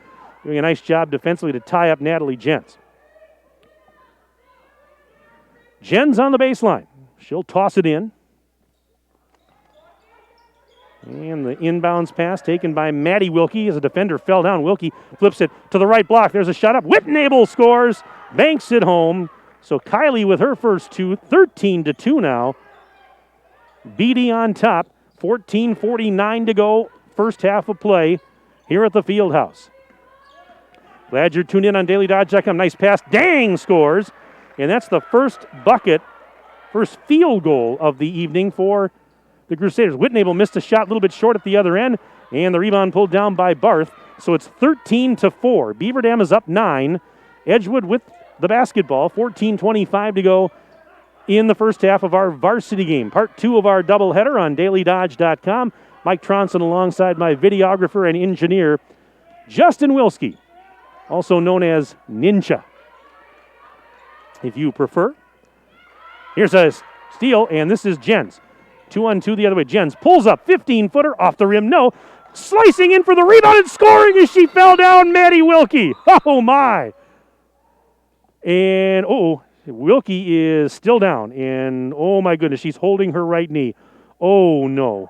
doing a nice job defensively to tie up Natalie Jens. Jens on the baseline. She'll toss it in. And the inbounds pass taken by Maddie Wilkie as a defender fell down. Wilkie flips it to the right block. There's a shot up. Whitnable scores. Banks it home. So Kylie with her first two. 13-2 now. Beatty on top. 14:49 to go. First half of play here at the Fieldhouse. Glad you're tuned in on DailyDodge.com. Nice pass. Dang scores. And that's the first bucket, first field goal of the evening for the Crusaders. Whitnable missed a shot a little bit short at the other end, and the rebound pulled down by Barth. So it's 13-4. Beaver Dam is up 9. Edgewood with the basketball. 14:25 to go in the first half of our varsity game. Part 2 of our doubleheader on DailyDodge.com. Mike Tronson alongside my videographer and engineer, Justin Wilski, also known as Ninja, if you prefer. Here's a steal, and this is Jens. 2-on-2 the other way. Jens pulls up, 15-footer off the rim. No. Slicing in for the rebound and scoring as she fell down, Maddie Wilkie. Oh, my. And, Wilkie is still down. And, oh, my goodness, she's holding her right knee. Oh, no.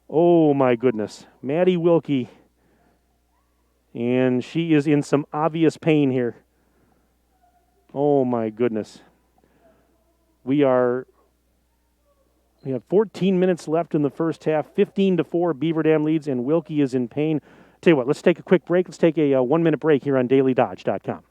Oh, my goodness. Maddie Wilkie. And she is in some obvious pain here. Oh, my goodness. We have 14 minutes left in the first half. 15-4, Beaver Dam leads, and Wilkie is in pain. Tell you what, let's take a quick break. Let's take a 1-minute break here on DailyDodge.com.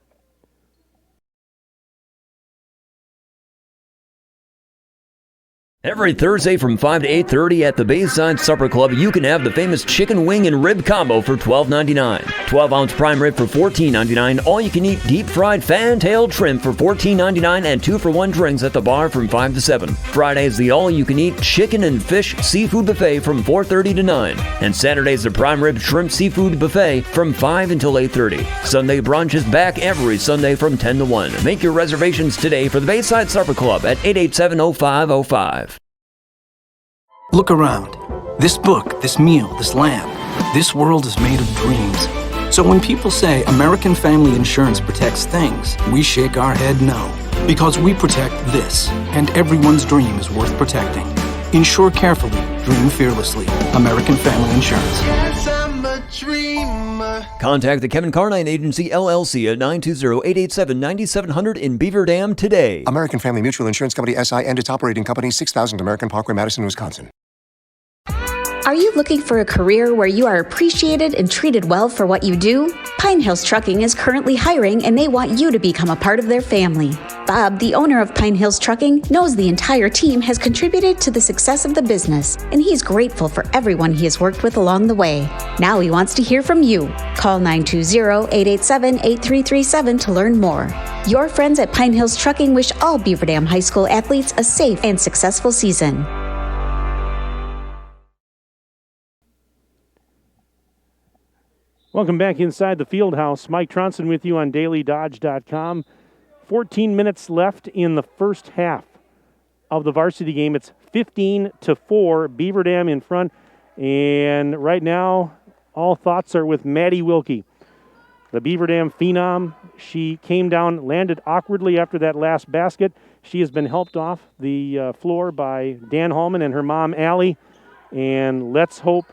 Every Thursday from 5 to 8:30 at the Bayside Supper Club, you can have the famous chicken wing and rib combo for $12.99. 12-ounce prime rib for $14.99. All-you-can-eat deep-fried fan-tailed shrimp for $14.99 and 2-for-1 drinks at the bar from 5 to 7. Fridays, the all-you-can-eat chicken and fish seafood buffet from 4:30 to 9. And Saturdays, the prime rib shrimp seafood buffet from 5 until 8:30. Sunday brunch is back every Sunday from 10 to 1. Make your reservations today for the Bayside Supper Club at 887-0505. Look around. This book, this meal, this lamp, this world is made of dreams. So when people say American Family Insurance protects things, we shake our head no. Because we protect this, and everyone's dream is worth protecting. Insure carefully, dream fearlessly. American Family Insurance. Yes, I'm a dreamer. Contact the Kevin Carnine Agency, LLC at 920-887-9700 in Beaver Dam today. American Family Mutual Insurance Company, SI, and its operating company, 6000 American Parkway, Madison, Wisconsin. Are you looking for a career where you are appreciated and treated well for what you do? Pine Hills Trucking is currently hiring, and they want you to become a part of their family. Bob, the owner of Pine Hills Trucking, knows the entire team has contributed to the success of the business, and he's grateful for everyone he has worked with along the way. Now he wants to hear from you. Call 920-887-8337 to learn more. Your friends at Pine Hills Trucking wish all Beaver Dam High School athletes a safe and successful season. Welcome back inside the Fieldhouse. Mike Tronson with you on DailyDodge.com. 14 minutes left in the first half of the varsity game. It's 15-4, Beaver Dam in front. And right now, all thoughts are with Maddie Wilkie, the Beaver Dam phenom. She came down, landed awkwardly after that last basket. She has been helped off the floor by Dan Hallman and her mom, Allie. And let's hope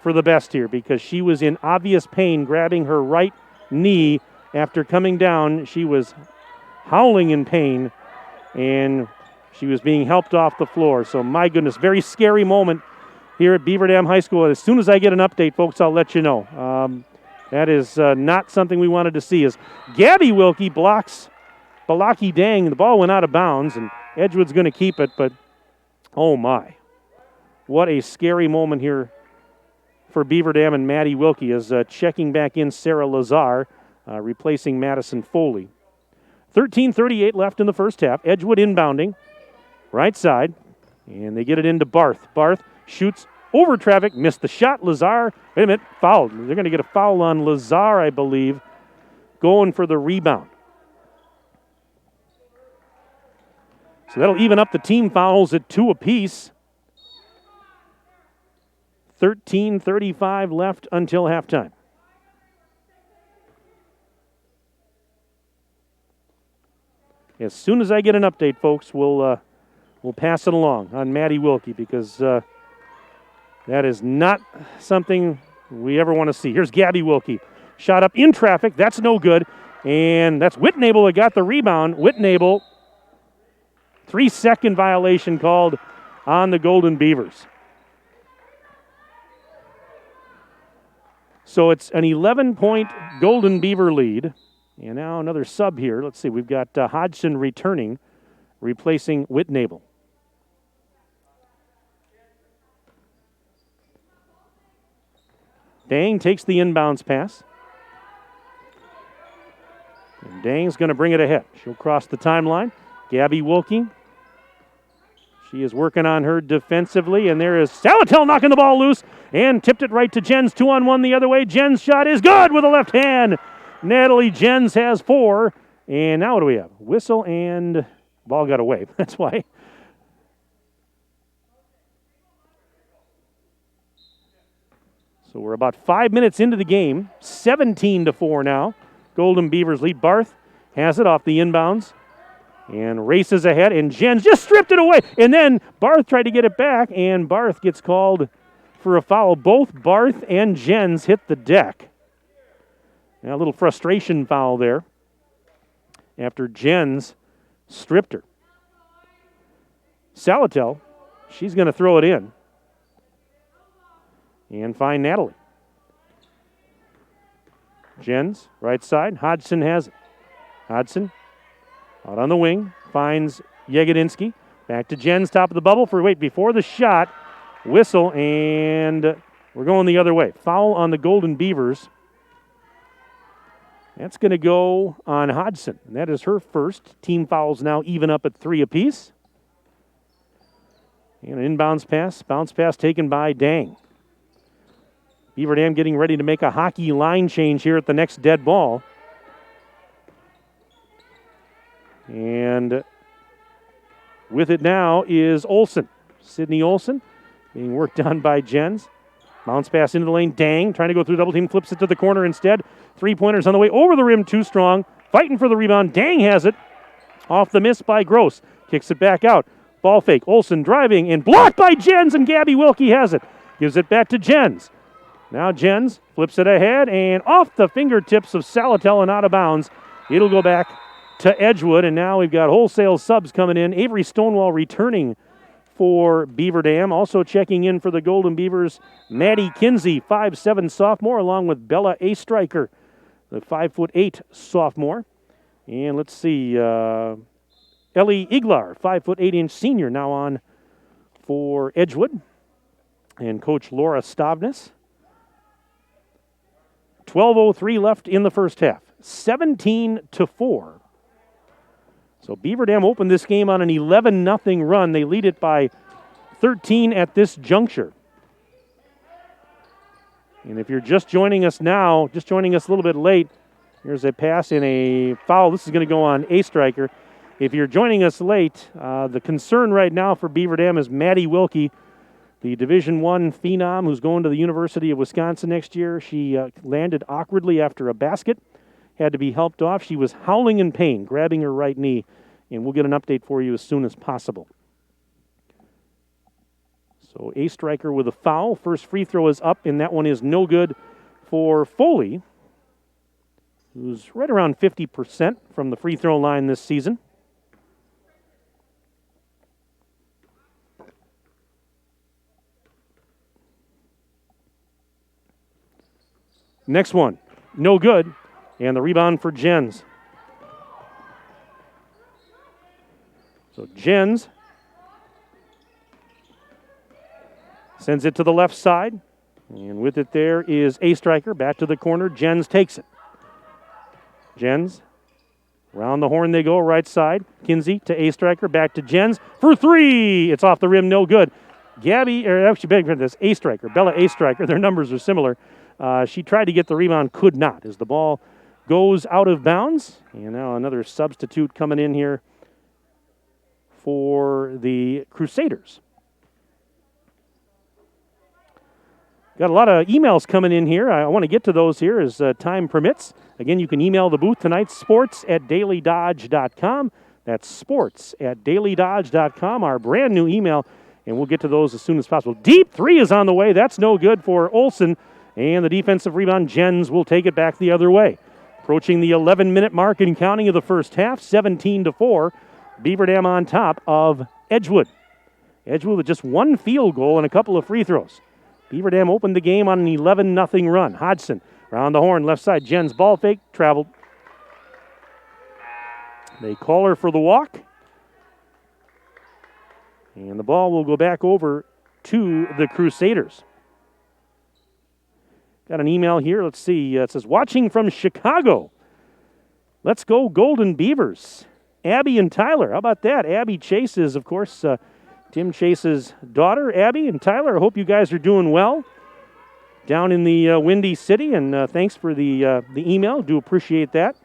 for the best here, because she was in obvious pain grabbing her right knee after coming down. She was howling in pain, and she was being helped off the floor. So my goodness, very scary moment here at Beaver Dam High School. As soon as I get an update, folks, I'll let you know. That is not something we wanted to see. As Gabby Wilkie blocks Balaki Dang, the ball went out of bounds, and Edgewood's going to keep it, but oh my. What a scary moment here for Beaver Dam, and Maddie Wilkie is checking back in Sarah Lazar, replacing Madison Foley. 13:38 left in the first half. Edgewood inbounding, right side, and they get it into Barth. Barth shoots over traffic, missed the shot. Lazar, wait a minute, fouled. They're going to get a foul on Lazar, I believe, going for the rebound. So that'll even up the team fouls at 2 apiece. 13:35 left until halftime. As soon as I get an update, folks, we'll pass it along on Maddie Wilkie, because that is not something we ever want to see. Here's Gabby Wilkie. Shot up in traffic. That's no good. And that's Whitnable that got the rebound. Whitnable, 3-second violation called on the Golden Beavers. So it's an 11-point Golden Beaver lead. And now another sub here. Let's see. We've got Hodgson returning, replacing Whitnable. Dang takes the inbounds pass. And Dang's going to bring it ahead. She'll cross the timeline. Gabby Wilkie. She is working on her defensively, and there is Salatel knocking the ball loose and tipped it right to Jens. 2-on-1 the other way. Jens' shot is good with a left hand. Natalie Jens has 4. And now what do we have? Whistle and ball got away. That's why. So we're about 5 minutes into the game. 17-4 now. Golden Beavers lead. Barth has it off the inbounds and races ahead, and Jens just stripped it away. And then Barth tried to get it back, and Barth gets called for a foul. Both Barth and Jens hit the deck. Now a little frustration foul there after Jens stripped her. Salatel, she's going to throw it in and find Natalie. Jens, right side. Hodgson has it. Hodgson out on the wing, finds Yegedinsky. Back to Jens, top of the bubble before the shot. Whistle, and we're going the other way. Foul on the Golden Beavers. That's going to go on Hodgson, and that is her first. Team fouls now even up at 3 apiece. And an inbounds pass, bounce pass taken by Dang. Beaver Dam getting ready to make a hockey line change here at the next dead ball. And with it now is Olsen. Sydney Olsen being worked on by Jens. Bounce pass into the lane. Dang trying to go through double team, flips it to the corner instead. 3-pointers on the way over the rim, too strong. Fighting for the rebound. Dang has it. Off the miss by Gross. Kicks it back out. Ball fake. Olsen driving and blocked by Jens, and Gabby Wilkie has it. Gives it back to Jens. Now Jens flips it ahead and off the fingertips of Salatel and out of bounds. It'll go back to Edgewood, and now we've got wholesale subs coming in. Avery Stonewall returning for Beaver Dam. Also checking in for the Golden Beavers, Maddie Kinsey, 5'7" sophomore, along with Bella Striker, the 5'8" sophomore. And let's see, Ellie Iglar, 5'8" senior, now on for Edgewood. And Coach Laura Stavnes. 12:03 left in the first half. 17-4. So Beaver Dam opened this game on an 11-0 run. They lead it by 13 at this juncture. And if you're just joining us now, just joining us a little bit late, here's a pass and a foul. This is going to go on Striker. If you're joining us late, the concern right now for Beaver Dam is Maddie Wilkie, the Division I phenom who's going to the University of Wisconsin next year. She landed awkwardly after a basket. Had to be helped off. She was howling in pain, grabbing her right knee, and we'll get an update for you as soon as possible. So Striker with a foul. First free throw is up, and that one is no good for Foley, who's right around 50% from the free throw line this season. Next one, no good. And the rebound for Jens. So Jens sends it to the left side. And with it there is Striker. Back to the corner. Jens takes it. Jens Around the horn they go, right side. Kinsey to A-Striker, back to Jens for three. It's off the rim, no good. A-Striker, Bella A-Striker, their numbers are similar. She tried to get the rebound, could not, as the ball goes out of bounds. And now another substitute coming in here for the Crusaders. Got a lot of emails coming in here. I want to get to those here as time permits. Again, you can email the booth tonight, sports@dailydodge.com. That's sports@dailydodge.com, our brand new email, and we'll get to those as soon as possible. Deep three is on the way. That's no good for Olsen, and the defensive rebound, Jens, will take it back the other way. Approaching the 11-minute mark and counting of the first half, 17-4. Beaver Dam on top of Edgewood. Edgewood with just one field goal and a couple of free throws. Beaver Dam opened the game on an 11-0 run. Hodgson around the horn, left side. Jens ball fake, traveled. They call her for the walk. And the ball will go back over to the Crusaders. Got an email here. Let's see. It says, watching from Chicago. Let's go Golden Beavers. Abby and Tyler. How about that? Abby Chase is, of course, Tim Chase's daughter, Abby and Tyler. I hope you guys are doing well down in the Windy City, and thanks for the email. Do appreciate that.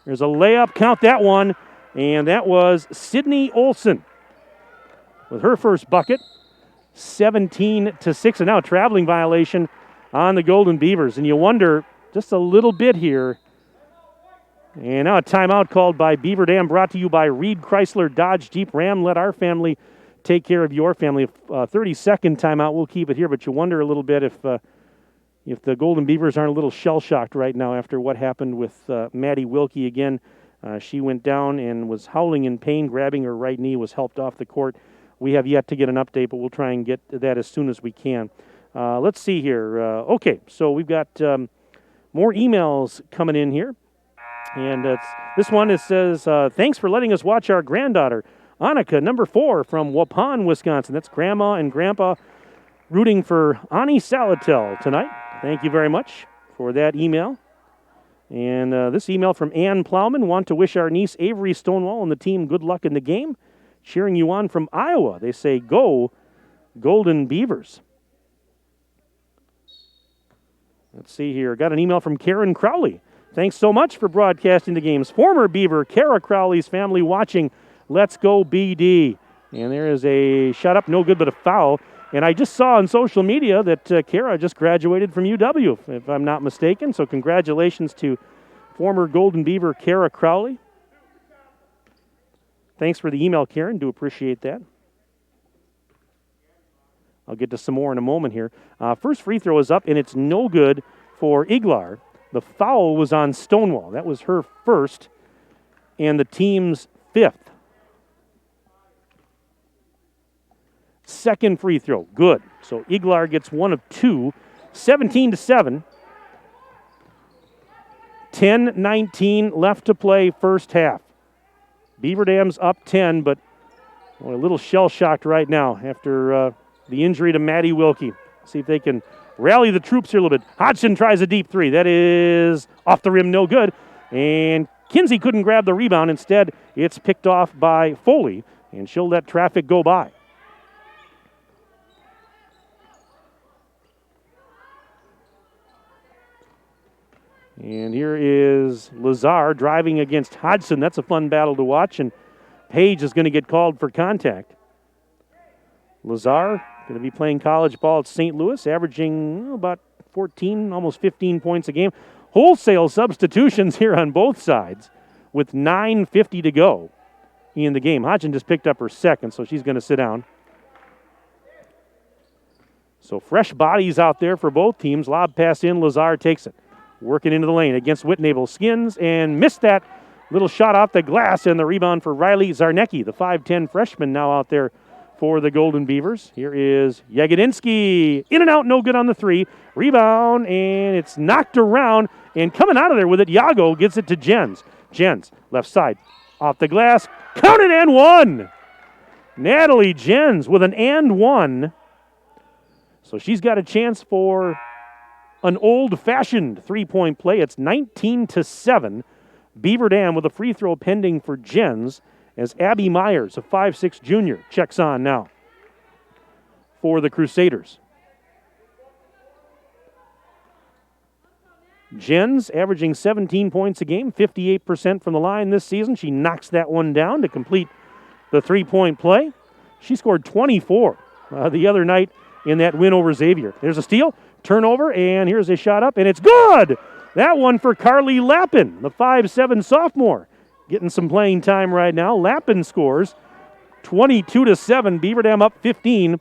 There's a layup. Count that one, and that was Sydney Olsen with her first bucket, 17-6, and now a traveling violation on the Golden Beavers. And you wonder just a little bit here. And now a timeout called by Beaver Dam, brought to you by Reed Chrysler Dodge Jeep Ram. Let our family take care of your family. 30-second timeout, we'll keep it here, but you wonder a little bit if the Golden Beavers aren't a little shell-shocked right now after what happened with Maddie Wilkie again. She went down and was howling in pain, grabbing her right knee, was helped off the court. We have yet to get an update, but we'll try and get that as soon as we can. Let's see here. Okay, so we've got more emails coming in here. And this one, it says, thanks for letting us watch our granddaughter, Annika, number 4, from Waupun, Wisconsin. That's Grandma and Grandpa rooting for Ani Salatel tonight. Thank you very much for that email. And this email from Ann Plowman, want to wish our niece Avery Stonewall and the team good luck in the game. Cheering you on from Iowa. They say, go Golden Beavers. Let's see here. Got an email from Karen Crowley. Thanks so much for broadcasting the games. Former Beaver, Kara Crowley's family watching. Let's go BD. And there is a shot up, no good, but a foul. And I just saw on social media that Kara just graduated from UW, if I'm not mistaken. So congratulations to former Golden Beaver, Kara Crowley. Thanks for the email, Karen. Do appreciate that. I'll get to some more in a moment here. First free throw is up, and it's no good for Iglar. The foul was on Stonewall. That was her first and the team's 5th. Second free throw, good. So Iglar gets one of 2, 17-7. 10-19 left to play first half. Beaver Dam's up 10, but a little shell-shocked right now after the injury to Maddie Wilkie. See if they can rally the troops here a little bit. Hodgson tries a deep 3. That is off the rim, no good. And Kinsey couldn't grab the rebound. Instead, it's picked off by Foley, and she'll let traffic go by. And here is Lazar driving against Hodgson. That's a fun battle to watch, and Page is going to get called for contact. Lazar going to be playing college ball at St. Louis, averaging about 14, almost 15 points a game. Wholesale substitutions here on both sides with 9:50 to go in the game. Hodgson just picked up her second, so she's going to sit down. So fresh bodies out there for both teams. Lob pass in, Lazar takes it. Working into the lane against Whitnable. Skins and missed that little shot off the glass, and the rebound for Riley Zarnecki, the 5'10 freshman now out there for the Golden Beavers. Here is Jagodinski. In and out, no good on the 3. Rebound, and it's knocked around, and coming out of there with it, Yago gets it to Jens. Jens, left side, off the glass, counted and one. Natalie Jens with an and one. So she's got a chance for an old-fashioned three-point play. It's 19-7. Beaver Dam with a free throw pending for Jens as Abby Myers, a 5'6 junior, checks on now for the Crusaders. Jens averaging 17 points a game, 58% from the line this season. She knocks that one down to complete the three-point play. She scored 24 the other night in that win over Xavier. There's a steal, turnover, and here's a shot up, and it's good! That one for Carly Lappin, the 5'7 sophomore. Getting some playing time right now. Lappin scores 22-7. Beaver Dam up 15.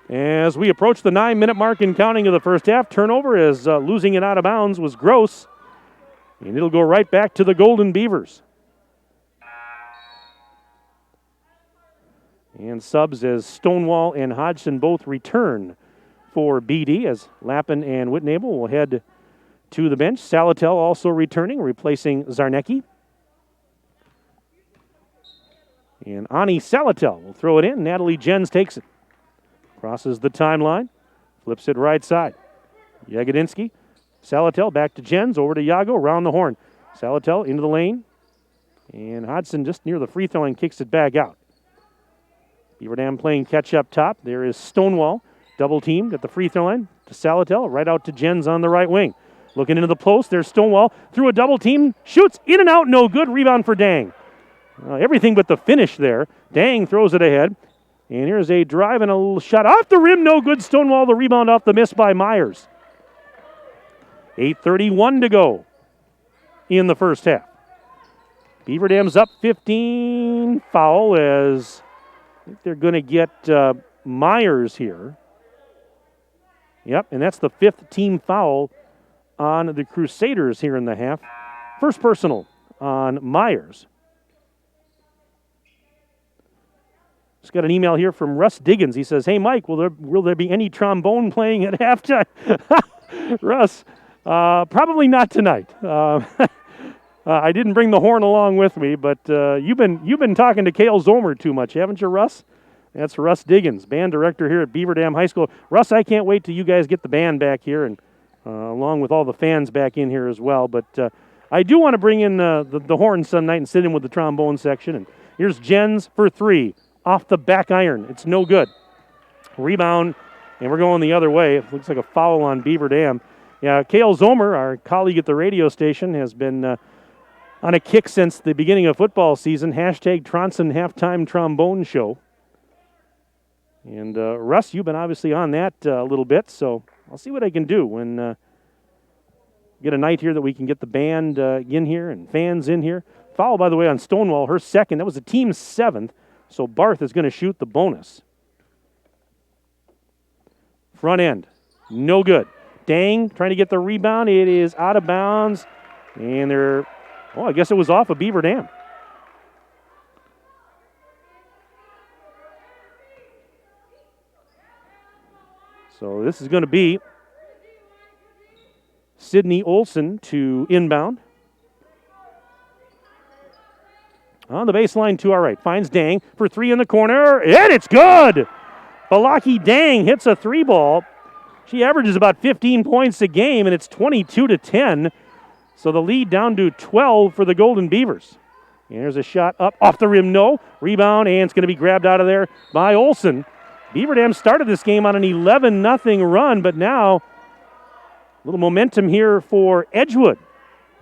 As we approach the 9-minute mark in counting of the first half, turnover as losing it out of bounds was Gross. And it'll go right back to the Golden Beavers. And subs as Stonewall and Hodgson both return for BD as Lappin and Whitnable will head to the bench. Salatel also returning, replacing Zarnecki. And Ani Salatel will throw it in. Natalie Jens takes it. Crosses the timeline. Flips it right side. Jagodinsky. Salatel back to Jens. Over to Yago. Around the horn. Salatel into the lane. And Hodgson just near the free throw line kicks it back out. Beaver Dam playing catch up top. There is Stonewall. Double teamed at the free throw line to Salatel. Right out to Jens on the right wing. Looking into the post. There's Stonewall. Through a double team. Shoots in and out. No good. Rebound for Dang. Everything but the finish there. Dang throws it ahead. And here's a drive and a little shot off the rim. No good. Stonewall the rebound off the miss by Myers. 8:31 to go in the first half. Beaver Dam's up 15. Foul as I think they're going to get Myers here. Yep, and that's the 5th team foul on the Crusaders here in the half. First personal on Myers. Just got an email here from Russ Diggins. He says, "Hey, Mike, will there be any trombone playing at halftime?" Russ, probably not tonight. I didn't bring the horn along with me, but you've been talking to Cale Zomer too much, haven't you, Russ? That's Russ Diggins, band director here at Beaver Dam High School. Russ, I can't wait till you guys get the band back here, and along with all the fans back in here as well. But I do want to bring in the horn some night and sit in with the trombone section. And here's Jens for 3. Off the back iron. It's no good. Rebound, and we're going the other way. It looks like a foul on Beaver Dam. Yeah, Cale Zomer, our colleague at the radio station, has been on a kick since the beginning of football season. Hashtag Tronson Halftime Trombone Show. And Russ, you've been obviously on that a little bit, so I'll see what I can do when get a night here that we can get the band in here and fans in here. Foul, by the way, on Stonewall, her second. That was the team's 7th. So Barth is going to shoot the bonus. Front end, no good. Dang, trying to get the rebound. It is out of bounds. And I guess it was off of Beaver Dam. So this is going to be Sydney Olson to inbound. On the baseline to our right. Finds Dang for 3 in the corner. And it's good! Balaki Dang hits a 3 ball. She averages about 15 points a game, and it's 22-10. So the lead down to 12 for the Golden Beavers. And there's a shot up off the rim. No. Rebound, and it's going to be grabbed out of there by Olson. Beaver Dam started this game on an 11-0 run, but now a little momentum here for Edgewood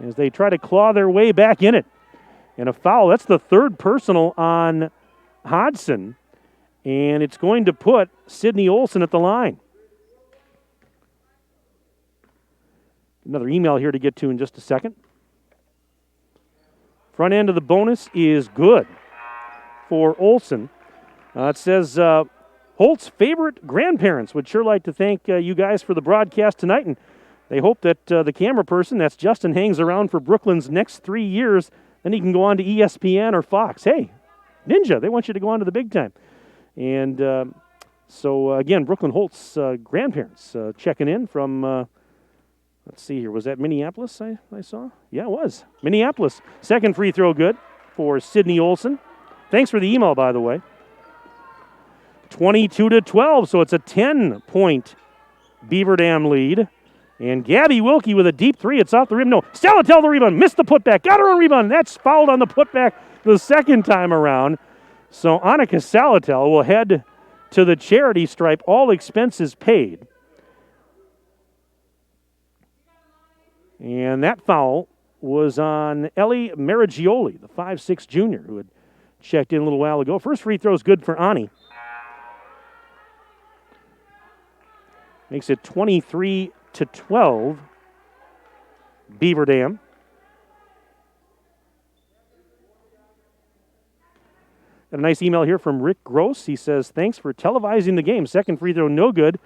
as they try to claw their way back in it. And a foul, that's the 3rd personal on Hodgson. And it's going to put Sydney Olson at the line. Another email here to get to in just a second. Front end of the bonus is good for Olson. It says, Holt's favorite grandparents would sure like to thank you guys for the broadcast tonight. And they hope that the camera person, that's Justin, hangs around for Brooklyn's next 3 years. Then he can go on to ESPN or Fox. Hey, Ninja, they want you to go on to the big time. And so, again, Brooklyn Holt's grandparents checking in from, let's see here, was that Minneapolis I saw? Yeah, it was. Minneapolis. Second free throw good for Sydney Olson. Thanks for the email, by the way. 22-12, so it's a 10-point Beaver Dam lead. And Gabby Wilkie with a deep three. It's off the rim. No, Salatel the rebound. Missed the putback. Got her on rebound. That's fouled on the putback the second time around. So Annika Salatel will head to the charity stripe. All expenses paid. And that foul was on Ellie Marigioli, the 5'6 junior, who had checked in a little while ago. First free throw is good for Ani. Makes it 23-12. Beaver Dam. Got a nice email here from Rick Gross. He says, thanks for televising the game. Second free throw, no good.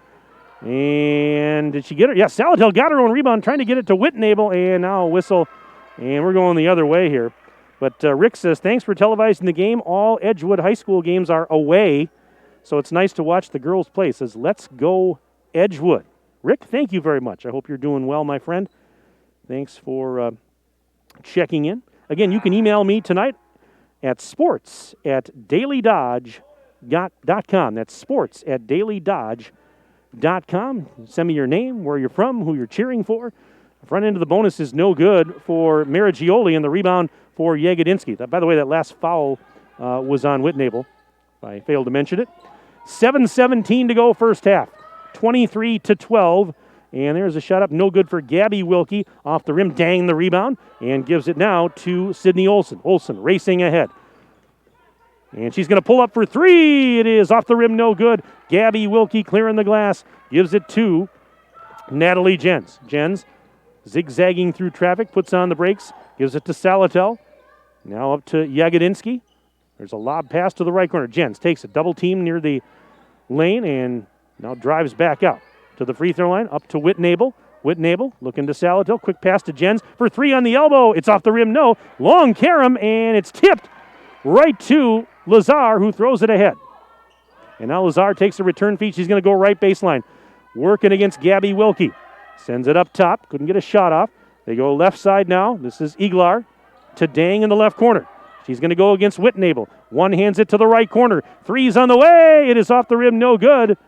And did she get it? Yeah, Salatel got her own rebound, trying to get it to Whitnable, and now a whistle. And we're going the other way here. But Rick says, thanks for televising the game. All Edgewood High School games are away, so it's nice to watch the girls play. He says, let's go Edgewood. Rick, thank you very much. I hope you're doing well, my friend. Thanks for checking in. Again, you can email me tonight at sports@dailydodge.com. That's sports@dailydodge.com. Send me your name, where you're from, who you're cheering for. The front end of the bonus is no good for Marigioli, and the rebound for Yagodinsky. By the way, that last foul was on Whitnable, if I failed to mention it. 7:17 to go first half. 23-12. And there's a shot up, no good for Gabby Wilkie. Off the rim, dang the rebound, and gives it now to Sydney Olson. Olson racing ahead. And she's going to pull up for three. It is off the rim, no good. Gabby Wilkie clearing the glass, gives it to Natalie Jens. Jens zigzagging through traffic, puts on the brakes, gives it to Salatel. Now up to Yagodinsky. There's a lob pass to the right corner. Jens takes a double team near the lane and now drives back out to the free throw line, up to Whitnable. Whitnable looking to Salatel. Quick pass to Jens for three on the elbow. It's off the rim, no. Long carom, and it's tipped right to Lazar, who throws it ahead. And now Lazar takes a return feed. She's going to go right baseline. Working against Gabby Wilkie. Sends it up top. Couldn't get a shot off. They go left side now. This is Iglar to Dang in the left corner. She's going to go against Whitnable. One hands it to the right corner. Three's on the way. It is off the rim, no good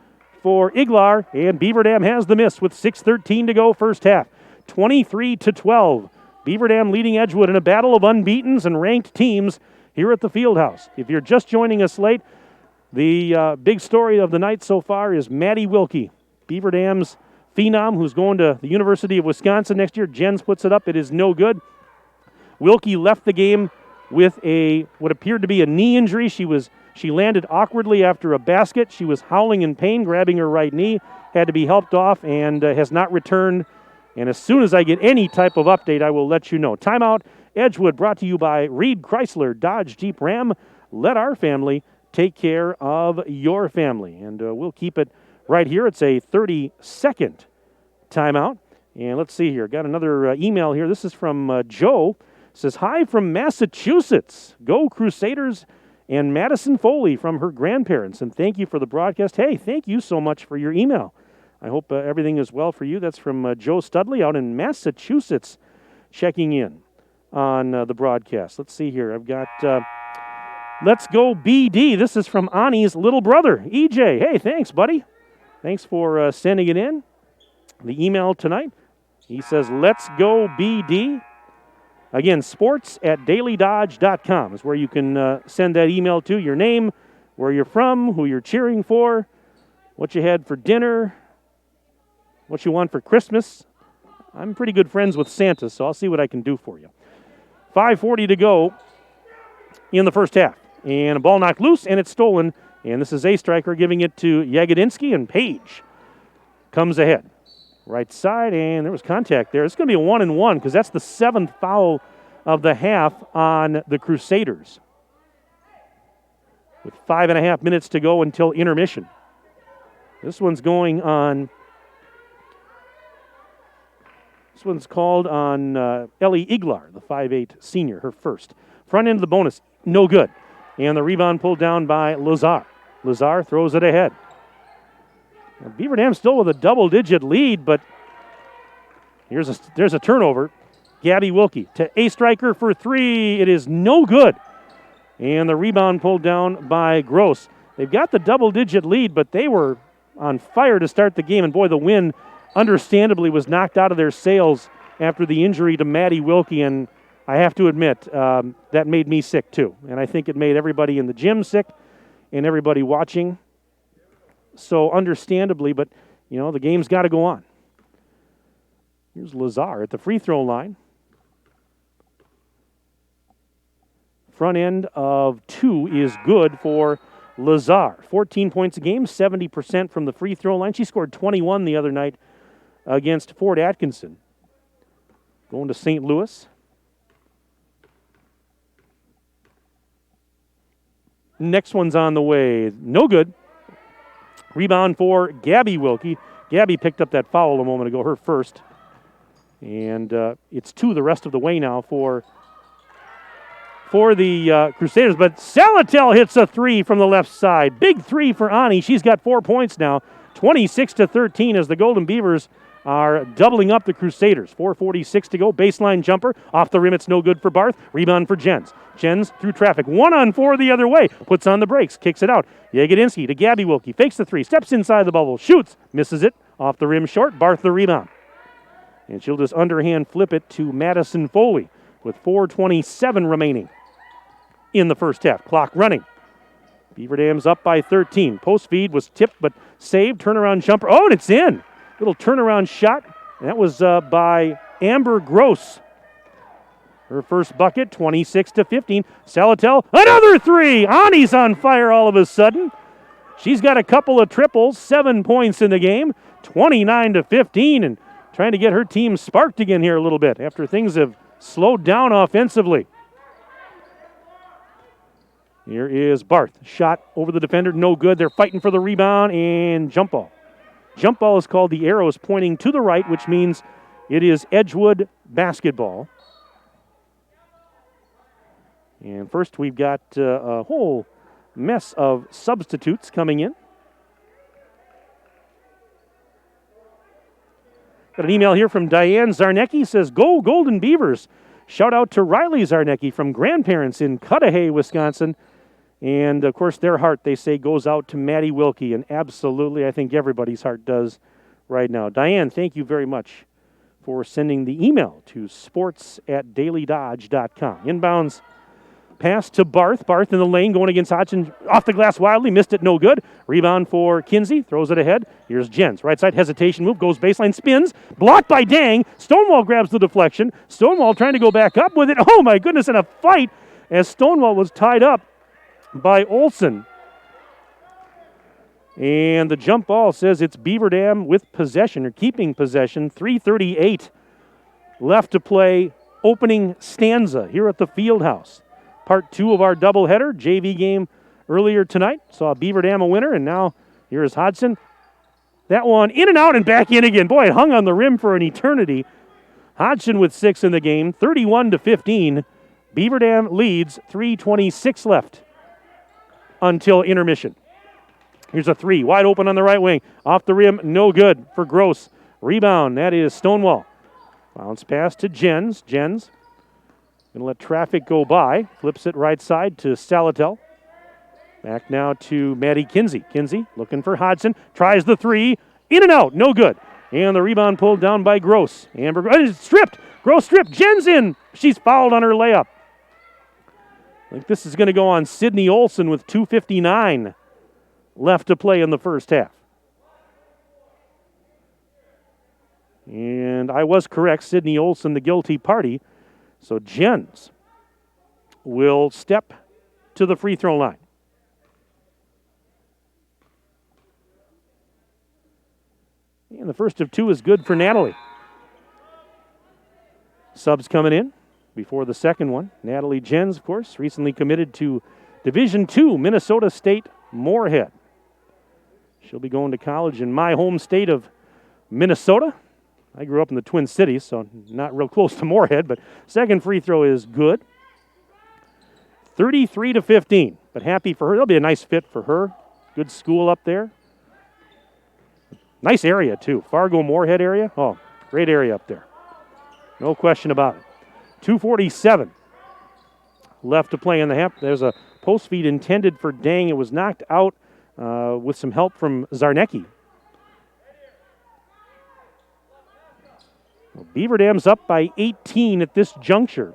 for Iglar, and Beaver Dam has the miss with 6:13 to go first half. 23-12. Beaver Dam leading Edgewood in a battle of unbeatens and ranked teams here at the Fieldhouse. If you're just joining us late, the big story of the night so far is Maddie Wilkie, Beaver Dam's phenom, who's going to the University of Wisconsin next year. Jens puts it up. It is no good. Wilkie left the game with what appeared to be a knee injury. She landed awkwardly after a basket. She was howling in pain, grabbing her right knee, had to be helped off, and has not returned. And as soon as I get any type of update, I will let you know. Timeout, Edgewood, brought to you by Reed Chrysler Dodge Jeep Ram. Let our family take care of your family. And we'll keep it right here. It's a 30-second timeout. And let's see here. Got another email here. This is from Joe. It says, hi from Massachusetts. Go Crusaders. And Madison Foley from her grandparents. And thank you for the broadcast. Hey, thank you so much for your email. I hope everything is well for you. That's from Joe Studley out in Massachusetts checking in on the broadcast. Let's see here. I've got Let's Go BD. This is from Ani's little brother, EJ. Hey, thanks, buddy. Thanks for sending it in. The email tonight. He says, let's go BD. Again, sports@dailydodge.com is where you can send that email to. Your name, where you're from, who you're cheering for, what you had for dinner, what you want for Christmas. I'm pretty good friends with Santa, so I'll see what I can do for you. 5:40 to go in the first half. And a ball knocked loose, and it's stolen. And this is a striker giving it to Yagodinsky, and Page comes ahead. Right side, and there was contact there. It's going to be a 1-and-1 because that's the 7th foul of the half on the Crusaders. With 5.5 minutes to go until intermission. This one's going on. This one's called on Ellie Iglar, the 5'8 senior, her first. Front end of the bonus, no good. And the rebound pulled down by Lazar. Lazar throws it ahead. Now, Beaver Dam still with a double-digit lead, but there's a turnover. Gabby Wilkie to a striker for three. It is no good. And the rebound pulled down by Gross. They've got the double-digit lead, but they were on fire to start the game. And boy, the wind understandably was knocked out of their sails after the injury to Maddie Wilkie, and I have to admit, that made me sick too. And I think it made everybody in the gym sick and everybody watching. So understandably, but, the game's got to go on. Here's Lazar at the free throw line. Front end of 2 is good for Lazar. 14 points a game, 70% from the free throw line. She scored 21 the other night against Fort Atkinson. Going to St. Louis. Next one's on the way. No good. Rebound for Gabby Wilkie. Gabby picked up that foul a moment ago, her first. And it's 2 the rest of the way now for the Crusaders. But Salatel hits a 3 from the left side. Big 3 for Ani. She's got 4 points now. 26-13 as the Golden Beavers are doubling up the Crusaders. 4:46 to go. Baseline jumper. Off the rim, it's no good for Barth. Rebound for Jens. Jens through traffic. 1-on-4 the other way. Puts on the brakes. Kicks it out. Jagodinsky to Gabby Wilkie. Fakes the 3. Steps inside the bubble. Shoots. Misses it. Off the rim short. Barth the rebound. And she'll just underhand flip it to Madison Foley with 4:27 remaining in the first half. Clock running. Beaver Dam's up by 13. Post feed was tipped but saved. Turnaround jumper. Oh, and it's in. Little turnaround shot. And that was by Amber Gross. Her first bucket, 26-15. Salatel, another 3. Ani's on fire all of a sudden. She's got a couple of triples, 7 points in the game, 29-15, and trying to get her team sparked again here a little bit after things have slowed down offensively. Here is Barth. Shot over the defender, no good. They're fighting for the rebound and jump ball. Jump ball is called. The arrow is pointing to the right, which means it is Edgewood basketball. And first we've got a whole mess of substitutes coming in. Got an email here from Diane Zarnecki. Says, go Golden Beavers. Shout out to Riley Zarnecki from grandparents in Cudahy, Wisconsin. And, of course, their heart, they say, goes out to Maddie Wilkie. And absolutely, I think everybody's heart does right now. Diane, thank you very much for sending the email to sports@dailydodge.com. Inbounds pass to Barth. Barth in the lane going against Hodgson. Off the glass wildly. Missed it. No good. Rebound for Kinsey. Throws it ahead. Here's Jens. Right side hesitation move. Goes baseline. Spins. Blocked by Dang. Stonewall grabs the deflection. Stonewall trying to go back up with it. Oh, my goodness. In a fight as Stonewall was tied up by Olson. And the jump ball says it's Beaver Dam with possession, or keeping possession. 3:38 left to play. Opening stanza here at the Fieldhouse. Part 2 of our doubleheader. JV game earlier tonight. Saw Beaver Dam a winner, and now here is Hodgson. That one in and out and back in again. Boy, it hung on the rim for an eternity. Hodgson with 6 in the game. 31-15. Beaver Dam leads. 3:26 left until intermission. Here's a 3. Wide open on the right wing. Off the rim. No good for Gross. Rebound. That is Stonewall. Bounce pass to Jens. Jens going to let traffic go by. Flips it right side to Salatel. Back now to Maddie Kinsey. Kinsey looking for Hodgson. Tries the 3. In and out. No good. And the rebound pulled down by Gross. Amber stripped. Gross stripped. Jens in. She's fouled on her layup. I think this is going to go on Sydney Olson with 2:59 left to play in the first half. And I was correct. Sydney Olson, the guilty party. So Jens will step to the free throw line. And the first of 2 is good for Natalie. Subs coming in before the second one. Natalie Jens, of course, recently committed to Division II, Minnesota State Moorhead. She'll be going to college in my home state of Minnesota. I grew up in the Twin Cities, so not real close to Moorhead, but second free throw is good. 33-15, but happy for her. That'll be a nice fit for her. Good school up there. Nice area, too. Fargo-Moorhead area. Oh, great area up there. No question about it. 2:47 left to play in the half. There's a post feed intended for Dang. It was knocked out with some help from Zarnecki. Well, Beaver Dam's up by 18 at this juncture.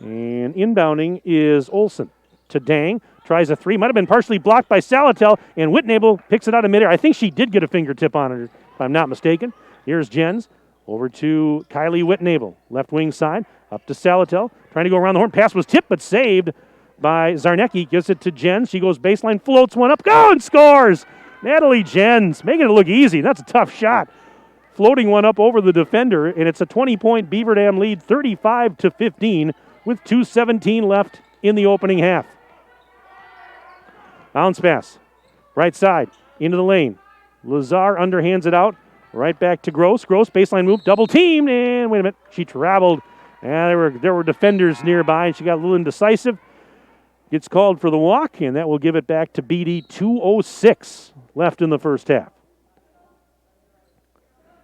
And inbounding is Olsen to Dang. Tries a three. Might have been partially blocked by Salatel, and Whitnable picks it out of midair. I think she did get a fingertip on it, if I'm not mistaken. Here's Jens. Over to Kylie Whitnable. Left wing side. Up to Salatel. Trying to go around the horn. Pass was tipped, but saved by Zarnecki. Gives it to Jens. She goes baseline, floats one up. Go and scores! Natalie Jens, making it look easy. That's a tough shot. Floating one up over the defender, and it's a 20-point Beaver Dam lead, 35-15, with 2:17 left in the opening half. Bounce pass. Right side. Into the lane. Lazar underhands it out. Right back to Gross. Gross, baseline move. Double teamed. And wait a minute. She traveled. And there were defenders nearby. And she got a little indecisive. Gets called for the walk. And that will give it back to BD. 2:06 left in the first half.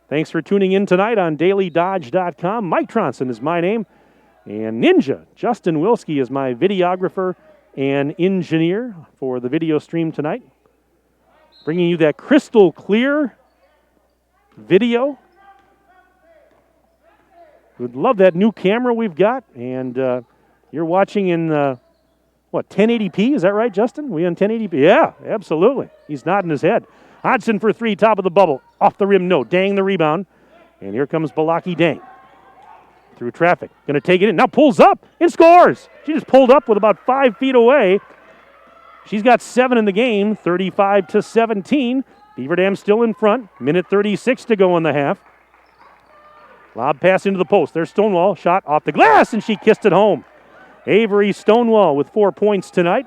Thanks for tuning in tonight on DailyDodge.com. Mike Tronson is my name. And Ninja, Justin Wilski, is my videographer and engineer for the video stream tonight. Bringing you that crystal clear video. Would love that new camera we've got. And you're watching in, 1080p? Is that right, Justin? We on 1080p? Yeah, absolutely. He's nodding his head. Hodgson for three, top of the bubble. Off the rim, no. Dang the rebound. And here comes Balaki Dang. Through traffic. Going to take it in. Now pulls up and scores. She just pulled up with about 5 feet away. She's got 7 in the game, 35-17. Beaver Dam still in front. Minute 36 to go in the half. Lob pass into the post. There's Stonewall. Shot off the glass, and she kissed it home. Avery Stonewall with 4 points tonight.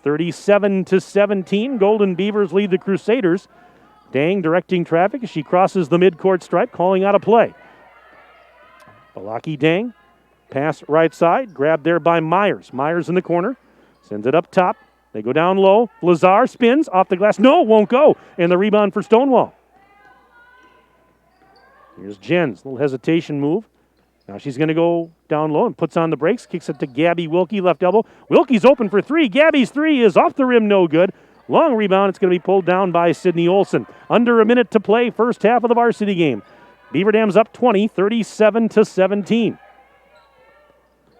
37-17. Golden Beavers lead the Crusaders. Dang directing traffic as she crosses the midcourt stripe, calling out a play. Balaki Dang, pass right side, grabbed there by Myers. Myers in the corner, sends it up top. They go down low. Lazar spins off the glass. No, won't go. And the rebound for Stonewall. Here's Jens, little hesitation move. Now she's going to go down low and puts on the brakes. Kicks it to Gabby Wilkie, left elbow. Wilkie's open for three. Gabby's three is off the rim, no good. Long rebound, it's going to be pulled down by Sydney Olsen. Under a minute to play, first half of the varsity game. Beaver Dam's up 20, 37-17.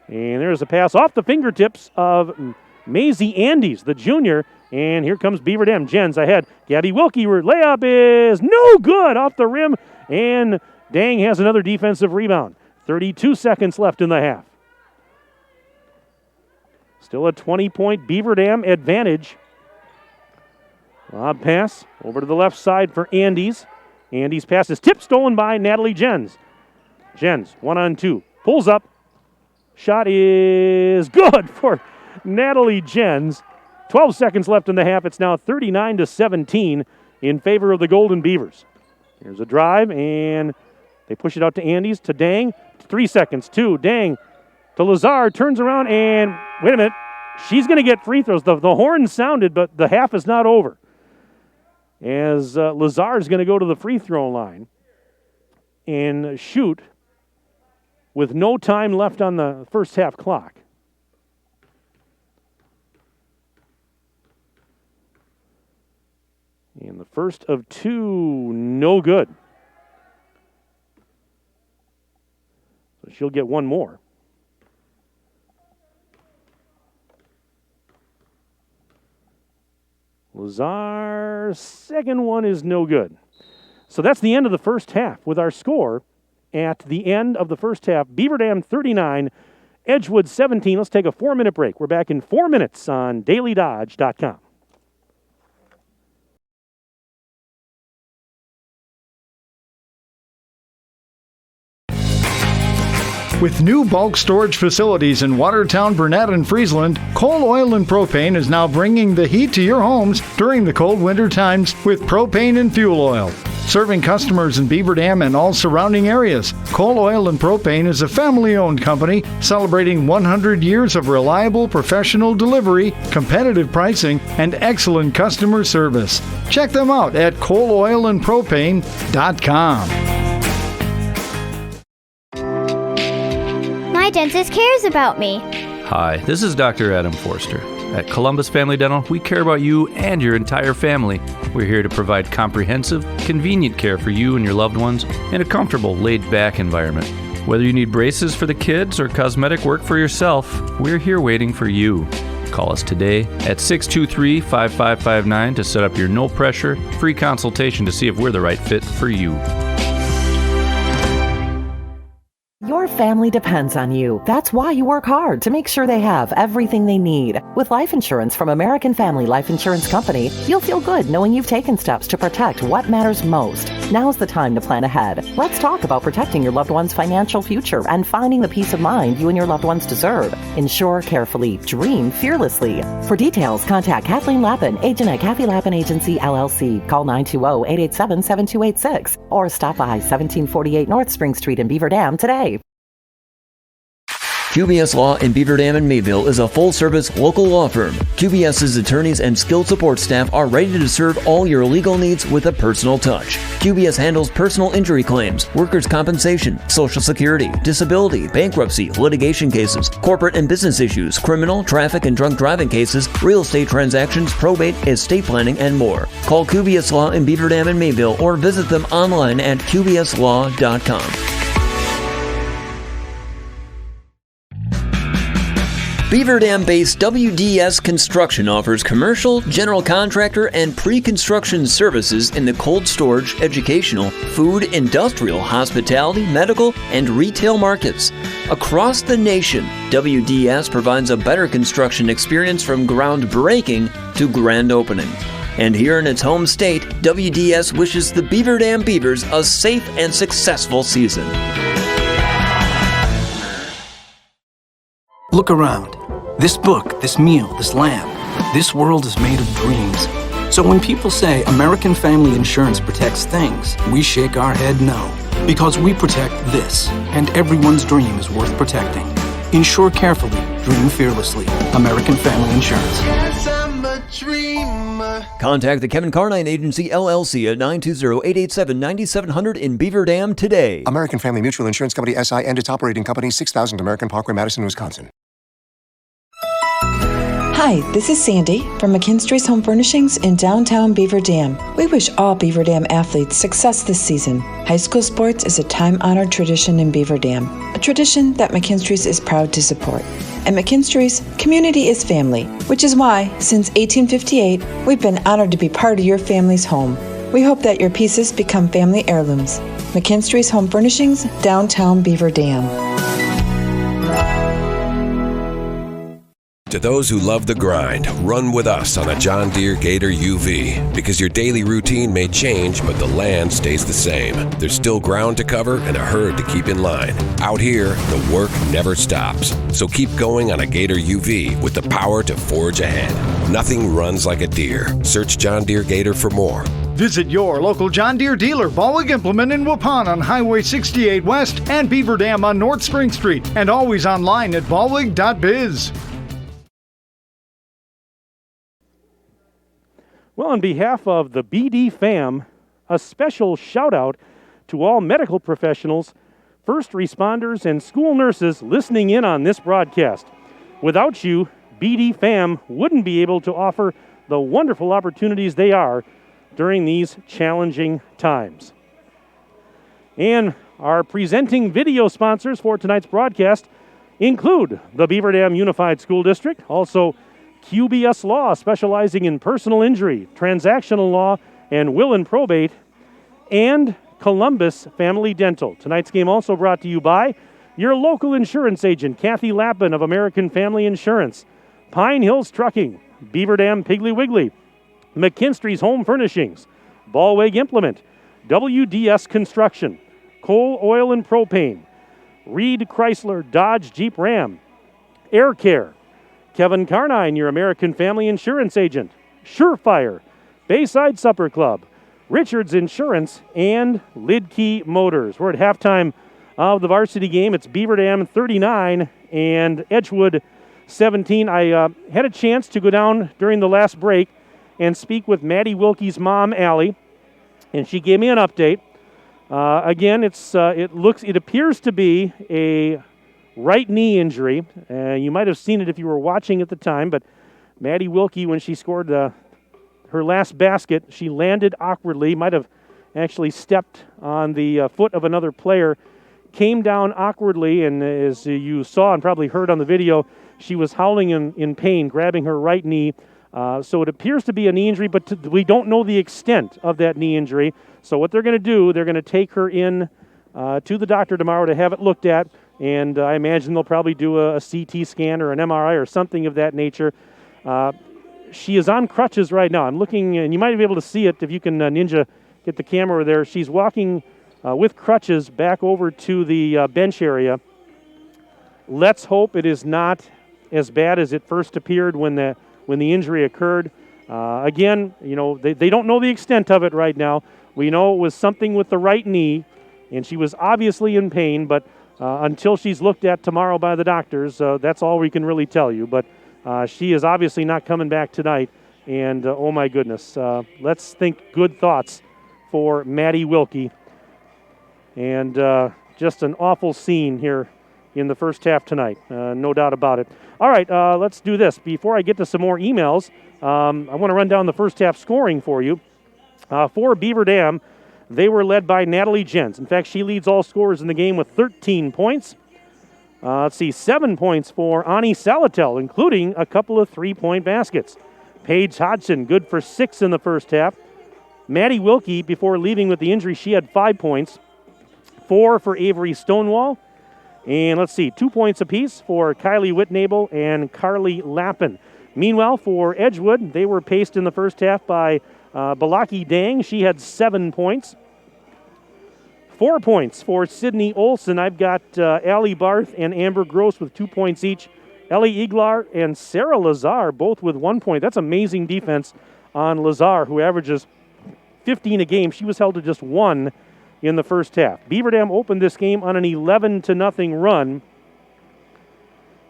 And there's a pass off the fingertips of Maisie Andes, the junior. And here comes Beaver Dam. Jens ahead. Gabby Wilkie, layup is no good off the rim. And Dang has another defensive rebound. 32 seconds left in the half. Still a 20-point Beaver Dam advantage. Lob pass over to the left side for Andes. Andes pass is tipped, stolen by Natalie Jens. Jens, 1-on-2. Pulls up. Shot is good for Natalie Jens. 12 seconds left in the half. It's now 39-17 in favor of the Golden Beavers. Here's a drive, and they push it out to Andes, to Dang. 3 seconds, 2. Dang to Lazar. Turns around, and wait a minute. She's going to get free throws. The horn sounded, but the half is not over. As Lazar is going to go to the free throw line and shoot with no time left on the first half clock. And the first of two, no good. So she'll get one more. Lazar's second one is no good. So that's the end of the first half with our score at the end of the first half. Beaver Dam 39, Edgewood 17. Let's take a 4-minute break. We're back in 4 minutes on DailyDodge.com. With new bulk storage facilities in Watertown, Burnett, and Friesland, Coal Oil and Propane is now bringing the heat to your homes during the cold winter times with propane and fuel oil. Serving customers in Beaver Dam and all surrounding areas, Coal Oil and Propane is a family-owned company celebrating 100 years of reliable professional delivery, competitive pricing, and excellent customer service. Check them out at coaloilandpropane.com. My dentist cares about me. Hi, this is Dr. Adam Forster. At Columbus Family Dental, we care about you and your entire family. We're here to provide comprehensive, convenient care for you and your loved ones in a comfortable, laid-back environment. Whether you need braces for the kids or cosmetic work for yourself, we're here waiting for you. Call us today at 623-5559 to set up your no-pressure, free consultation to see if we're the right fit for you. Your family depends on you. That's why you work hard to make sure they have everything they need. With life insurance from American Family Life Insurance Company, you'll feel good knowing you've taken steps to protect what matters most. Now's the time to plan ahead. Let's talk about protecting your loved one's financial future and finding the peace of mind you and your loved ones deserve. Insure carefully. Dream fearlessly. For details, contact Kathleen Lappin, agent at Kathy Lappin Agency, LLC. Call 920-887-7286 or stop by 1748 North Spring Street in Beaver Dam today. QBS Law in Beaver Dam and Mayville is a full-service local law firm. QBS's attorneys and skilled support staff are ready to serve all your legal needs with a personal touch. QBS handles personal injury claims, workers' compensation, Social Security, disability, bankruptcy, litigation cases, corporate and business issues, criminal, traffic and drunk driving cases, real estate transactions, probate, estate planning, and more. Call QBS Law in Beaver Dam and Mayville or visit them online at qbslaw.com. Beaver Dam-based WDS Construction offers commercial, general contractor, and pre-construction services in the cold storage, educational, food, industrial, hospitality, medical, and retail markets. Across the nation, WDS provides a better construction experience from groundbreaking to grand opening. And here in its home state, WDS wishes the Beaver Dam Beavers a safe and successful season. Look around. This book, this meal, this lamb, this world is made of dreams. So when people say American Family Insurance protects things, we shake our head no. Because we protect this, and everyone's dream is worth protecting. Insure carefully, dream fearlessly. American Family Insurance. Yes, I'm a dreamer. Contact the Kevin Carnine Agency, LLC at 920-887-9700 in Beaver Dam today. American Family Mutual Insurance Company, SI, and its operating company, 6000 American Parkway, Madison, Wisconsin. Hi, this is Sandy from McKinstry's Home Furnishings in downtown Beaver Dam. We wish all Beaver Dam athletes success this season. High school sports is a time-honored tradition in Beaver Dam, a tradition that McKinstry's is proud to support. At McKinstry's, community is family, which is why, since 1858, we've been honored to be part of your family's home. We hope that your pieces become family heirlooms. McKinstry's Home Furnishings, downtown Beaver Dam. To those who love the grind, run with us on a John Deere Gator UV. Because your daily routine may change, but the land stays the same. There's still ground to cover and a herd to keep in line. Out here, the work never stops. So keep going on a Gator UV with the power to forge ahead. Nothing runs like a Deere. Search John Deere Gator for more. Visit your local John Deere dealer, Ballweg Implement in Waupun on Highway 68 West and Beaver Dam on North Spring Street. And always online at ballweg.biz. Well, on behalf of the BD fam, a special shout out to all medical professionals, first responders, and school nurses listening in on this broadcast. Without you, BD fam wouldn't be able to offer the wonderful opportunities they are during these challenging times. And our presenting video sponsors for tonight's broadcast include the Beaver Dam Unified School District, also QBS Law, specializing in personal injury, transactional law, and will and probate, and Columbus Family Dental. Tonight's game also brought to you by your local insurance agent, Kathy Lappin of American Family Insurance, Pine Hills Trucking, Beaver Dam Piggly Wiggly, McKinstry's Home Furnishings, Ballweg Implement, WDS Construction, Coal, Oil, and Propane, Reed Chrysler Dodge Jeep Ram, Air Care, Kevin Carnine, your American Family Insurance agent, Surefire, Bayside Supper Club, Richards Insurance, and Lidkey Motors. We're at halftime of the varsity game. It's Beaver Dam 39 and Edgewood 17. I had a chance to go down during the last break and speak with Maddie Wilkie's mom, Allie, and she gave me an update. Again, it appears to be a right knee injury. You might have seen it if you were watching at the time, but Maddie Wilkie, when she scored the her last basket, she landed awkwardly, might have actually stepped on the foot of another player, came down awkwardly, and as you saw and probably heard on the video, she was howling in pain, grabbing her right knee. So it appears to be a knee injury, but we don't know the extent of that knee injury. So what they're going to do, they're going to take her in to the doctor tomorrow to have it looked at, and I imagine they'll probably do a CT scan or an MRI or something of that nature. She is on crutches right now. I'm looking, and you might be able to see it if you can Ninja get the camera there. She's walking with crutches back over to the bench area. Let's hope it is not as bad as it first appeared when the injury occurred. Again, they don't know the extent of it right now. We know it was something with the right knee, and she was obviously in pain, but until she's looked at tomorrow by the doctors, that's all we can really tell you. But she is obviously not coming back tonight, and oh my goodness. Let's think good thoughts for Maddie Wilkie. And just an awful scene here in the first half tonight, no doubt about it. All right, let's do this. Before I get to some more emails, I want to run down the first half scoring for you. For Beaver Dam, they were led by Natalie Jens. In fact, she leads all scorers in the game with 13 points. Let's see, 7 points for Ani Salatel, including a couple of three-point baskets. Paige Hodgson, good for 6 in the first half. Maddie Wilkie, before leaving with the injury, she had 5 points. 4 for Avery Stonewall. And let's see, 2 points apiece for Kylie Whitnable and Carly Lappin. Meanwhile, for Edgewood, they were paced in the first half by Balaki Dang. She had 7 points. 4 points for Sydney Olson. I've got Allie Barth and Amber Gross with 2 points each. Ellie Iglar and Sarah Lazar both with 1 point. That's amazing defense on Lazar, who averages 15 a game. She was held to just 1 in the first half. Beaver Dam opened this game on an 11-0 run.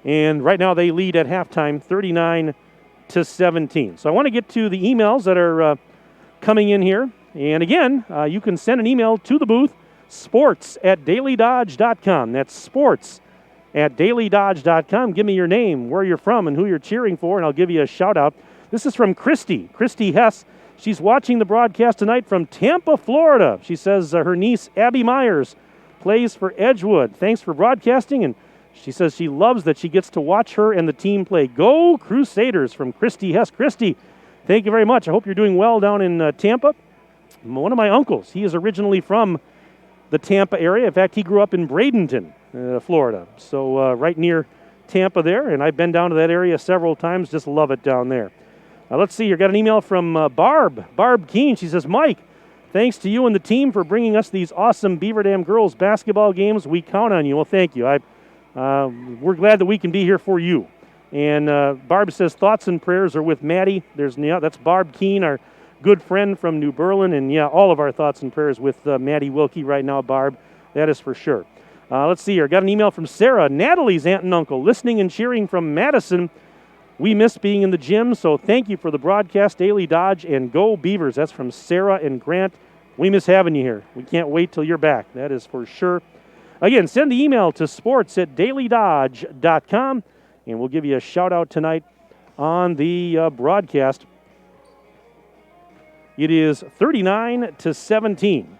And right now they lead at halftime 39-17. So I want to get to the emails that are coming in here. And again, you can send an email to the booth, sports@dailydodge.com. That's sports@dailydodge.com. Give me your name, where you're from, and who you're cheering for, and I'll give you a shout-out. This is from Christy Hess. She's watching the broadcast tonight from Tampa, Florida. She says her niece, Abby Myers, plays for Edgewood. Thanks for broadcasting, and she says she loves that she gets to watch her and the team play. Go Crusaders, from Christy Hess. Christy, thank you very much. I hope you're doing well down in Tampa. One of my uncles, he is originally from the Tampa area. In fact, he grew up in Bradenton, Florida. So right near Tampa there, and I've been down to that area several times. Just love it down there. Let's see, you got an email from Barb Keene. She says, Mike, thanks to you and the team for bringing us these awesome Beaver Dam girls basketball games. We count on you. Well, thank you. We're glad that we can be here for you. And Barb says, thoughts and prayers are with Maddie. That's Barb Keene, our good friend from New Berlin. And yeah, all of our thoughts and prayers with Maddie Wilkie right now, Barb. That is for sure. Let's see here. Got an email from Sarah, Natalie's aunt and uncle, listening and cheering from Madison. We miss being in the gym, so thank you for the broadcast, Daily Dodge, and go Beavers. That's from Sarah and Grant. We miss having you here. We can't wait till you're back. That is for sure. Again, send the email to sports@dailydodge.com, and we'll give you a shout-out tonight on the broadcast. It is 39-17,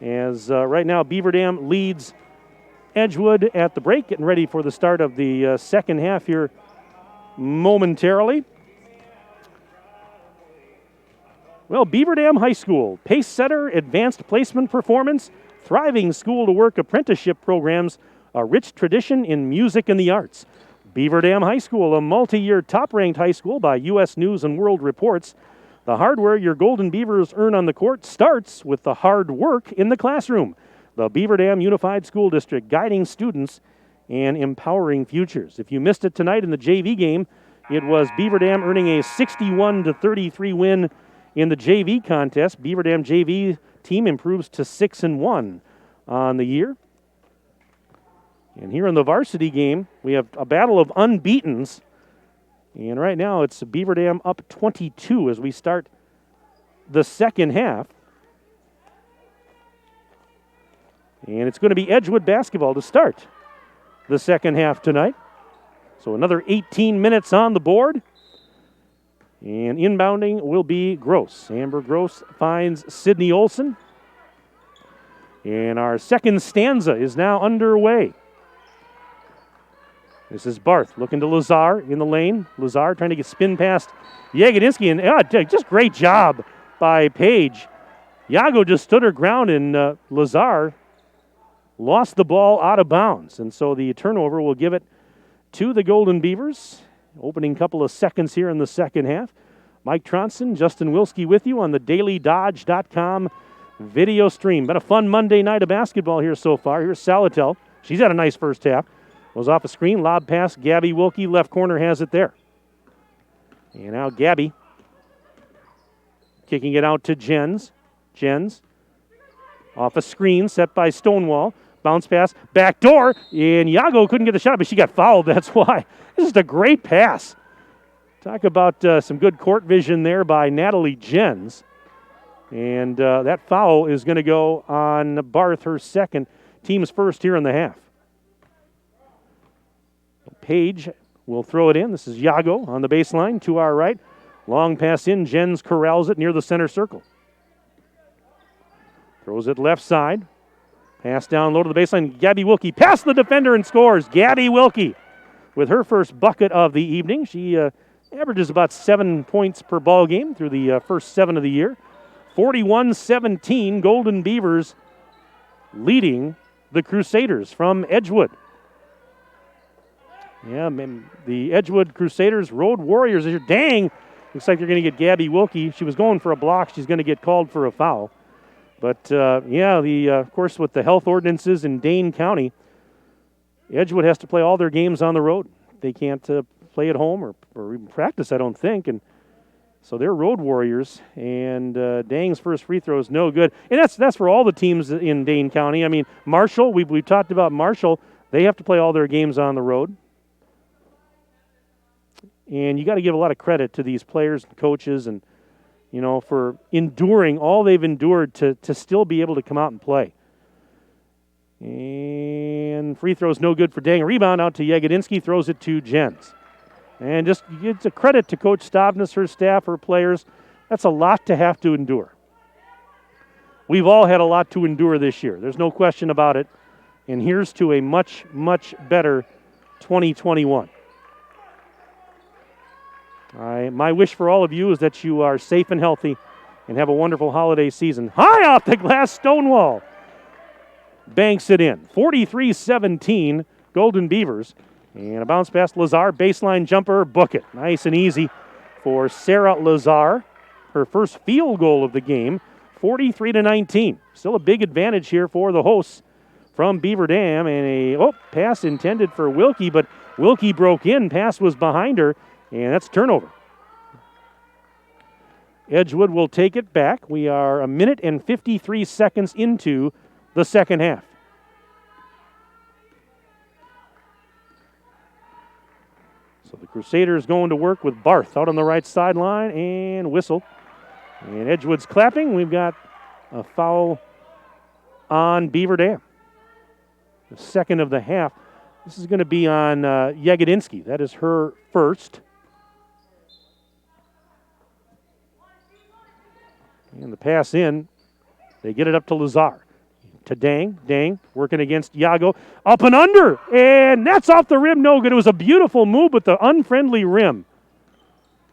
as right now Beaver Dam leads Edgewood at the break, getting ready for the start of the second half here momentarily. Well, Beaver Dam High School, pace setter, advanced placement performance, thriving school-to-work apprenticeship programs, a rich tradition in music and the arts. Beaver Dam High School, a multi-year top-ranked high school by U.S. News and World Reports. The hardware your Golden Beavers earn on the court starts with the hard work in the classroom. The Beaver Dam Unified School District, guiding students and empowering futures. If you missed it tonight in the JV game, it was Beaver Dam earning a 61-33 win in the JV contest. Beaver Dam JV team improves to 6-1 on the year. And here in the varsity game, we have a battle of unbeatens. And right now it's Beaver Dam up 22 as we start the second half. And it's going to be Edgewood basketball to start the second half tonight. So another 18 minutes on the board. And inbounding will be Gross. Amber Gross finds Sydney Olson. And our second stanza is now underway. This is Barth looking to Lazar in the lane. Lazar trying to get spin past Yagodinsky. And just great job by Paige. Yago just stood her ground, and Lazar lost the ball out of bounds. And so the turnover will give it to the Golden Beavers. Opening couple of seconds here in the second half. Mike Tronson, Justin Wilski with you on the dailydodge.com video stream. Been a fun Monday night of basketball here so far. Here's Salatel. She's had a nice first half. Goes off a screen, lob pass, Gabby Wilkie, left corner has it there. And now Gabby kicking it out to Jens. Jens off a screen set by Stonewall. Bounce pass, back door, and Yago couldn't get the shot, but she got fouled. That's why. This is a great pass. Talk about some good court vision there by Natalie Jens. And that foul is going to go on Barth, her second, team's first here in the half. Page will throw it in. This is Yago on the baseline to our right. Long pass in. Jens corrals it near the center circle. Throws it left side. Pass down low to the baseline. Gabby Wilkie past the defender and scores. Gabby Wilkie with her first bucket of the evening. She averages about 7 points per ball game through the first 7 of the year. 41-17, Golden Beavers leading the Crusaders from Edgewood. Yeah, the Edgewood Crusaders, Road Warriors. Dang, looks like they're going to get Gabby Wilkie. She was going for a block. She's going to get called for a foul. But, of course, with the health ordinances in Dane County, Edgewood has to play all their games on the road. They can't play at home or even practice, I don't think. And so they're Road Warriors. And Dang's first free throw is no good. And that's for all the teams in Dane County. I mean, Marshall, we've talked about Marshall. They have to play all their games on the road. And you got to give a lot of credit to these players and coaches and, for enduring all they've endured to still be able to come out and play. And free throw's no good for Dang. Rebound out to Yagodinsky, throws it to Jens. And just it's a credit to Coach Stavnes, her staff, her players. That's a lot to have to endure. We've all had a lot to endure this year. There's no question about it. And here's to a much, much better 2021. My wish for all of you is that you are safe and healthy and have a wonderful holiday season. High off the glass, Stonewall banks it in. 43-17, Golden Beavers. And a bounce pass, Lazar, baseline jumper, book it. Nice and easy for Sarah Lazar. Her first field goal of the game, 43-19. Still a big advantage here for the hosts from Beaver Dam. And a pass intended for Wilkie, but Wilkie broke in. Pass was behind her. And that's turnover. Edgewood will take it back. We are 1 minute and 53 seconds into the second half. So the Crusaders going to work with Barth out on the right sideline and whistle. And Edgewood's clapping. We've got a foul on Beaver Dam. The second of the half. This is going to be on Yagodinsky. That is her first. And the pass in, they get it up to Lazar. To Dang. Dang working against Yago. Up and under. And that's off the rim. No good. It was a beautiful move, but the unfriendly rim.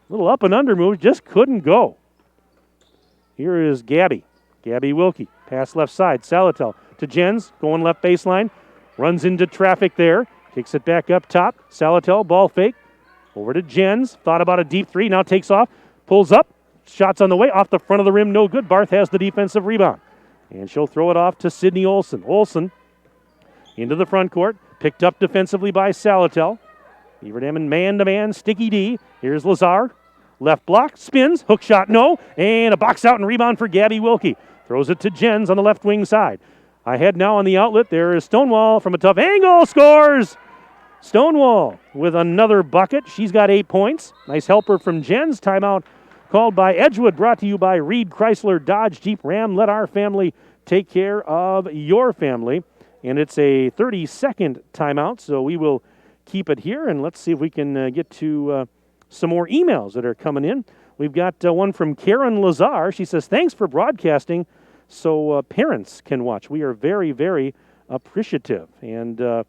Little up and under move. Just couldn't go. Here is Gabby. Gabby Wilkie. Pass left side. Salatel to Jens. Going left baseline. Runs into traffic there. Kicks it back up top. Salatel. Ball fake. Over to Jens. Thought about a deep three. Now takes off. Pulls up. Shots on the way, off the front of the rim, no good. Barth has the defensive rebound. And she'll throw it off to Sydney Olson. Olson into the front court, picked up defensively by Salatel. Beaver Dam in man-to-man, sticky D. Here's Lazar. Left block, spins, hook shot, no. And a box out and rebound for Gabby Wilkie. Throws it to Jens on the left wing side. Ahead now on the outlet, there is Stonewall from a tough angle, scores! Stonewall with another bucket. She's got 8 points. Nice helper from Jens. Timeout called by Edgewood, brought to you by Reed Chrysler Dodge Jeep Ram. Let our family take care of your family. And it's a 30-second timeout, so we will keep it here. And let's see if we can get to some more emails that are coming in. We've got one from Karen Lazar. She says, thanks for broadcasting so parents can watch. We are very, very appreciative. And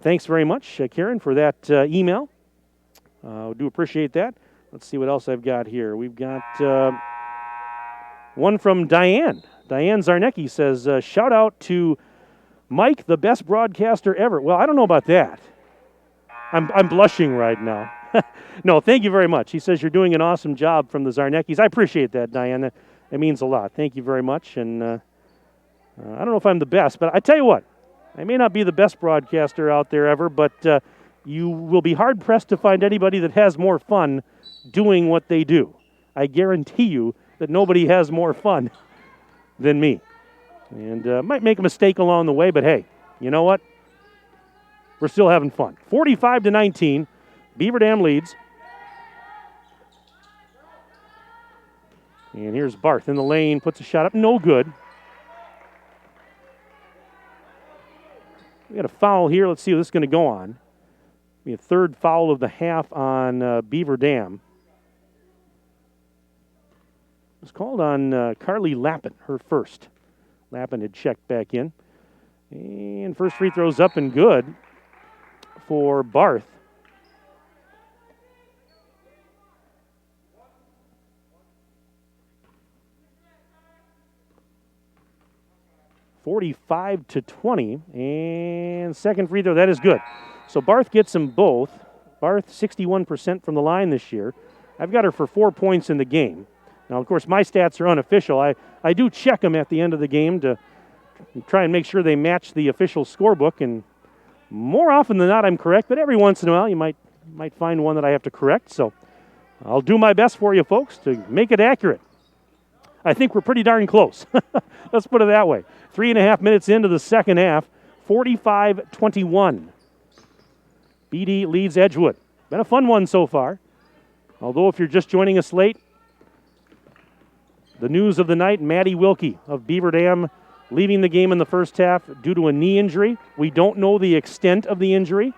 thanks very much, Karen, for that email. Do appreciate that. Let's see what else I've got here. We've got one from Diane. Diane Zarnecki says, shout out to Mike, the best broadcaster ever. Well, I don't know about that. I'm blushing right now. No, thank you very much. He says you're doing an awesome job from the Zarneckis. I appreciate that, Diane. That means a lot. Thank you very much. And I don't know if I'm the best, but I tell you what, I may not be the best broadcaster out there ever, but you will be hard-pressed to find anybody that has more fun doing what they do. I guarantee you that nobody has more fun than me. And might make a mistake along the way, but hey, you know what? We're still having fun. 45-19, Beaver Dam leads. And here's Barth in the lane, puts a shot up, no good. We got a foul here. Let's see what this is going to go on. Be a third foul of the half on Beaver Dam. It was called on Carly Lappin, her first. Lappin had checked back in. And first free throw's up and good for Barth. (45-20), and second free throw, that is good. So Barth gets them both. Barth 61% from the line this year. I've got her for 4 points in the game. Now, of course, my stats are unofficial. I do check them at the end of the game to try and make sure they match the official scorebook, and more often than not, I'm correct, but every once in a while you might find one that I have to correct. So I'll do my best for you folks to make it accurate. I think we're pretty darn close. Let's put it that way. 3.5 minutes into the second half, 45-21. BD leads Edgewood. Been a fun one so far. Although if you're just joining us late, the news of the night, Maddie Wilkie of Beaver Dam leaving the game in the first half due to a knee injury. We don't know the extent of the injury.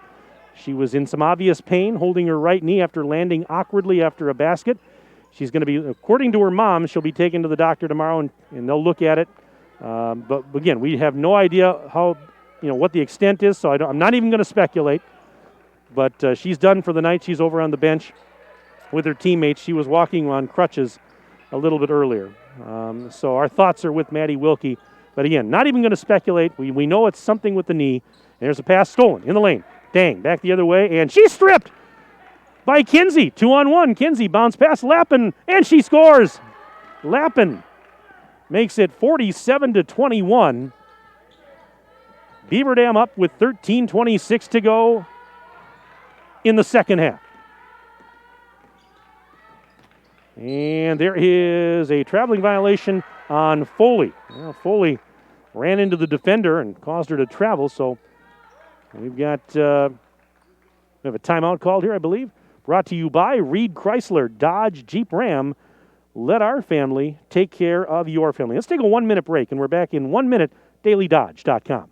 She was in some obvious pain holding her right knee after landing awkwardly after a basket. She's going to be, according to her mom, she'll be taken to the doctor tomorrow and they'll look at it. But again, we have no idea how, what the extent is, so I'm not even going to speculate. But she's done for the night. She's over on the bench with her teammates. She was walking on crutches a little bit earlier. So our thoughts are with Maddie Wilkie. But again, not even going to speculate. We know it's something with the knee. And there's a pass stolen in the lane. Dang, back the other way, and she's stripped by Kinsey. 2-on-1. Kinsey bounce pass Lappin, and she scores. Lappin makes it 47-21. Beaver Dam up with 13:26 to go in the second half. And there is a traveling violation on Foley. Well, Foley ran into the defender and caused her to travel, so we've got we have a timeout called here, I believe. Brought to you by Reed Chrysler, Dodge, Jeep, Ram. Let our family take care of your family. Let's take a 1-minute break, and we're back in 1 minute. DailyDodge.com.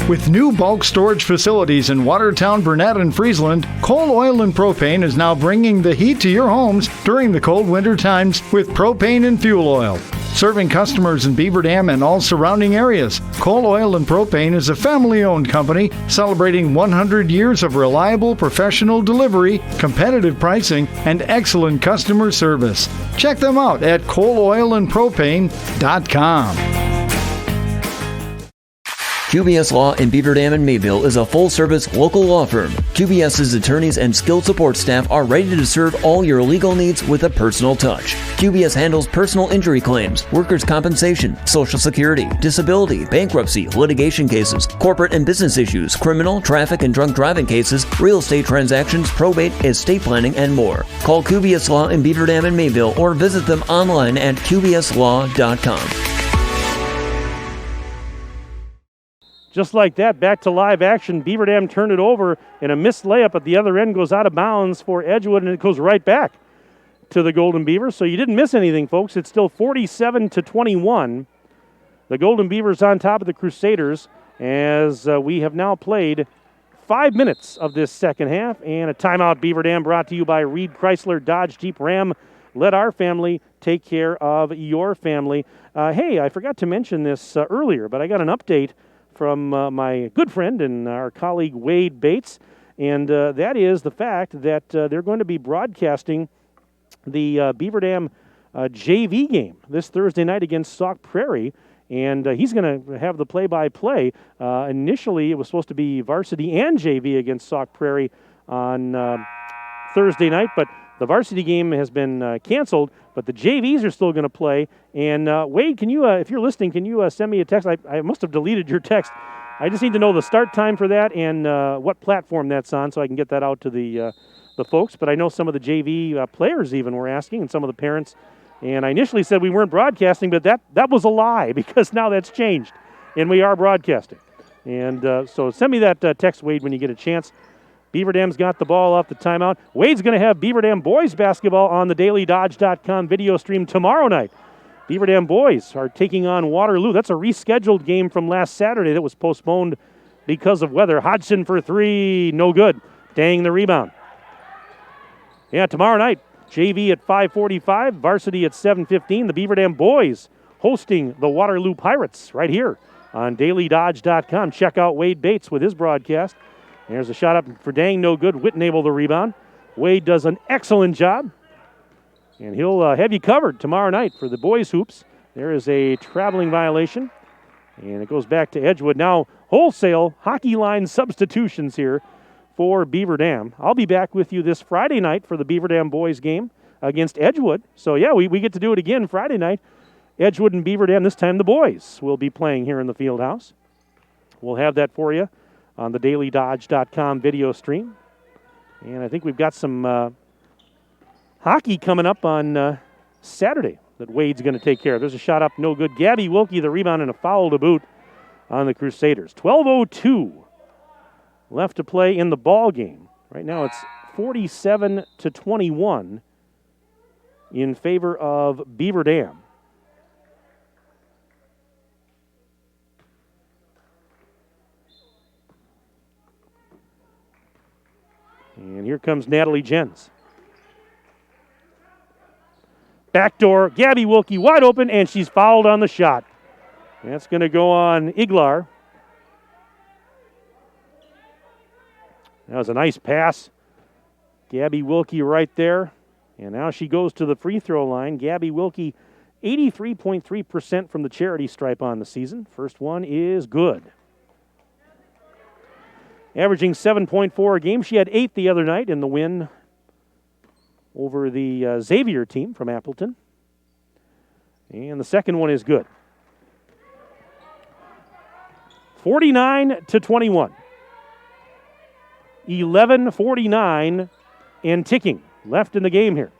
With new bulk storage facilities in Watertown, Burnett, and Friesland, Coal Oil and Propane is now bringing the heat to your homes during the cold winter times with propane and fuel oil. Serving customers in Beaver Dam and all surrounding areas, Coal Oil and Propane is a family-owned company celebrating 100 years of reliable professional delivery, competitive pricing, and excellent customer service. Check them out at coaloilandpropane.com. QBS Law in Beaver Dam and Mayville is a full-service local law firm. QBS's attorneys and skilled support staff are ready to serve all your legal needs with a personal touch. QBS handles personal injury claims, workers' compensation, Social Security, disability, bankruptcy, litigation cases, corporate and business issues, criminal, traffic and drunk driving cases, real estate transactions, probate, estate planning, and more. Call QBS Law in Beaver Dam and Mayville or visit them online at qbslaw.com. Just like that, back to live action. Beaver Dam turned it over, and a missed layup at the other end goes out of bounds for Edgewood, and it goes right back to the Golden Beavers. So you didn't miss anything, folks. It's still 47-21. The Golden Beavers on top of the Crusaders as we have now played 5 minutes of this second half, and a timeout. Beaver Dam brought to you by Reed Chrysler Dodge Jeep Ram. Let our family take care of your family. Hey, I forgot to mention this earlier, but I got an update from my good friend and our colleague Wade Bates, and that is the fact that they're going to be broadcasting the Beaver Dam JV game this Thursday night against Sauk Prairie. And he's going to have the play-by-play. Initially, it was supposed to be varsity and JV against Sauk Prairie on Thursday night, but the varsity game has been canceled, but the JVs are still going to play. And Wade, can you, if you're listening, can you send me a text? I must have deleted your text. I just need to know the start time for that and what platform that's on so I can get that out to the folks. But I know some of the JV players even were asking, and some of the parents. And I initially said we weren't broadcasting, but that was a lie because now that's changed, and we are broadcasting. And so send me that text, Wade, when you get a chance. Beaver Dam's got the ball off the timeout. Wade's going to have Beaver Dam boys basketball on the dailydodge.com video stream tomorrow night. Beaver Dam boys are taking on Waterloo. That's a rescheduled game from last Saturday that was postponed because of weather. Hodgson for three, no good. Dang the rebound. Yeah, tomorrow night. JV at 5:45, varsity at 7:15. The Beaver Dam boys hosting the Waterloo Pirates right here on dailydodge.com. Check out Wade Bates with his broadcast. There's a shot up for Dang, no good. Witten able to rebound. Wade does an excellent job, and he'll have you covered tomorrow night for the boys' hoops. There is a traveling violation, and it goes back to Edgewood. Now, wholesale hockey line substitutions here for Beaver Dam. I'll be back with you this Friday night for the Beaver Dam boys game against Edgewood. So, yeah, we get to do it again Friday night. Edgewood and Beaver Dam, this time the boys will be playing here in the field house. We'll have that for you on the dailydodge.com video stream. And I think we've got some hockey coming up on Saturday that Wade's going to take care of. There's a shot up, no good. Gabby Wilkie, the rebound, and a foul to boot on the Crusaders. 12:02 left to play in the ball game. Right now it's 47-21 in favor of Beaver Dam. And here comes Natalie Jens. Backdoor, Gabby Wilkie wide open, and she's fouled on the shot. That's going to go on Iglar. That was a nice pass. Gabby Wilkie right there. And now she goes to the free throw line. Gabby Wilkie, 83.3% from the charity stripe on the season. First one is good. Averaging 7.4 a game. She had 8 the other night in the win over the Xavier team from Appleton. And the second one is good. 49-21. 11:49 and ticking left in the game here.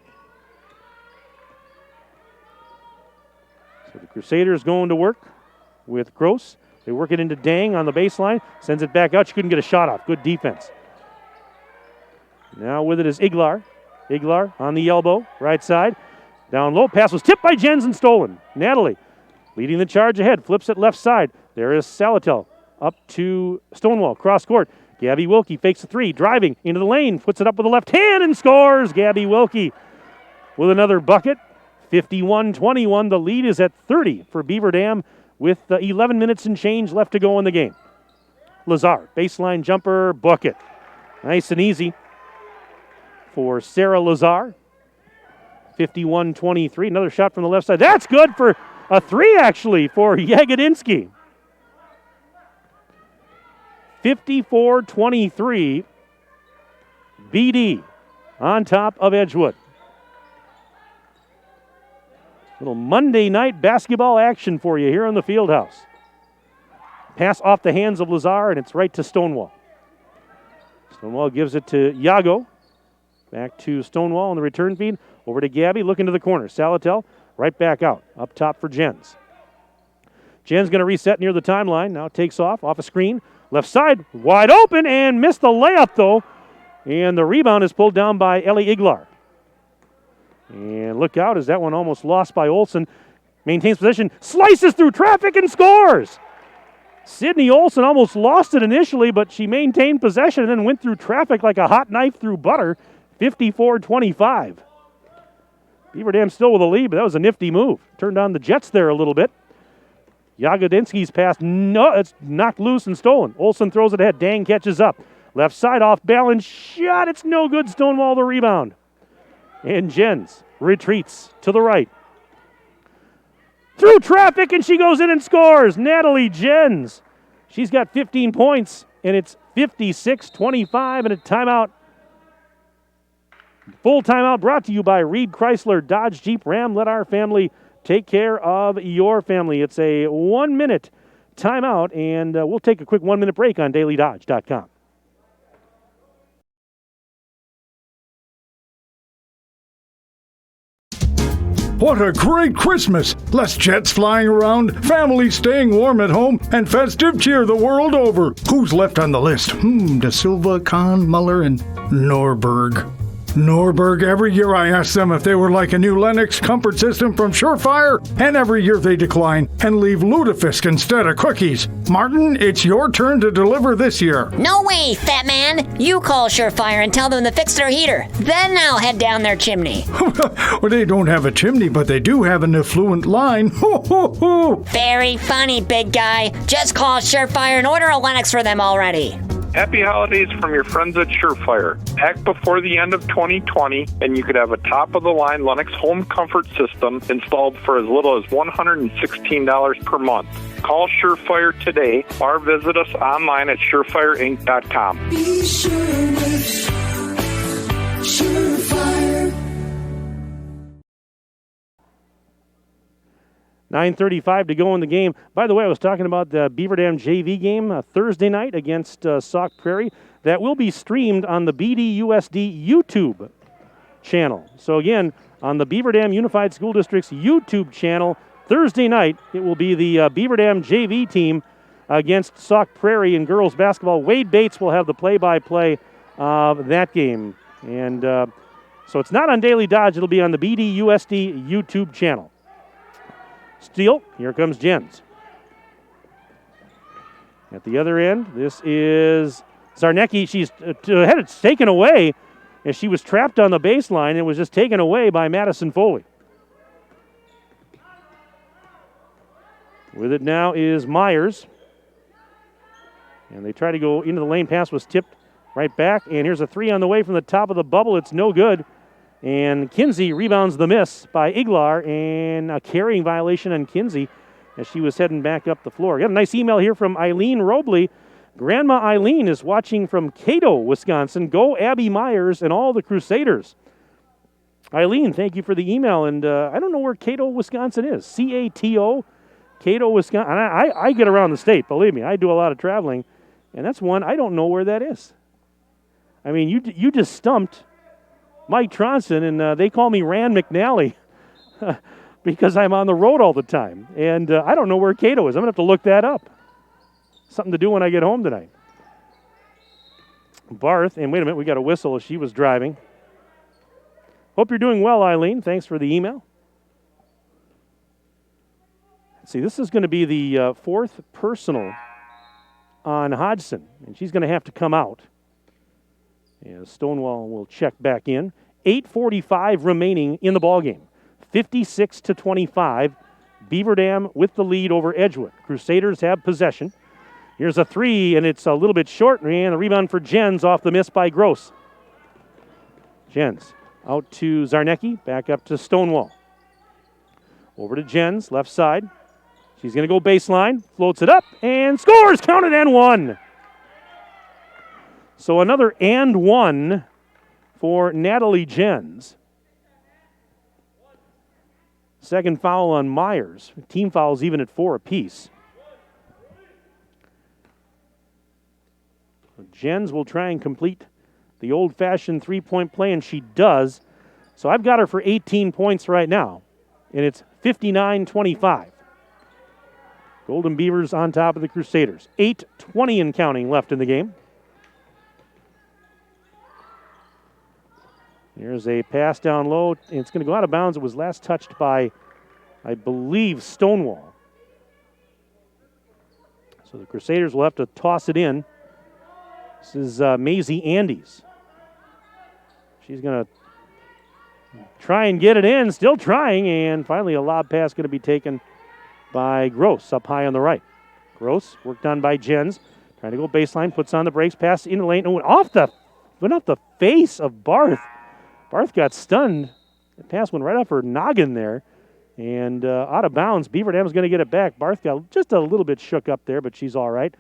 So the Crusaders going to work with Gross. They work it into Dang on the baseline. Sends it back out. She couldn't get a shot off. Good defense. Now with it is Iglar. Iglar on the elbow, right side. Down low. Pass was tipped by Jens and stolen. Natalie leading the charge ahead. Flips it left side. There is Salatel up to Stonewall. Cross court. Gabby Wilkie fakes a three. Driving into the lane. Puts it up with the left hand and scores. Gabby Wilkie with another bucket. 51-21. The lead is at 30 for Beaver Dam with 11 minutes and change left to go in the game. Lazar, baseline jumper, bucket. Nice and easy for Sarah Lazar. 51-23. Another shot from the left side. That's good for a three, actually, for Yagodinsky. 54-23. BD on top of Edgewood. Little Monday night basketball action for you here in the field house. Pass off the hands of Lazar, and it's right to Stonewall. Stonewall gives it to Yago. Back to Stonewall on the return feed. Over to Gabby, looking to the corner. Salatel right back out. Up top for Jens. Jens going to reset near the timeline. Now takes off a screen. Left side, wide open, and missed the layup, though. And the rebound is pulled down by Ellie Iglar. And look out as that one almost lost by Olsen. Maintains possession, slices through traffic and scores. Sydney Olson almost lost it initially, but she maintained possession and then went through traffic like a hot knife through butter, 54-25. Beaver Dam still with a lead, but that was a nifty move. Turned on the Jets there a little bit. Jagodinski's pass, no, it's knocked loose and stolen. Olson throws it ahead. Dang catches up. Left side off balance, shot, it's no good. Stonewall the rebound. And Jens retreats to the right. Through traffic, and she goes in and scores. Natalie Jens. She's got 15 points, and it's 56-25, and a timeout. Full timeout brought to you by Reed Chrysler Dodge Jeep Ram. Let our family take care of your family. It's a 1-minute timeout, and we'll take a quick 1-minute break on dailydodge.com. What a great Christmas! Less jets flying around, families staying warm at home, and festive cheer the world over. Who's left on the list? De Silva, Kahn, Muller, and Norberg. Norberg, every year I ask them if they were like a new Lennox comfort system from Surefire, and every year they decline and leave lutefisk instead of cookies. Martin, it's your turn to deliver this year. No way, fat man. You call Surefire and tell them to fix their heater. Then I'll head down their chimney. Well, they don't have a chimney, but they do have an effluent line. Very funny, big guy. Just call Surefire and order a Lennox for them already. Happy holidays from your friends at Surefire. Act before the end of 2020, and you could have a top-of-the-line Lennox home comfort system installed for as little as $116 per month. Call Surefire today or visit us online at surefireinc.com. Be sure with Surefire. 9:35 to go in the game. By the way, I was talking about the Beaver Dam JV game Thursday night against Sauk Prairie. That will be streamed on the BDUSD YouTube channel. So again, on the Beaver Dam Unified School District's YouTube channel, Thursday night, it will be the Beaver Dam JV team against Sauk Prairie in girls basketball. Wade Bates will have the play-by-play of that game. And so it's not on Daily Dodge. It'll be on the BDUSD YouTube channel. Steal. Here comes Jens. At the other end, this is Zarnecki. She's ahead. It's taken away as she was trapped on the baseline and was just taken away by Madison Foley. With it now is Myers. And they try to go into the lane. Pass was tipped right back. And here's a three on the way from the top of the bubble. It's no good. And Kinsey rebounds the miss by Iglar, and a carrying violation on Kinsey as she was heading back up the floor. Got a nice email here from Eileen Robley. Grandma Eileen is watching from Cato, Wisconsin. Go Abby Myers and all the Crusaders. Eileen, thank you for the email. And I don't know where Cato, Wisconsin is. C-A-T-O, Cato, Wisconsin. I get around the state, believe me. I do a lot of traveling, and that's one I don't know where that is. I mean, you just stumped Mike Tronson, and they call me Rand McNally because I'm on the road all the time. And I don't know where Cato is. I'm going to have to look that up. Something to do when I get home tonight. Barth, and wait a minute, we got a whistle as she was driving. Hope you're doing well, Eileen. Thanks for the email. Let's see, this is going to be the fourth personal on Hodgson, and she's going to have to come out. Yeah, Stonewall will check back in. 8:45 remaining in the ballgame. 56-25. Beaver Dam with the lead over Edgewood. Crusaders have possession. Here's a three, and it's a little bit short. And the rebound for Jens off the miss by Gross. Jens out to Zarnecki. Back up to Stonewall. Over to Jens, left side. She's going to go baseline. Floats it up and scores. Counted and one. So another and one for Natalie Jens. Second foul on Myers. Team fouls even at 4 apiece. Jens will try and complete the old-fashioned three-point play, and she does. So I've got her for 18 points right now, and it's 59-25. Golden Beavers on top of the Crusaders. 8:20 and counting left in the game. Here's a pass down low. It's going to go out of bounds. It was last touched by I believe, Stonewall. So the Crusaders will have to toss it in. This is Maisie Andes. She's going to try and get it in, still trying, and finally a lob pass going to be taken by Gross up high on the right. Gross, worked on by Jens, trying to go baseline, puts on the brakes, pass into the lane, and went off the face of Barth. Barth got stunned. The pass went right off her noggin there, and out of bounds. Beaver Dam's going to get it back. Barth got just a little bit shook up there, but she's all right.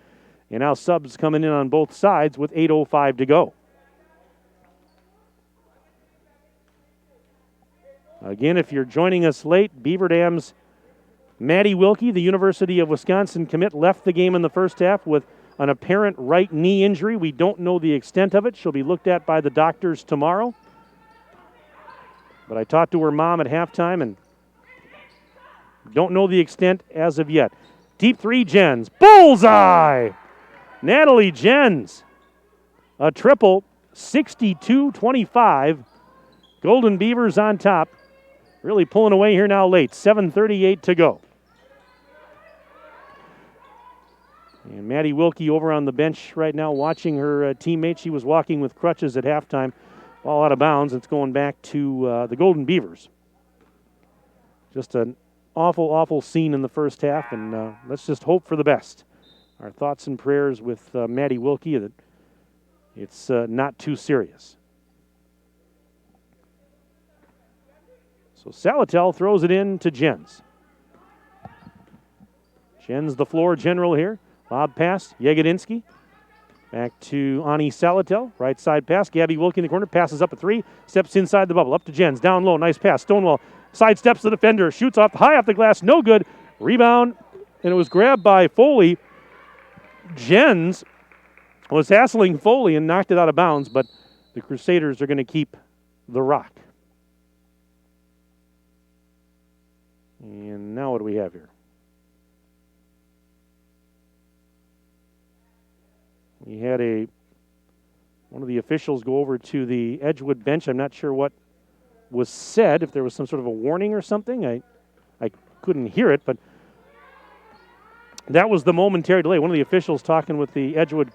And now subs coming in on both sides with 8:05 to go. Again, if you're joining us late, Beaver Dam's Maddie Wilkie, the University of Wisconsin commit, left the game in the first half with an apparent right knee injury. We don't know the extent of it. She'll be looked at by the doctors tomorrow. But I talked to her mom at halftime and don't know the extent as of yet. Deep three, Jens. Bullseye! Natalie Jens. A triple, 62-25. Golden Beavers on top. Really pulling away here now late. 7:38 to go. And Maddie Wilkie over on the bench right now watching her teammate. She was walking with crutches at halftime. Ball out of bounds. It's going back to the Golden Beavers. Just an awful, awful scene in the first half, and let's just hope for the best. Our thoughts and prayers with Maddie Wilkie that it's not too serious. So Salatel throws it in to Jens. Jens the floor general here. Lob pass, Yegedinsky. Back to Ani Salatel. Right side pass. Gabby Wilkie in the corner. Passes up a three. Steps inside the bubble. Up to Jens. Down low. Nice pass. Stonewall sidesteps the defender. Shoots high off the glass. No good. Rebound. And it was grabbed by Foley. Jens was hassling Foley and knocked it out of bounds. But the Crusaders are going to keep the rock. And now what do we have here? We had one of the officials go over to the Edgewood bench. I'm not sure what was said, if there was some sort of a warning or something. I couldn't hear it, but that was the momentary delay. One of the officials talking with the Edgewood,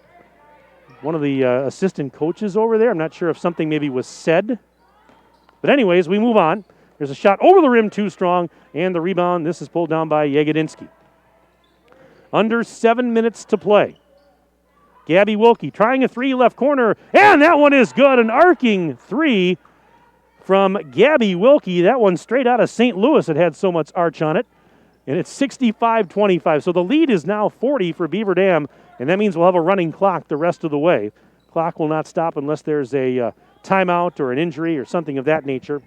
one of the assistant coaches over there. I'm not sure if something maybe was said. But anyways, we move on. There's a shot over the rim, too strong, and the rebound. This is pulled down by Yegedinsky. Under 7 minutes to play. Gabby Wilkie trying a three left corner, and that one is good. An arcing three from Gabby Wilkie. That one straight out of St. Louis. It had so much arch on it. And it's 65-25. So the lead is now 40 for Beaver Dam, and that means we'll have a running clock the rest of the way. Clock will not stop unless there's a timeout or an injury or something of that nature.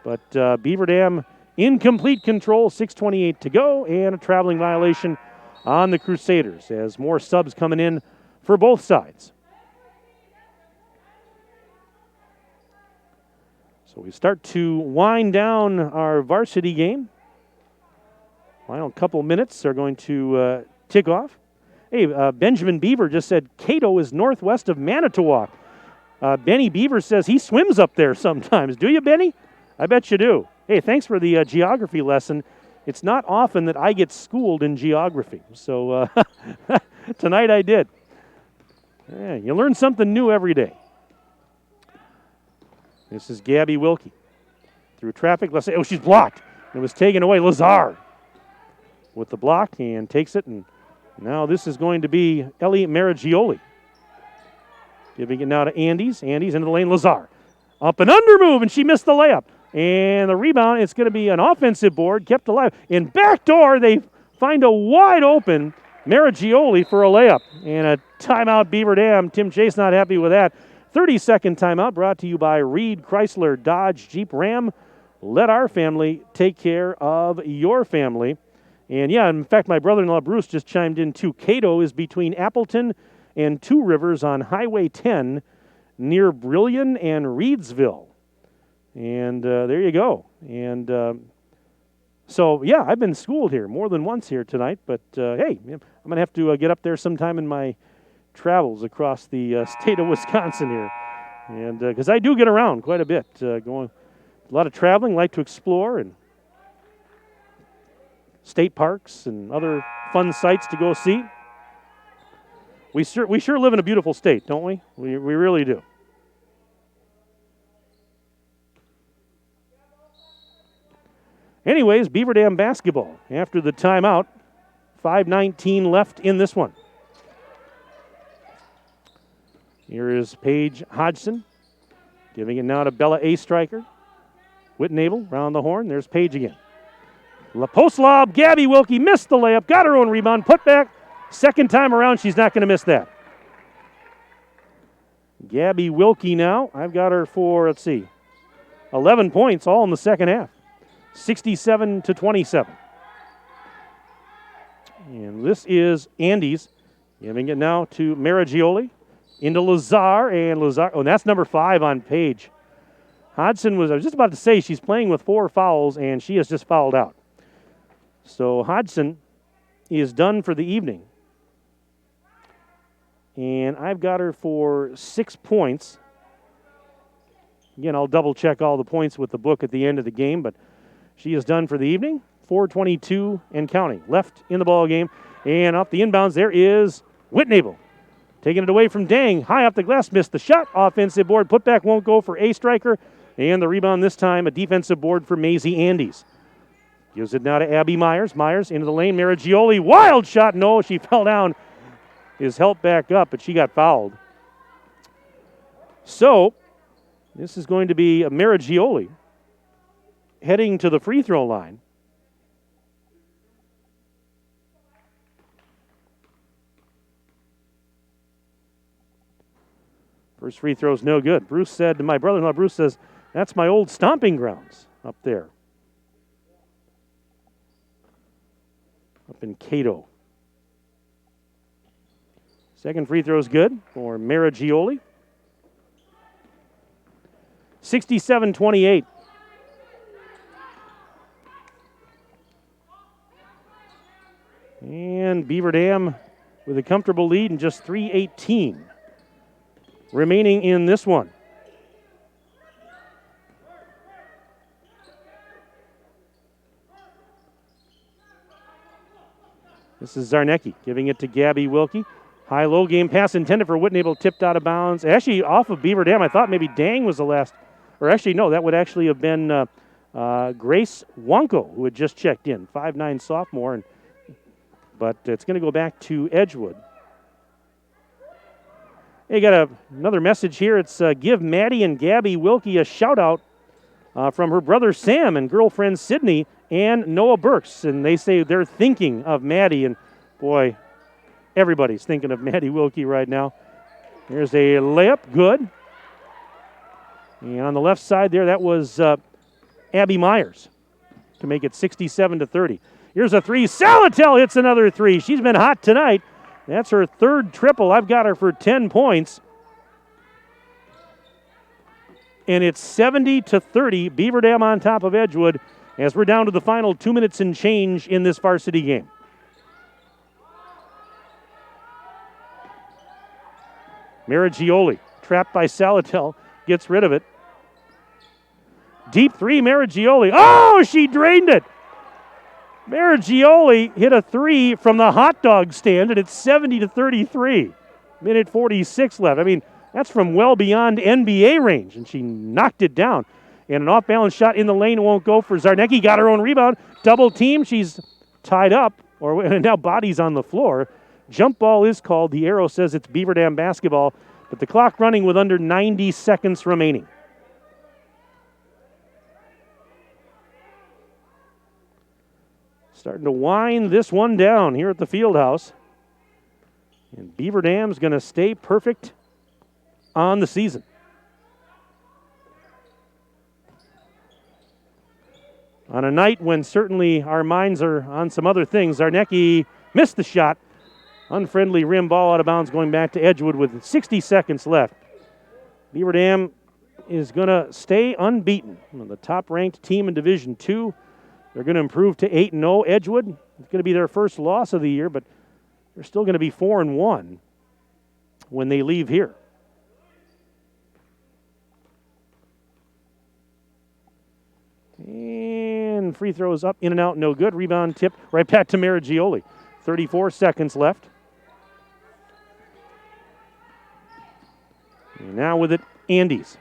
But Beaver Dam in complete control, 6:28 to go, and a traveling violation on the Crusaders as more subs coming in for both sides. So we start to wind down our varsity game. Final couple minutes are going to tick off. Hey, Benjamin Beaver just said Cato is northwest of Manitowoc. Benny Beaver says he swims up there sometimes. Do you, Benny? I bet you do. Hey, thanks for the geography lesson. It's not often that I get schooled in geography, so tonight I did. Yeah, you learn something new every day. This is Gabby Wilkie. Through traffic, let's say, oh, she's blocked. It was taken away. Lazar with the block and takes it, and now this is going to be Ellie Maraggioli. Giving it now to Andes. Andes into the lane. Lazar. Up and under move, and she missed the layup. And the rebound, it's going to be an offensive board, kept alive. In backdoor, they find a wide open Maraggioli for a layup. And a timeout, Beaver Dam. Tim Chase not happy with that. 30-second timeout brought to you by Reed Chrysler Dodge Jeep Ram. Let our family take care of your family. And yeah, in fact, my brother-in-law Bruce just chimed in too. Cato is between Appleton and Two Rivers on Highway 10 near Brillion and Reedsville. And there you go. And so, yeah, I've been schooled here more than once here tonight. But, hey, I'm going to have to get up there sometime in my travels across the state of Wisconsin here. And because I do get around quite a bit, going a lot of traveling, like to explore and state parks and other fun sites to go see. We sure live in a beautiful state, don't we? We really do. Anyways, Beaver Dam basketball after the timeout. 5:19 left in this one. Here is Paige Hodgson giving it now to Bella A. Stryker. Whitnable round the horn. There's Paige again. Post lob. Gabby Wilkie missed the layup. Got her own rebound. Put back. Second time around, she's not going to miss that. Gabby Wilkie now. I've got her for, 11 points all in the second half. 67-27. And this is Andes giving it now to Maragioli. Into Lazar, and Lazar, and that's number 5 on Paige. Hodgson I was just about to say she's playing with 4 fouls, and she has just fouled out. So Hodgson is done for the evening. And I've got her for 6 points. Again, I'll double check all the points with the book at the end of the game, but she is done for the evening. 4:22 and counting left in the ball game. And off the inbounds, there is Whitnable. Taking it away from Dang. High off the glass, missed the shot. Offensive board. Putback won't go for A. Stryker. And the rebound this time, a defensive board for Maisie Andes. Gives it now to Abby Myers. Myers into the lane. Maragioli. Wild shot. No, she fell down. Is helped back up, but she got fouled. So, this is going to be a Maragioli heading to the free throw line. First free throw's no good. Bruce said to my brother-in-law, Bruce says, that's my old stomping grounds up there. Up in Cato. Second free throw's good for Maragioli. 67-28. And Beaver Dam with a comfortable lead and just 3:18 remaining in this one. This is Zarnecki giving it to Gabby Wilkie. High-low game pass intended for Whitnable, tipped out of bounds. Actually, off of Beaver Dam, I thought maybe Dang was the last. Or actually, no, that would actually have been Grace Wonko, who had just checked in, 5'9" sophomore. But it's going to go back to Edgewood. Hey, got another message here. It's give Maddie and Gabby Wilkie a shout-out from her brother Sam and girlfriend Sydney and Noah Burks. And they say they're thinking of Maddie. And, boy, everybody's thinking of Maddie Wilkie right now. There's a layup. Good. And on the left side there, that was Abby Myers to make it 67-30. Here's a three. Salatel hits another three. She's been hot tonight. That's her third triple. I've got her for 10 points. And it's 70-30. Beaver Dam on top of Edgewood as we're down to the final 2 minutes and change in this varsity game. Maragioli, trapped by Salatel, gets rid of it. Deep three, Maragioli. Oh, she drained it. Maragioli hit a three from the hot dog stand, and it's 70-33. Minute 46 left. I mean, that's from well beyond NBA range, and she knocked it down. And an off-balance shot in the lane won't go for Zarnecki. Got her own rebound. Double team. She's tied up, and now bodies on the floor. Jump ball is called. The arrow says it's Beaver Dam basketball, but the clock running with under 90 seconds remaining. Starting to wind this one down here at the field house. And Beaver Dam's going to stay perfect on the season. On a night when certainly our minds are on some other things, Zarnecki missed the shot. Unfriendly rim ball out of bounds going back to Edgewood with 60 seconds left. Beaver Dam is going to stay unbeaten. The top-ranked team in Division II. They're going to improve to 8-0. Edgewood, it's going to be their first loss of the year, but they're still going to be 4-1 when they leave here. And again. Free throws up, in and out, no good. Rebound tip right back to Maragioli. 34 seconds left. And now with it, Andes.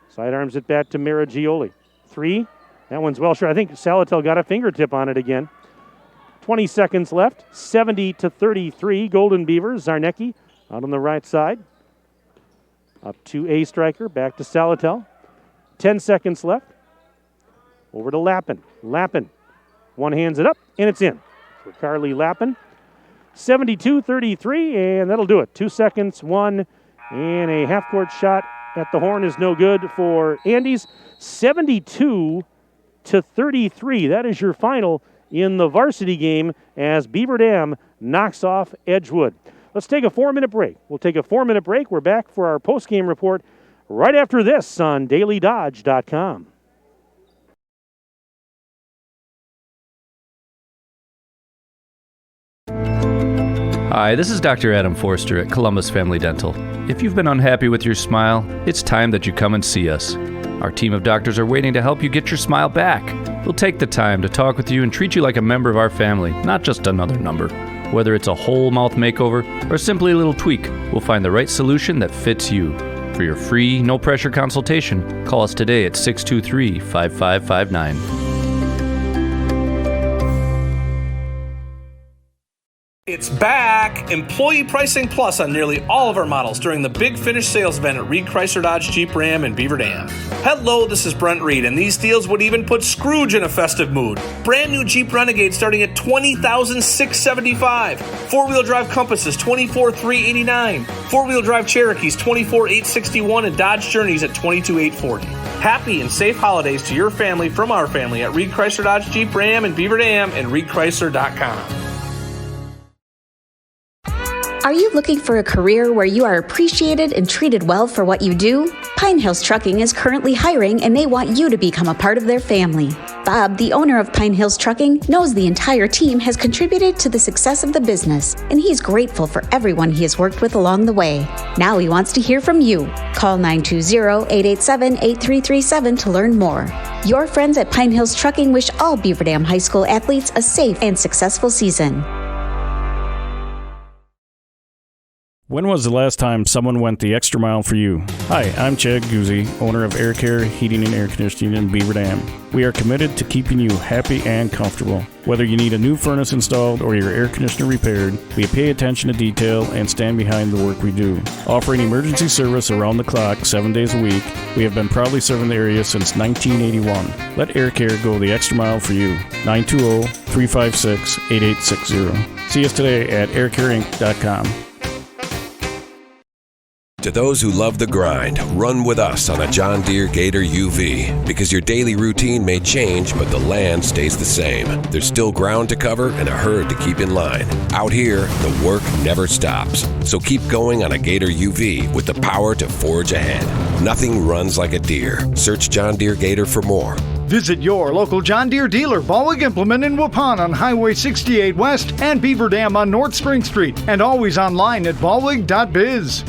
Sidearms it back to Maragioli. 3. That one's well short. I think Salatel got a fingertip on it again. 20 seconds left. 70-33. Golden Beavers. Zarnecki out on the right side. Up to a striker. Back to Salatel. 10 seconds left. Over to Lappin. Lappin. One hands it up, and it's in for Carly Lappin. 72-33, and that'll do it. 2 seconds, 1, and a half-court shot at the horn is no good for Andes. 72-33. That is your final in the varsity game as Beaver Dam knocks off Edgewood. Let's take a 4-minute break. We'll take a 4-minute break. We're back for our post-game report right after this on DailyDodge.com. Hi, this is Dr. Adam Forster at Columbus Family Dental. If you've been unhappy with your smile, it's time that you come and see us. Our team of doctors are waiting to help you get your smile back. We'll take the time to talk with you and treat you like a member of our family, not just another number. Whether it's a whole mouth makeover or simply a little tweak, we'll find the right solution that fits you. For your free, no-pressure consultation, call us today at 623-5559. It's back! Employee Pricing Plus on nearly all of our models during the Big Finish sales event at Reed Chrysler Dodge Jeep Ram in Beaver Dam. Hello, this is Brent Reed, and these deals would even put Scrooge in a festive mood. Brand new Jeep Renegade starting at $20,675. Four-wheel drive Compasses, $24,389. Four-wheel drive Cherokees, $24,861, and Dodge Journeys at $22,840. Happy and safe holidays to your family from our family at Reed Chrysler Dodge Jeep Ram in Beaver Dam and ReedChrysler.com. Are you looking for a career where you are appreciated and treated well for what you do? Pine Hills Trucking is currently hiring and they want you to become a part of their family. Bob, the owner of Pine Hills Trucking, knows the entire team has contributed to the success of the business, and he's grateful for everyone he has worked with along the way. Now he wants to hear from you. Call 920-887-8337 to learn more. Your friends at Pine Hills Trucking wish all Beaver Dam High School athletes a safe and successful season. When was the last time someone went the extra mile for you? Hi, I'm Chad Guzzi, owner of Air Care Heating and Air Conditioning in Beaver Dam. We are committed to keeping you happy and comfortable. Whether you need a new furnace installed or your air conditioner repaired, we pay attention to detail and stand behind the work we do. Offering emergency service around the clock 7 days a week, we have been proudly serving the area since 1981. Let Air Care go the extra mile for you. 920-356-8860. See us today at aircareinc.com. To those who love the grind, run with us on a John Deere Gator UV. Because your daily routine may change, but the land stays the same. There's still ground to cover and a herd to keep in line. Out here, the work never stops. So keep going on a Gator UV with the power to forge ahead. Nothing runs like a Deere. Search John Deere Gator for more. Visit your local John Deere dealer, Ballweg Implement in Waupun on Highway 68 West and Beaver Dam on North Spring Street. And always online at ballweg.biz.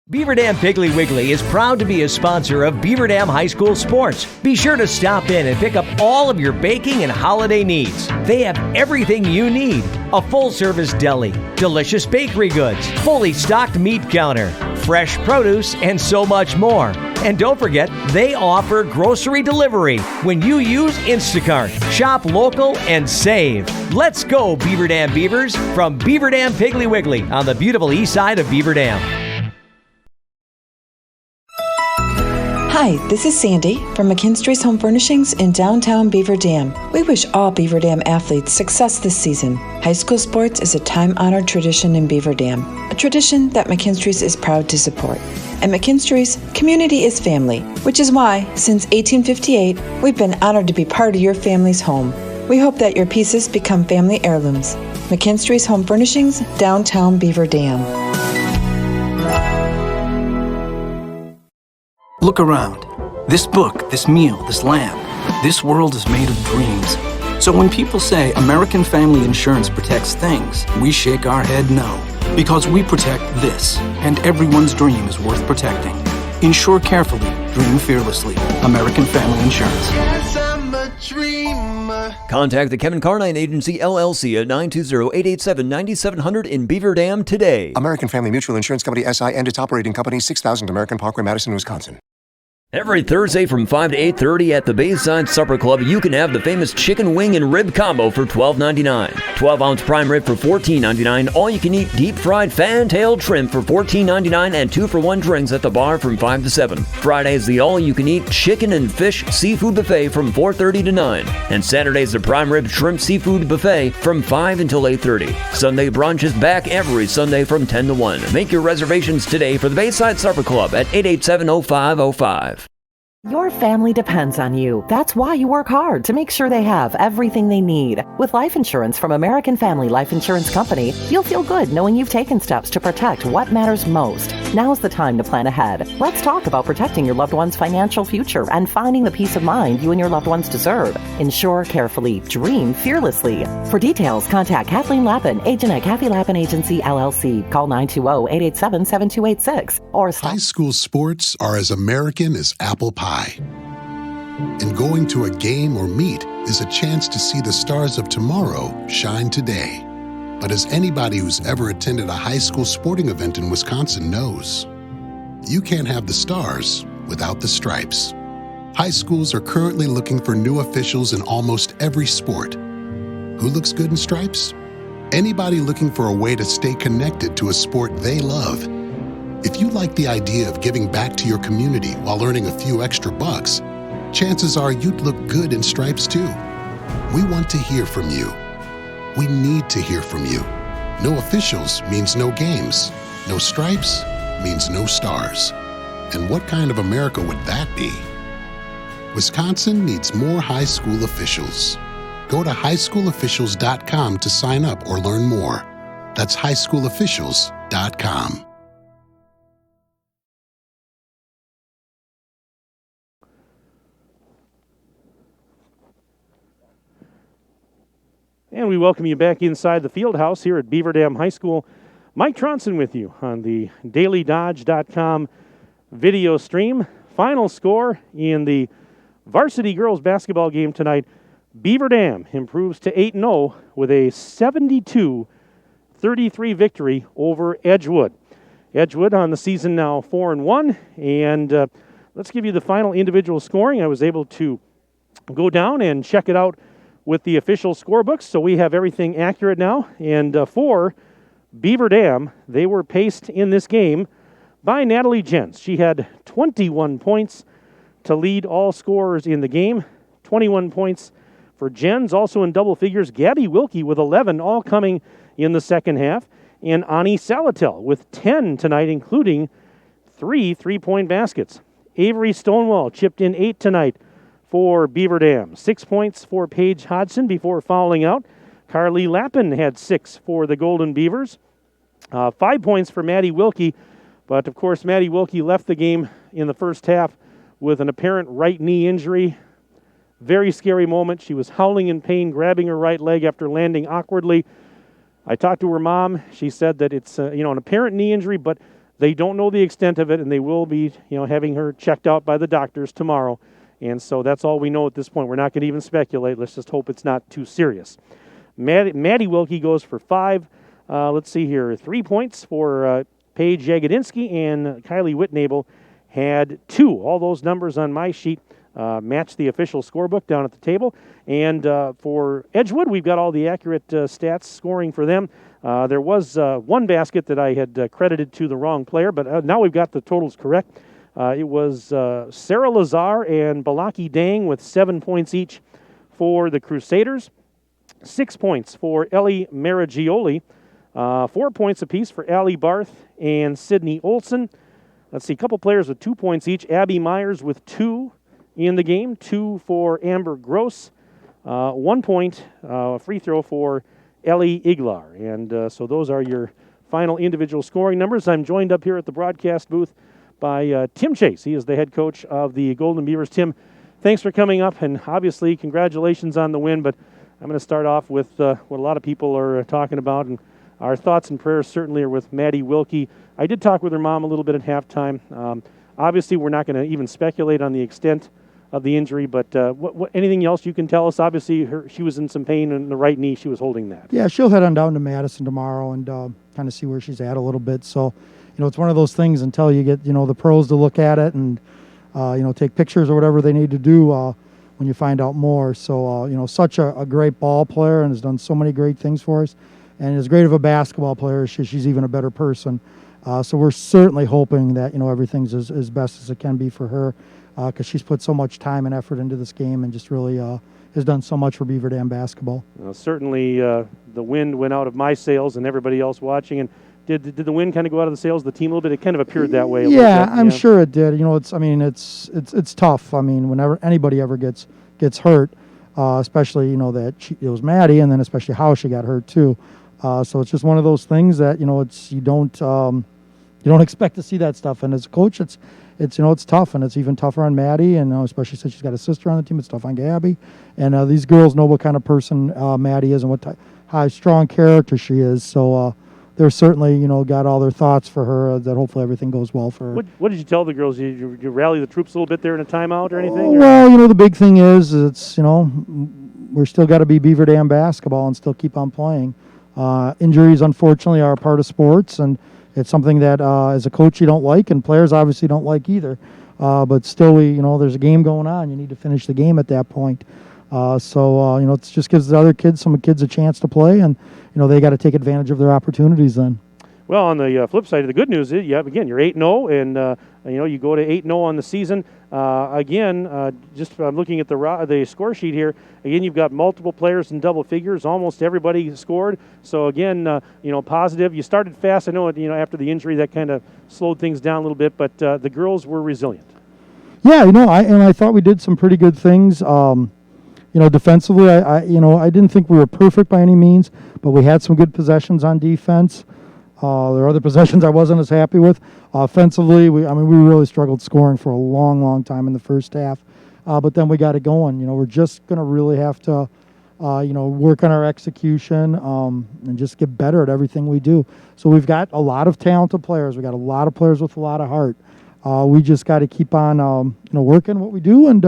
Beaver Dam Piggly Wiggly is proud to be a sponsor of Beaver Dam High School Sports. Be sure to stop in and pick up all of your baking and holiday needs. They have everything you need. A full-service deli, delicious bakery goods, fully stocked meat counter, fresh produce, and so much more. And don't forget, they offer grocery delivery when you use Instacart. Shop local and save. Let's go, Beaver Dam Beavers, from Beaver Dam Piggly Wiggly on the beautiful east side of Beaver Dam. Hi, this is Sandy from McKinstry's Home Furnishings in downtown Beaver Dam. We wish all Beaver Dam athletes success this season. High school sports is a time-honored tradition in Beaver Dam, a tradition that McKinstry's is proud to support. At McKinstry's, community is family, which is why, since 1858, we've been honored to be part of your family's home. We hope that your pieces become family heirlooms. McKinstry's Home Furnishings, downtown Beaver Dam. Look around. This book, this meal, this lamp, this world is made of dreams. So when people say American Family Insurance protects things, we shake our head no. Because we protect this, and everyone's dream is worth protecting. Insure carefully, dream fearlessly. American Family Insurance. Contact the Kevin Carnine Agency, LLC at 920-887-9700 in Beaver Dam today. American Family Mutual Insurance Company, SI, and its operating company, 6000 American Parkway, Madison, Wisconsin. Every Thursday from 5 to 8:30 at the Bayside Supper Club, you can have the famous chicken wing and rib combo for $12.99. 12-ounce prime rib for $14.99. All-you-can-eat deep-fried fan-tailed shrimp for $14.99 and 2-for-1 drinks at the bar from 5 to 7. Friday is the all-you-can-eat chicken and fish seafood buffet from 4:30 to 9. And Saturday is the prime rib shrimp seafood buffet from 5 until 8:30. Sunday brunch is back every Sunday from 10 to 1. Make your reservations today for the Bayside Supper Club at 887-0505. Your family depends on you. That's why you work hard to make sure they have everything they need. With life insurance from American Family Life Insurance Company, you'll feel good knowing you've taken steps to protect what matters most. Now's the time to plan ahead. Let's talk about protecting your loved one's financial future and finding the peace of mind you and your loved ones deserve. Insure carefully. Dream fearlessly. For details, contact Kathleen Lappin, agent at Kathy Lappin Agency, LLC. Call 920-887-7286 or High school sports are as American as apple pie. And going to a game or meet is a chance to see the stars of tomorrow shine today. But as anybody who's ever attended a high school sporting event in Wisconsin knows, you can't have the stars without the stripes. High schools are currently looking for new officials in almost every sport. Who looks good in stripes? Anybody looking for a way to stay connected to a sport they love. If you like the idea of giving back to your community while earning a few extra bucks, chances are you'd look good in stripes too. We want to hear from you. We need to hear from you. No officials means no games. No stripes means no stars. And what kind of America would that be? Wisconsin needs more high school officials. Go to highschoolofficials.com to sign up or learn more. That's highschoolofficials.com. And we welcome you back inside the field house here at Beaver Dam High School. Mike Tronson with you on the dailydodge.com video stream. Final score in the varsity girls basketball game tonight. Beaver Dam improves to 8-0 with a 72-33 victory over Edgewood. Edgewood on the season now 4-1. And let's give you the final individual scoring. I was able to go down and check it out with the official scorebooks, so we have everything accurate now. And for Beaver Dam, they were paced in this game by Natalie Jens. She had 21 points to lead all scorers in the game. 21 points for Jens, also in double figures. Gabby Wilkie with 11, all coming in the second half. And Ani Salatel with 10 tonight, including 3 3-point baskets. Avery Stonewall chipped in 8 tonight for Beaver Dam. 6 points for Paige Hodgson before fouling out. Carly Lappin had 6 for the Golden Beavers. 5 points for Maddie Wilkie, but of course Maddie Wilkie left the game in the first half with an apparent right knee injury. Very scary moment. She was howling in pain, grabbing her right leg after landing awkwardly. I talked to her mom. She said that it's an apparent knee injury, but they don't know the extent of it, and they will be having her checked out by the doctors tomorrow. And so that's all we know at this point. We're not going to even speculate. Let's just hope it's not too serious. Maddie Wilkie goes for 5. Let's see here. 3 points for Paige Jagodinsky, and Kylie Whitnable had 2. All those numbers on my sheet match the official scorebook down at the table. And for Edgewood, we've got all the accurate stats scoring for them. There was one basket that I had credited to the wrong player, but now we've got the totals correct. It was Sarah Lazar and Balaki Dang with 7 points each for the Crusaders. 6 points for Ellie Maragioli. 4 points apiece for Allie Barth and Sydney Olson. Let's see, a couple players with 2 points each. Abby Myers with 2 in the game. 2 for Amber Gross. 1 point free throw for Ellie Iglar. And so those are your final individual scoring numbers. I'm joined up here at the broadcast booth by Tim Chase. He is the head coach of the Golden Beavers. Tim, thanks for coming up, and obviously congratulations on the win, but I'm going to start off with what a lot of people are talking about, and our thoughts and prayers certainly are with Maddie Wilkie. I did talk with her mom a little bit at halftime. Obviously, we're not going to even speculate on the extent the injury. But anything else you can tell us? Obviously, she was in some pain in the right knee. She was holding that. Yeah, she'll head on down to Madison tomorrow and kind of see where she's at a little bit. So, it's one of those things until you get, the pros to look at it and, take pictures or whatever they need to do when you find out more. So, such a great ball player and has done so many great things for us. And as great of a basketball player, she's even a better person. So we're certainly hoping that, everything's as best as it can be for her because she's put so much time and effort into this game and just really has done so much for Beaver Dam basketball. Certainly the wind went out of my sails and everybody else watching. And did the wind kind of go out of the sails of the team a little bit? It kind of appeared that way. Yeah, I'm sure it did. It's tough. I mean, whenever anybody ever gets hurt, especially, that it was Maddie and then especially how she got hurt too. So it's just one of those things that, you don't expect to see that stuff. And as a coach, it's tough, and it's even tougher on Maddie, and especially since she's got a sister on the team, it's tough on Gabby. And these girls know what kind of person Maddie is and how strong character she is. So they're certainly, got all their thoughts for her that hopefully everything goes well for her. What did you tell the girls? You rally the troops a little bit there in a timeout or anything? Well, the big thing is it's, we're still got to be Beaver Dam basketball and still keep on playing. Injuries, unfortunately, are a part of sports, and it's something that as a coach you don't like, and players obviously don't like either. But still, there's a game going on. You need to finish the game at that point. So it just gives the other kids, some kids, a chance to play, and they got to take advantage of their opportunities then. Well, on the flip side, the good news is, again, you're 8-0, and you go to 8-0 on the season. Just looking at the score sheet here, again, you've got multiple players in double figures. Almost everybody scored. So again, positive. You started fast. I know, after the injury that kind of slowed things down a little bit, but the girls were resilient. Yeah, I thought we did some pretty good things. Defensively, I didn't think we were perfect by any means, but we had some good possessions on defense. There are other possessions I wasn't as happy with. Offensively, we really struggled scoring for a long, long time in the first half. But then we got it going. We're just going to really have to, work on our execution and just get better at everything we do. So we've got a lot of talented players. We got a lot of players with a lot of heart. We just got to keep on, working what we do and,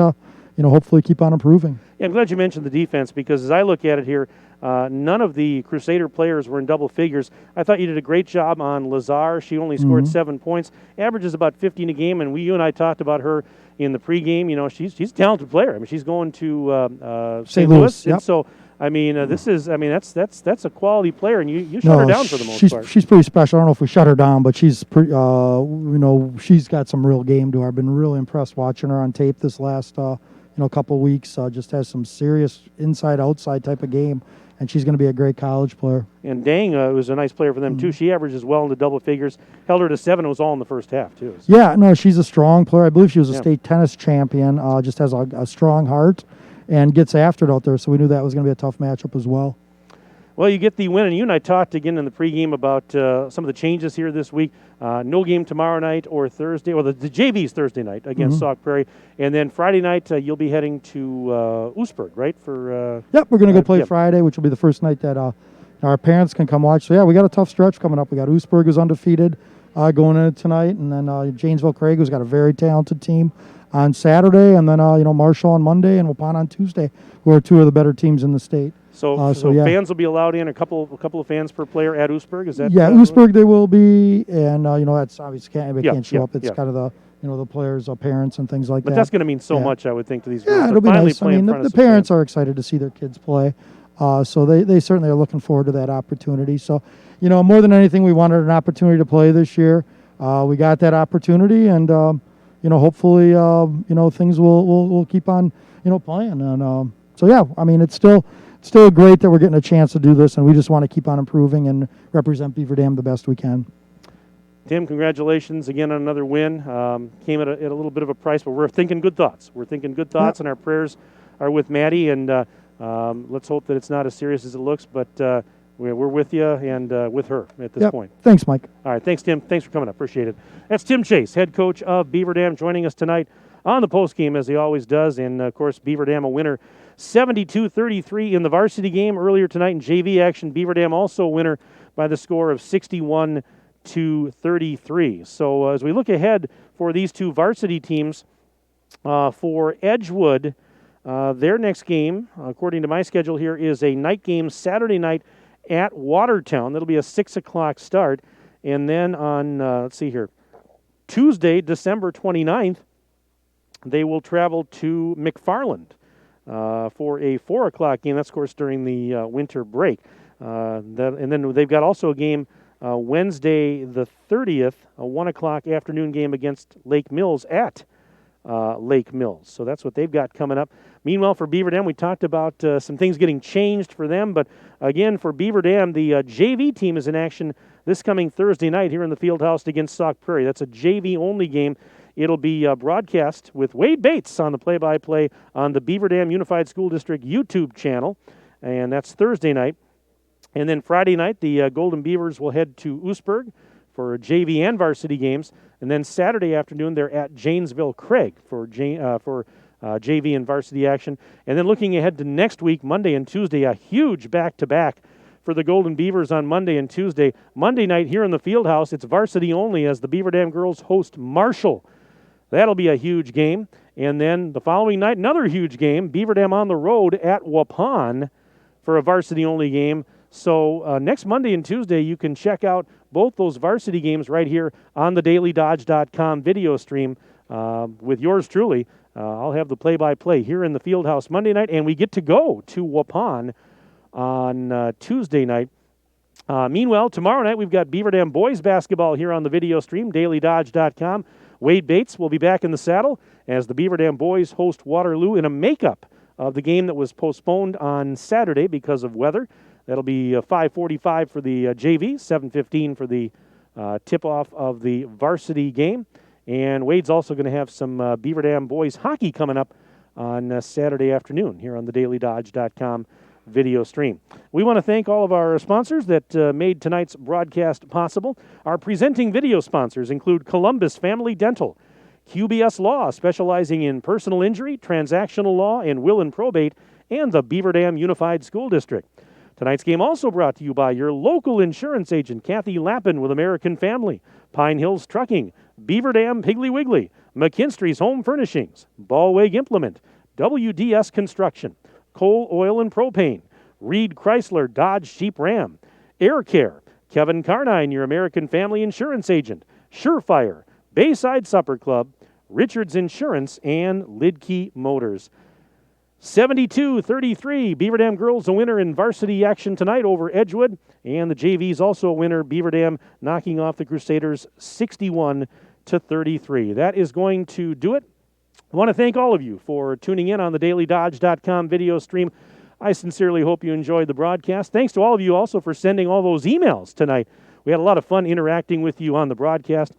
hopefully keep on improving. Yeah, I'm glad you mentioned the defense because as I look at it here, none of the Crusader players were in double figures. I thought you did a great job on Lazar. She only scored 7 points, averages about 15 a game, and you and I talked about her in the pregame. She's a talented player. She's going to St. Louis, yep. And so that's a quality player, and you shut her down for the most part. She's pretty special. I don't know if we shut her down, but she's pretty. She's got some real game to her. I've been really impressed watching her on tape this last couple of weeks. Just has some serious inside-outside type of game, and she's going to be a great college player. And Dang was a nice player for them, too. She averages well into double figures. Held her to 7. It was all in the first half, too. So. Yeah, no, she's a strong player. I believe she was a state tennis champion. Just has a strong heart and gets after it out there, so we knew that was going to be a tough matchup as well. Well, you get the win, and you and I talked again in the pregame about some of the changes here this week. No game tomorrow night or Thursday. Well, the JV's Thursday night against Sauk Prairie. And then Friday night, you'll be heading to Oostburg, right? Yep, we're going to go play Friday, which will be the first night that our parents can come watch. So, yeah, we got a tough stretch coming up. We got Oostburg, who's undefeated, going in tonight. And then Janesville Craig, who's got a very talented team, on Saturday. And then, Marshall on Monday and Waupun on Tuesday, who are two of the better teams in the state. So fans will be allowed in, a couple of fans per player at Oostburg. Is that? Yeah, Oostburg they will be, and that's obviously can't show up. It's kind of the players' parents and things like that. But that's going to mean so much, I would think, to these girls. Yeah, it'll be nice. The parents are excited to see their kids play, so they certainly are looking forward to that opportunity. So, more than anything, we wanted an opportunity to play this year. We got that opportunity, and hopefully, things will keep on, playing. And so yeah, it's still great that we're getting a chance to do this, and we just want to keep on improving and represent Beaver Dam the best we can. Tim, congratulations again on another win. Came at a little bit of a price, but we're thinking good thoughts. And our prayers are with Maddie, and let's hope that it's not as serious as it looks, but we're with you and with her at this point. Thanks, Mike. All right, thanks, Tim. Thanks for coming up. Appreciate it. That's Tim Chase, head coach of Beaver Dam, joining us tonight on the postgame, as he always does, and, of course, Beaver Dam a winner 72-33 in the varsity game earlier tonight in JV action. Beaver Dam also a winner by the score of 61-33. So as we look ahead for these two varsity teams, For Edgewood, their next game, according to my schedule here, is a night game Saturday night at Watertown. That'll be a 6 o'clock start. And then on, let's see here, Tuesday, December 29th, they will travel to McFarland for a 4 o'clock game. That's, of course, during the winter break. And then they've got also a game Wednesday the 30th, a 1 o'clock afternoon game against Lake Mills at Lake Mills. So that's what they've got coming up. Meanwhile, for Beaver Dam, we talked about some things getting changed for them. But again, for Beaver Dam, the JV team is in action this coming Thursday night here in the field house against Sauk Prairie. That's a JV-only game. It'll be broadcast with Wade Bates on the play-by-play on the Beaver Dam Unified School District YouTube channel, and that's Thursday night. And then Friday night, the Golden Beavers will head to Oostburg for JV and varsity games, and then Saturday afternoon they're at Janesville Craig for JV and varsity action. And then looking ahead to next week, Monday and Tuesday, a huge back-to-back for the Golden Beavers on Monday and Tuesday. Monday night here in the field house, it's varsity only as the Beaver Dam girls host Marshall. That'll be a huge game. And then the following night, another huge game, Beaver Dam on the road at Waupun for a varsity-only game. So next Monday and Tuesday, you can check out both those varsity games right here on the dailydodge.com video stream with yours truly. I'll have the play-by-play here in the field house Monday night, and we get to go to Waupun on Tuesday night. Meanwhile, tomorrow night we've got Beaver Dam boys basketball here on the video stream, dailydodge.com. Wade Bates will be back in the saddle as the Beaver Dam boys host Waterloo in a makeup of the game that was postponed on Saturday because of weather. That'll be 5:45 for the JV, 7:15 for the tip-off of the varsity game. And Wade's also going to have some Beaver Dam boys hockey coming up on Saturday afternoon here on the dailydodge.com video stream. We want to thank all of our sponsors that made tonight's broadcast possible. Our presenting video sponsors include Columbus Family Dental, QBS Law, specializing in personal injury, transactional law, and will and probate, and the Beaver Dam Unified School District. Tonight's game also brought to you by your local insurance agent, Kathy Lappin with American Family, Pine Hills Trucking, Beaver Dam Piggly Wiggly, McKinstry's Home Furnishings, Ballweg Implement, WDS Construction, Coal, Oil, and Propane, Reed Chrysler Dodge Jeep Ram, Air Care, Kevin Carnine, your American Family Insurance Agent, Surefire, Bayside Supper Club, Richards Insurance, and Lidkey Motors. 72-33, Beaver Dam girls a winner in varsity action tonight over Edgewood, and the JV's also a winner, Beaver Dam knocking off the Crusaders 61-33. That is going to do it. I want to thank all of you for tuning in on the dailydodge.com video stream. I sincerely hope you enjoyed the broadcast. Thanks to all of you also for sending all those emails tonight. We had a lot of fun interacting with you on the broadcast.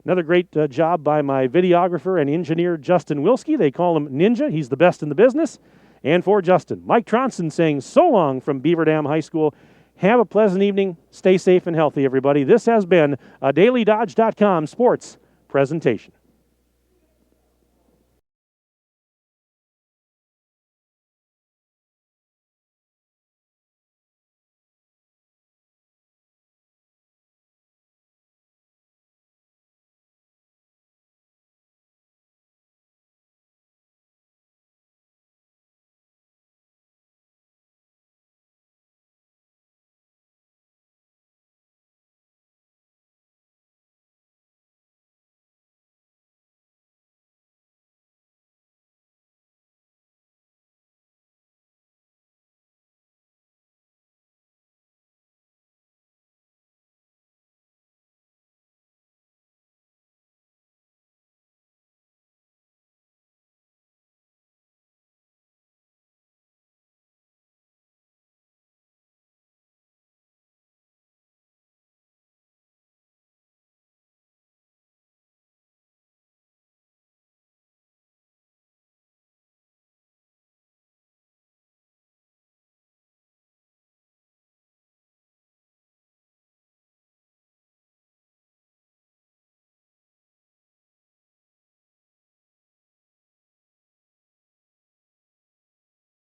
Another great job by my videographer and engineer, Justin Wilski. They call him Ninja. He's the best in the business. And for Justin, Mike Tronson saying so long from Beaver Dam High School. Have a pleasant evening. Stay safe and healthy, everybody. This has been a dailydodge.com sports presentation.